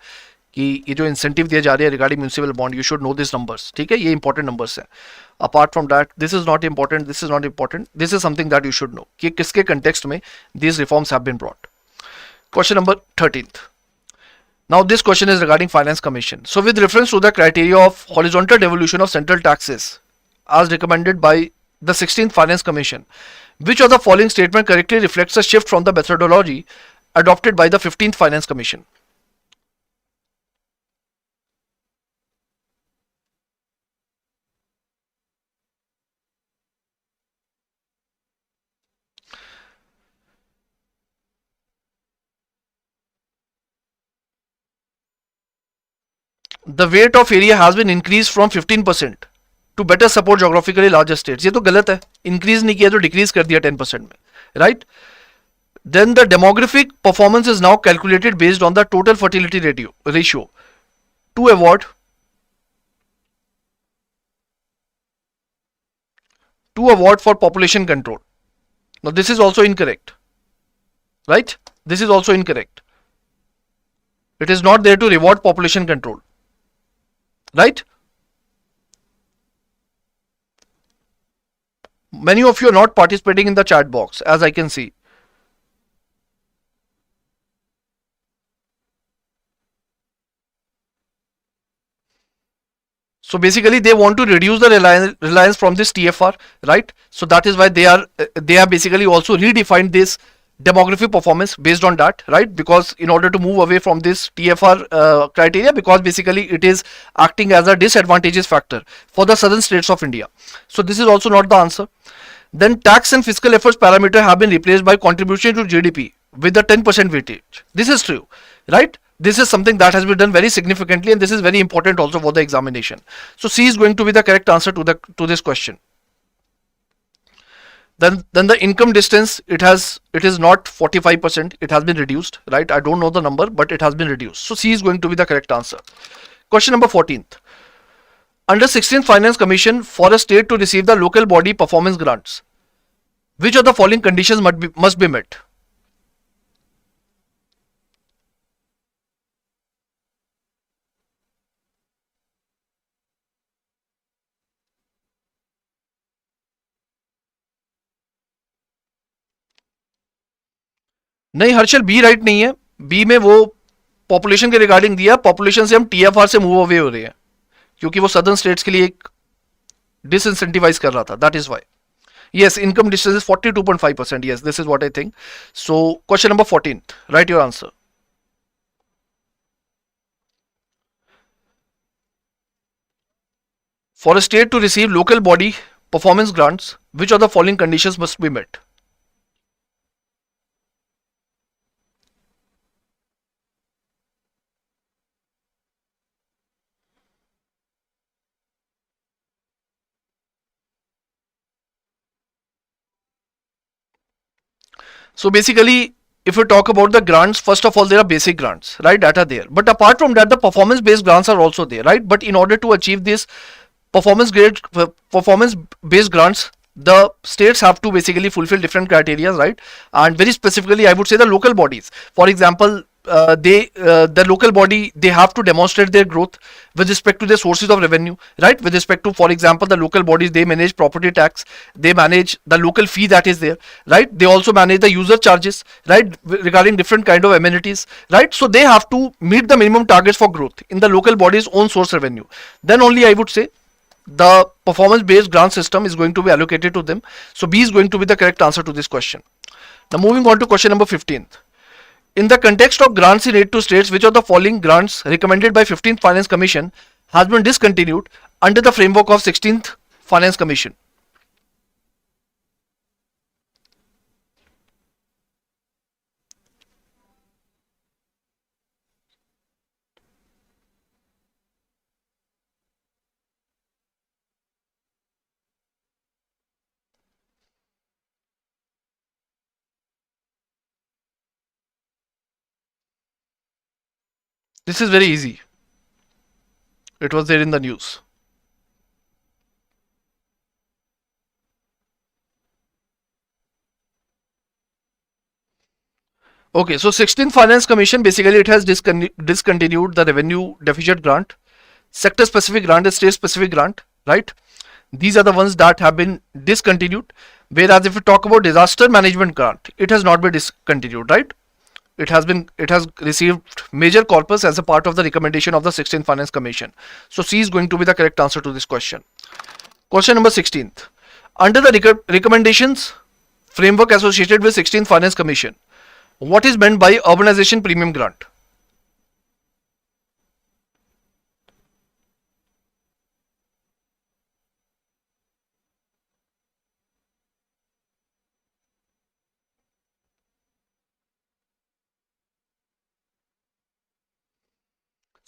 A: कि ये जो इंसेंटिव दिए जा रहे हैं regarding municipal bond, you should know this numbers, ठीक है? ये इंपॉर्टेंट नंबर्स हैं. Apart from that this is not important, this is not important, this is something that you should know कि किसके कंटेक्स्ट में these reforms have been brought. Question number 13th. Now this question is regarding Finance Commission. So with reference to the criteria of horizontal devolution of central taxes as recommended by the 16th Finance Commission, which of the following statement correctly reflects a shift from the methodology adopted by the 15th Finance Commission? The weight of area has been increased from 15% to better support geographically larger states. ये तो गलत है, increase नहीं किया तो decrease कर दिया 10% में, right? Then the demographic performance is now calculated based on the total fertility ratio to award for population control. Now this is also incorrect, right? This is also incorrect. It is not there to reward population control, right? Many of you are not participating in the chat box, as I can see. So basically they want to reduce the reliance from this TFR, right? So that is why they have basically also redefined this demographic performance based on that, right? Because in order to move away from this TFR criteria, because basically it is acting as a disadvantageous factor for the southern states of India. So this is also not the answer. Then tax and fiscal efforts parameter have been replaced by contribution to GDP with the 10% weightage. This is true, right? This is something that has been done very significantly, and this is very important also for the examination. So C is going to be the correct answer to this question. Then the income distance, it is not 45%, it has been reduced, right? I don't know the number, but it has been reduced. So C is going to be the correct answer. Question number 14th. Under 16th Finance Commission, for a state to receive the local body performance grants, which of the following conditions must be met? नहीं Harshal, B right नहीं है. B में वो population के regarding दिया, population से हम TFR से मूव अवे हो रहे हैं क्योंकि वो सदर्न स्टेट्स के लिए एक डिसइंसेंटिवाइज कर रहा था. That is why. Yes, income distance is 42.5%. Yes, this is what I think. So, question number 14. Write your answer. For a state to receive local body performance grants, which of the following conditions must be met? So basically, if we talk about the grants, first of all, there are basic grants, right? That are there. But apart from that, the performance-based grants are also there, right? But in order to achieve this performance-based grants, the states have to basically fulfill different criteria, right? And very specifically, I would say the local bodies. For example, the local body, they have to demonstrate their growth with respect to their sources of revenue, right? With respect to, for example, the local bodies, they manage property tax, they manage the local fee that is there, right? They also manage the user charges, right, regarding different kind of amenities, right? So they have to meet the minimum targets for growth in the local body's own source revenue. Then only I would say the performance based grant system is going to be allocated to them. So B is going to be the correct answer to this question. Now moving on to question number 15. In the context of grants in aid to states, which of the following grants recommended by 15th Finance Commission has been discontinued under the framework of 16th Finance Commission? This is very easy. It was there in the news. Okay, so 16th Finance Commission, basically it has discontinued the revenue deficit grant, sector specific grant and state specific grant, right? These are the ones that have been discontinued. Whereas if we talk about disaster management grant, it has not been discontinued, right? It has received major corpus as a part of the recommendation of the 16th Finance Commission. So C is going to be the correct answer to this question. Question number 16th. Under the recommendations framework associated with 16th Finance Commission, what is meant by urbanization premium grant?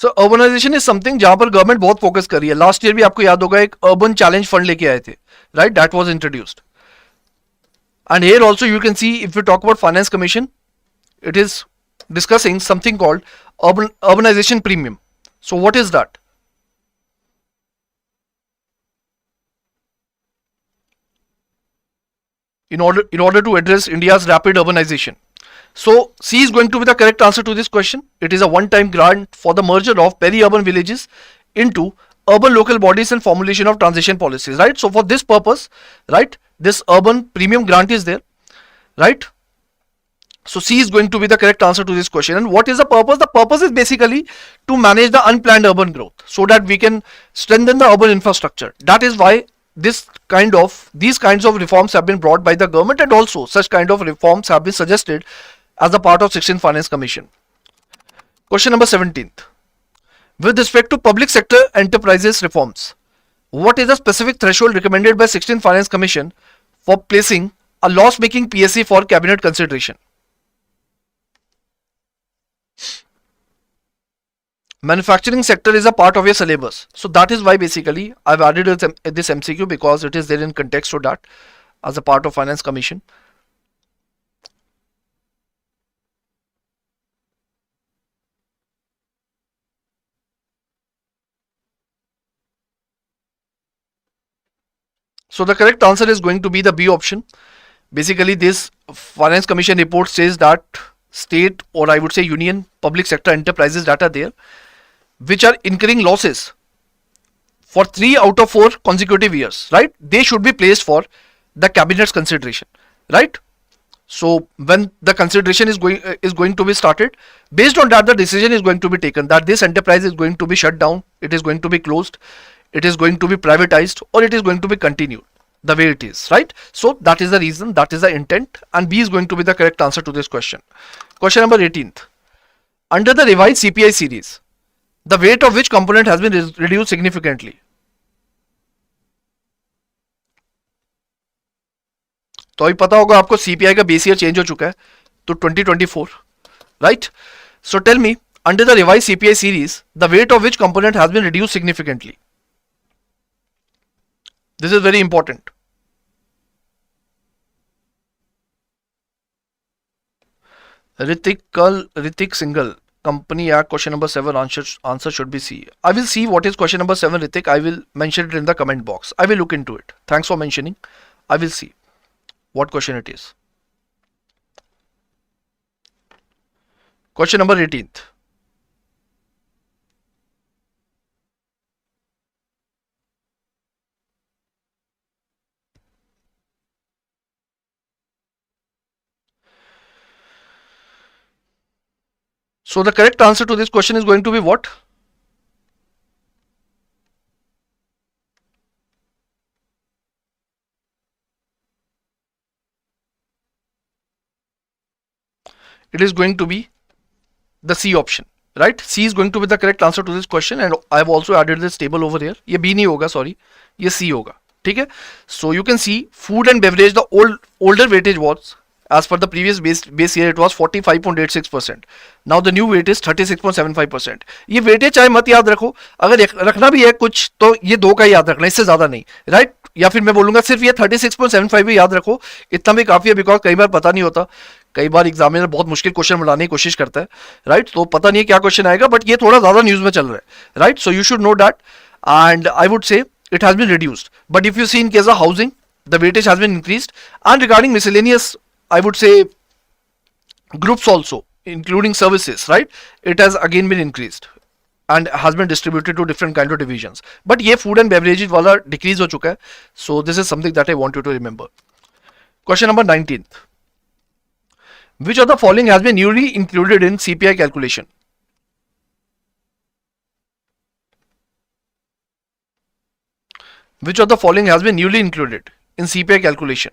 A: So urbanization is something जहां पर government बहुत focus कर रही है. Last year भी आपको याद होगा एक अर्बन चैलेंज फंड लेके आए थे, right? That was introduced. And here also you can see, if we talk about finance commission, it is discussing something called urbanization premium. So what is that? In order to address India's rapid urbanization. So C is going to be the correct answer to this question. It is a one-time grant for the merger of peri-urban villages into urban local bodies and formulation of transition policies, right? So for this purpose, right, this urban premium grant is there, right? So C is going to be the correct answer to this question. And what is the purpose? The purpose is basically to manage the unplanned urban growth so that we can strengthen the urban infrastructure. That is why these kinds of reforms have been brought by the government, and also such kind of reforms have been suggested as a part of 16th Finance Commission. Question number 17th. With respect to public sector enterprises reforms, what is the specific threshold recommended by 16th Finance Commission for placing a loss-making PSC for cabinet consideration? Manufacturing sector is a part of your syllabus, so that is why basically I've added this MCQ, because it is there in context to that as a part of Finance Commission. So the correct answer is going to be the B option. Basically, this Finance Commission report says that state, or I would say union, public sector enterprises that are there, which are incurring losses for 3 out of 4 consecutive years, right? They should be placed for the cabinet's consideration, right? So when the consideration is going to be started, based on that the decision is going to be taken that this enterprise is going to be shut down, it is going to be closed, it is going to be privatized, or it is going to be continued the way it is, right? So that is the reason, that is the intent, and B is going to be the correct answer to this question. Question number 18th. Under the revised CPI series, the weight of which component has been reduced significantly? तो अभी पता होगा आपको CPI का base year change हो चुका है, तो 2024, right? So tell me, under the revised CPI series, the weight of which component has been reduced significantly? This is very important. Ritik Singhal, Company Act, question number 7, answer should be C. I will see what is question number 7, Ritik. I will mention it in the comment box. I will look into it. Thanks for mentioning. I will see what question it is. Question number 18th. So the correct answer to this question is going to be what? It is going to be the C option, right? C is going to be the correct answer to this question, and I have also added this table over here. ये B नहीं होगा, sorry, ये C होगा, ठीक है? So you can see food and beverage, the older weightage was, as per the previous base year, it was 45.86%. Now the new weight is 36.75%. ये weightage चाहे मत याद रखो, अगर रखना भी है कुछ तो ये दो का याद रखना, इससे ज्यादा नहीं, right? या फिर मैं बोलूंगा सिर्फ ये 36.75 भी याद रखो, इतना भी काफी है, बिकॉज कई बार पता नहीं होता कई बार एग्जामिनर बहुत मुश्किल क्वेश्चन बनाने की कोशिश करता है, राइट? तो पता नहीं है क्या क्वेश्चन आएगा, बट ये थोड़ा ज्यादा न्यूज में चल रहा है, right? So you should know that, and I would say it has been reduced. But if you see in case of housing, the weightage has been increased. And regarding miscellaneous, I would say groups also, including services, right? It has again been increased and has been distributed to different kind of divisions. But ये food and beverages वाला decrease हो चुका है. So this is something that I want you to remember. Question number 19th. Which of the following has been newly included in CPI calculation? Which of the following has been newly included in CPI calculation?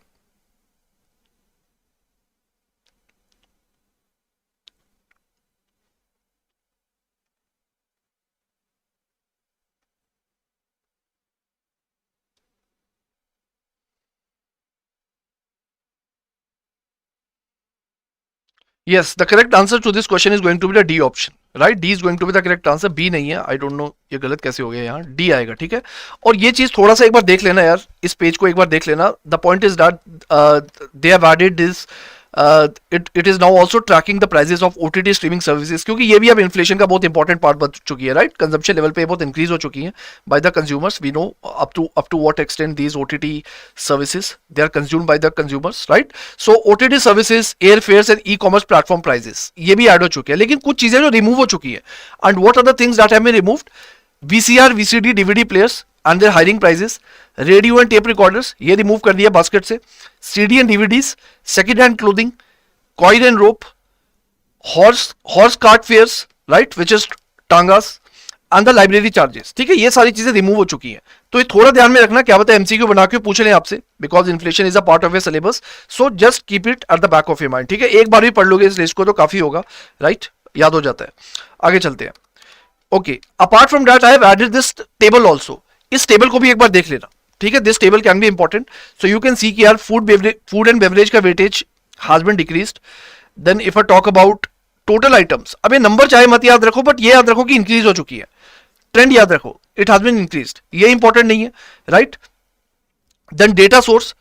A: Yes, the correct answer to this question is going to be the D option, right? D is going to be the correct answer. B नहीं है, I don't know ये गलत कैसे हो गया यहाँ, D आएगा, ठीक है? और ये चीज थोड़ा सा एक बार देख लेना यार, इस पेज को एक बार देख लेना. The point is that they have added this. It is now also tracking the prices of OTT streaming services, क्योंकि ये भी अब इन्फ्लेशन का बहुत इंपॉर्टेंट पार्ट बन चुकी है, राइट? कंजम्पशन लेवल पे बहुत इंक्रीज हो चुकी है by the consumers. We know up to what extent these OTT services they are consumed by the consumers, right? So OTT services, airfares and e-commerce platform prices ये भी add हो चुके हैं, लेकिन कुछ चीजें जो रिमूव हो चुकी है. And what are the things that have been removed? VCR, VCD, DVD players and their hiring prices, radio and tape recorders ये रिमूव कर दिया बास्केट से, CD and DVDs, second hand clothing, coin and rope, horse cart fares, right, which is टांगास, and the library charges. ठीक है, ये सारी चीजें रिमूव हो चुकी हैं. तो ये थोड़ा ध्यान में रखना, क्या पता एमसीक्यू बना के पूछ लें आपसे, because inflation is a part of your syllabus. So just keep it at the back of your mind. ठीक है, एक बार भी पढ़ लोगे इस लिस्ट को तो काफी होगा, राइट, याद हो जाता है. आगे चलते हैं. Okay, apart from that I have added this table also. इस टेबल को भी एक बार देख लेना. ठीक है, this table can be important. So you can see कि यार फूड एंड बेवरेज का weightage has been decreased. Then if I talk about total items, अब ये नंबर चाहे मत याद रखो, बट ये याद रखो कि इंक्रीज हो चुकी है. ट्रेंड याद रखो, इट हैज बीन इंक्रीज्ड, ये इंपॉर्टेंट नहीं है, right. Then data source,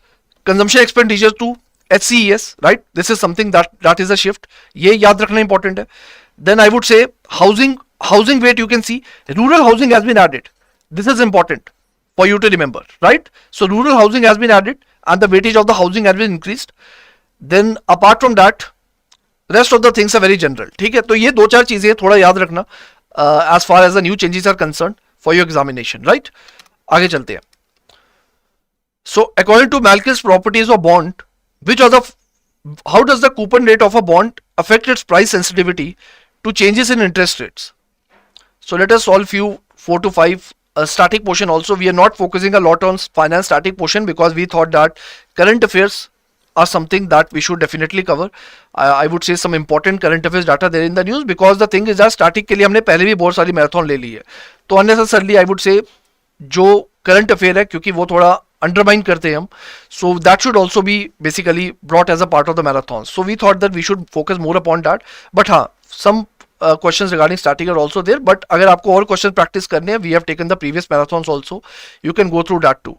A: consumption expenditure to HCES, right? This is something that is a shift. ये याद रखना इंपॉर्टेंट है. Then I would say housing weight, you can see rural housing has been added. This is important for you to remember, right? So rural housing has been added and the weightage of the housing has been increased. Then apart from that, rest of the things are very general. ठीक है, तो ये दो चार चीजें थोड़ा याद रखना as far as the new changes are concerned for your examination, right? आगे चलते हैं. So according to Malthus properties of bond, how does the coupon rate of a bond affect its price sensitivity to changes in interest rates? So let us solve few 4 to 5 static portion also. We are not focusing a lot on finance static portion because we thought that current affairs are something that we should definitely cover. I would say some important current affairs data there in the news, because the thing is that static के लिए हमने पहले भी बहुत सारी marathon ले ली है, तो unnecessarily I would say जो करंट अफेयर है, क्योंकि वो थोड़ा अंडरमाइन करते हैं हम, so that should also be basically brought as a part of the marathon. So we thought that we should focus more upon that. But हाँ, some questions regarding static are also there. But अगर आपको और question practice करने हैं, we have taken the previous marathons also, you can go through that too.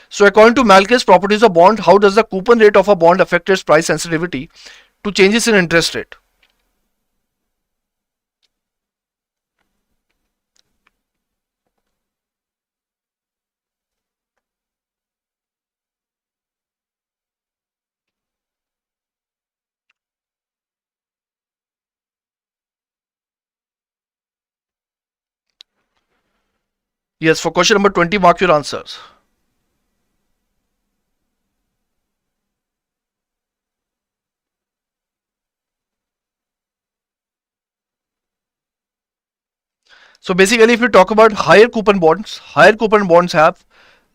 A: So according to Malthus properties of bond, how does the coupon rate of a bond affect its price sensitivity to changes in interest rate? Yes, for question number 20, mark your answers. So basically, if you talk about higher coupon bonds have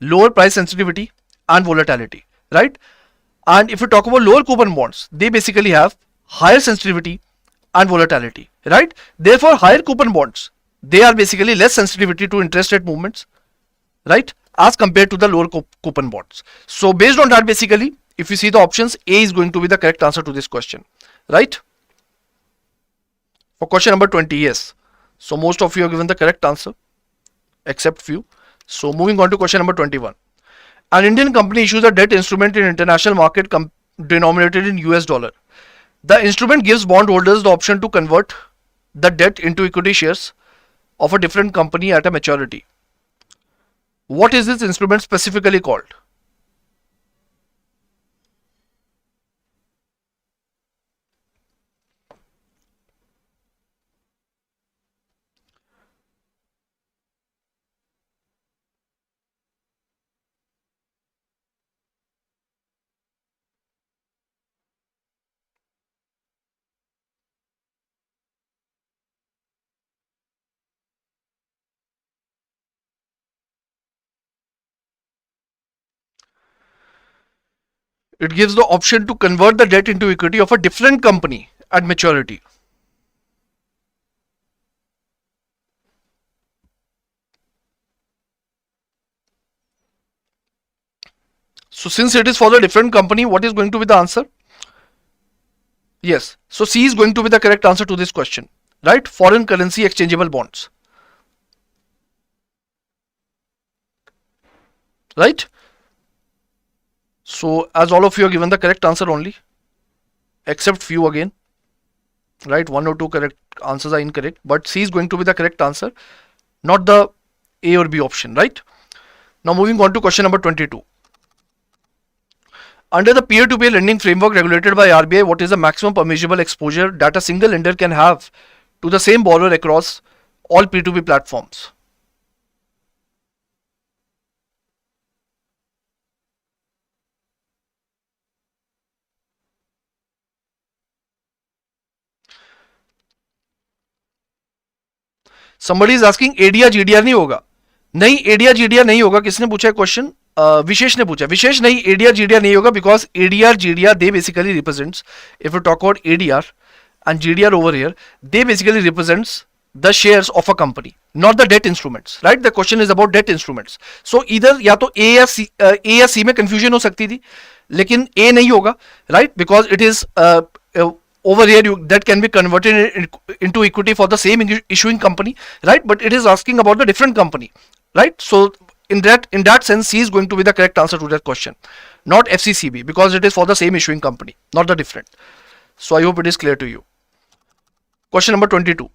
A: lower price sensitivity and volatility, right? And if you talk about lower coupon bonds, they basically have higher sensitivity and volatility, right? Therefore, higher coupon bonds, they are basically less sensitivity to interest rate movements, right, as compared to the lower coupon bonds. So based on that, basically, if you see the options, A is going to be the correct answer to this question, right? For question number 20, yes. So most of you have given the correct answer, except few. So moving on to question number 21. An Indian company issues a debt instrument in international market denominated in US dollar. The instrument gives bondholders the option to convert the debt into equity shares of a different company at a maturity. What is this instrument specifically called? It gives the option to convert the debt into equity of a different company at maturity. So since it is for the different company, what is going to be the answer? Yes. So C is going to be the correct answer to this question, right? Foreign currency exchangeable bonds, right? So as all of you are given the correct answer only, except few again, right? One or two correct answers are incorrect, but C is going to be the correct answer, not the A or B option, right? Now moving on to question number 22. Under the peer-to-peer lending framework regulated by RBI, what is the maximum permissible exposure that a single lender can have to the same borrower across all P2P platforms? Somebody is asking ADR GDR नहीं होगा. नहीं, ADR GDR नहीं होगा. किसने पूछा है question? विशेष ने पूछा. विशेष नहीं, ADR GDR नहीं होगा because ADR GDR they basically represents, if we talk about ADR and GDR over here, they basically represents the shares of a company, not the debt instruments, right? The question is about debt instruments. So either या तो A या C में confusion हो सकती थी, लेकिन A नहीं होगा, right? Because it is over here that can be converted into equity for the same issuing company, right? But it is asking about the different company, right? So in that sense, C is going to be the correct answer to that question, not FCCB, because it is for the same issuing company, not the different. So I hope it is clear to you. Question number 22.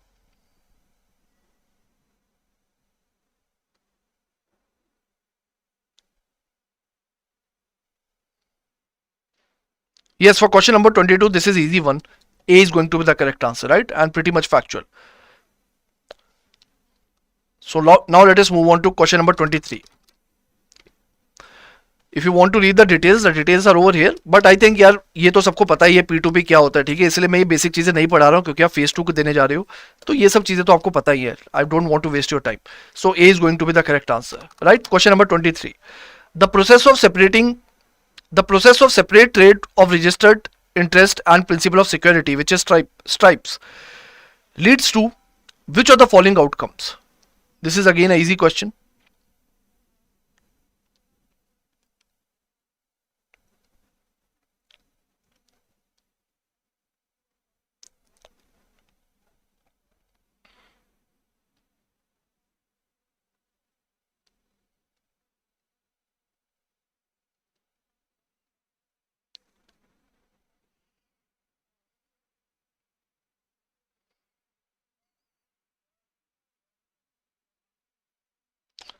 A: Yes, for question number 22, this is easy one. A is going to be the correct answer, right? And pretty much factual. So now let us move on to question number 23. If you want to read the details are over here. But I think यार ये तो सबको पता ही है P2P क्या होता है, ठीक है? इसलिए मैं ये बेसिक चीजें नहीं पढ़ा रहा हूँ क्योंकि आप फेज 2 को देने जा रहे हो, तो ये सब चीजें तो आपको पता ही है. I don't want to waste your time. So A is going to be the correct answer, right? Question number 23. The process of separate trade of registered interest and principal of security, which is stripes, leads to which of the following outcomes? This is again an easy question.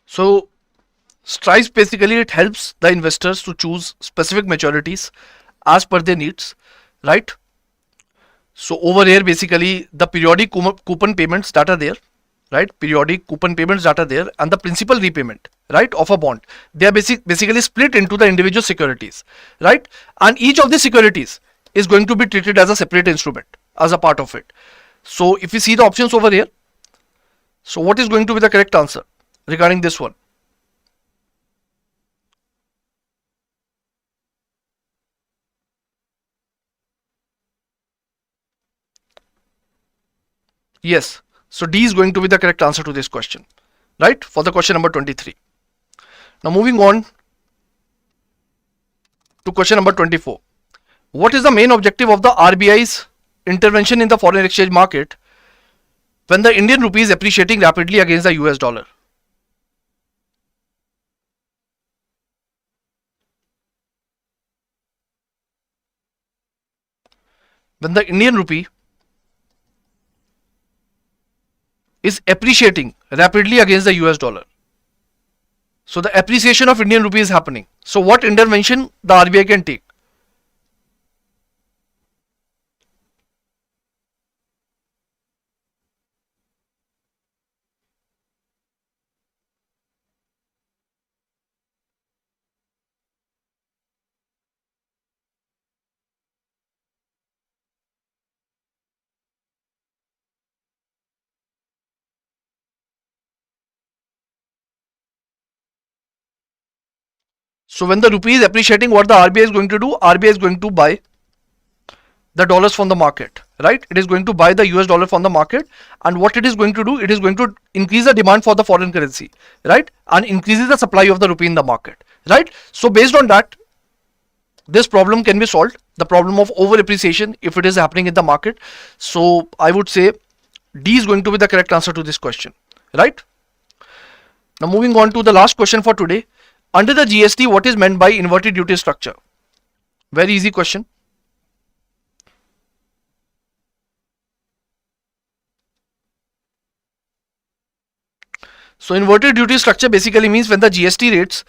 A: So stripes basically it helps the investors to choose specific maturities as per their needs, right? So over here basically the periodic coupon payments that are there, right? Periodic coupon payments that are there and the principal repayment, right, of a bond, they are basically split into the individual securities, right? And each of the securities is going to be treated as a separate instrument as a part of it. So if you see the options over here, so what is going to be the correct answer regarding this one? Yes. So D is going to be the correct answer to this question, right? For the question number 23. Now moving on to question number 24. What is the main objective of the RBI's intervention in the foreign exchange market when the Indian rupee is appreciating rapidly against the US dollar? when the Indian rupee is appreciating rapidly against the US dollar. So the appreciation of Indian rupee is happening. So what intervention the RBI can take? So when the rupee is appreciating, what the RBI is going to do? RBI is going to buy the dollars from the market, right? It is going to buy the US dollar from the market, and what it is going to do? It is going to increase the demand for the foreign currency, right? And increases the supply of the rupee in the market, right? So based on that, this problem can be solved, the problem of over appreciation if it is happening in the market. So I would say D is going to be the correct answer to this question, right? Now moving on to the last question for today. Under the GST, what is meant by inverted duty structure? Very easy question. So inverted duty structure basically means when the GST rates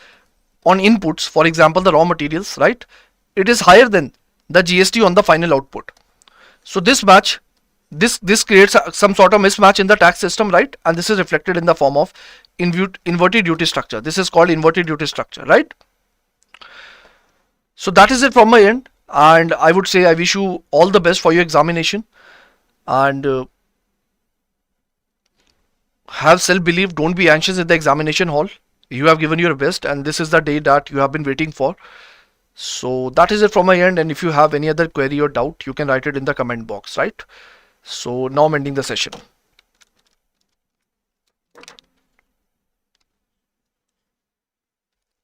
A: on inputs, for example the raw materials, right, it is higher than the GST on the final output. So this creates some sort of mismatch in the tax system, right? And this is reflected in the form of inverted duty structure. This is called inverted duty structure, right? So that is it from my end, and I would say I wish you all the best for your examination, and have self-belief. Don't be anxious in the examination hall. You have given your best, and this is the day that you have been waiting for. So that is it from my end, and if you have any other query or doubt, you can write it in the comment box, right? So now I'm ending the session.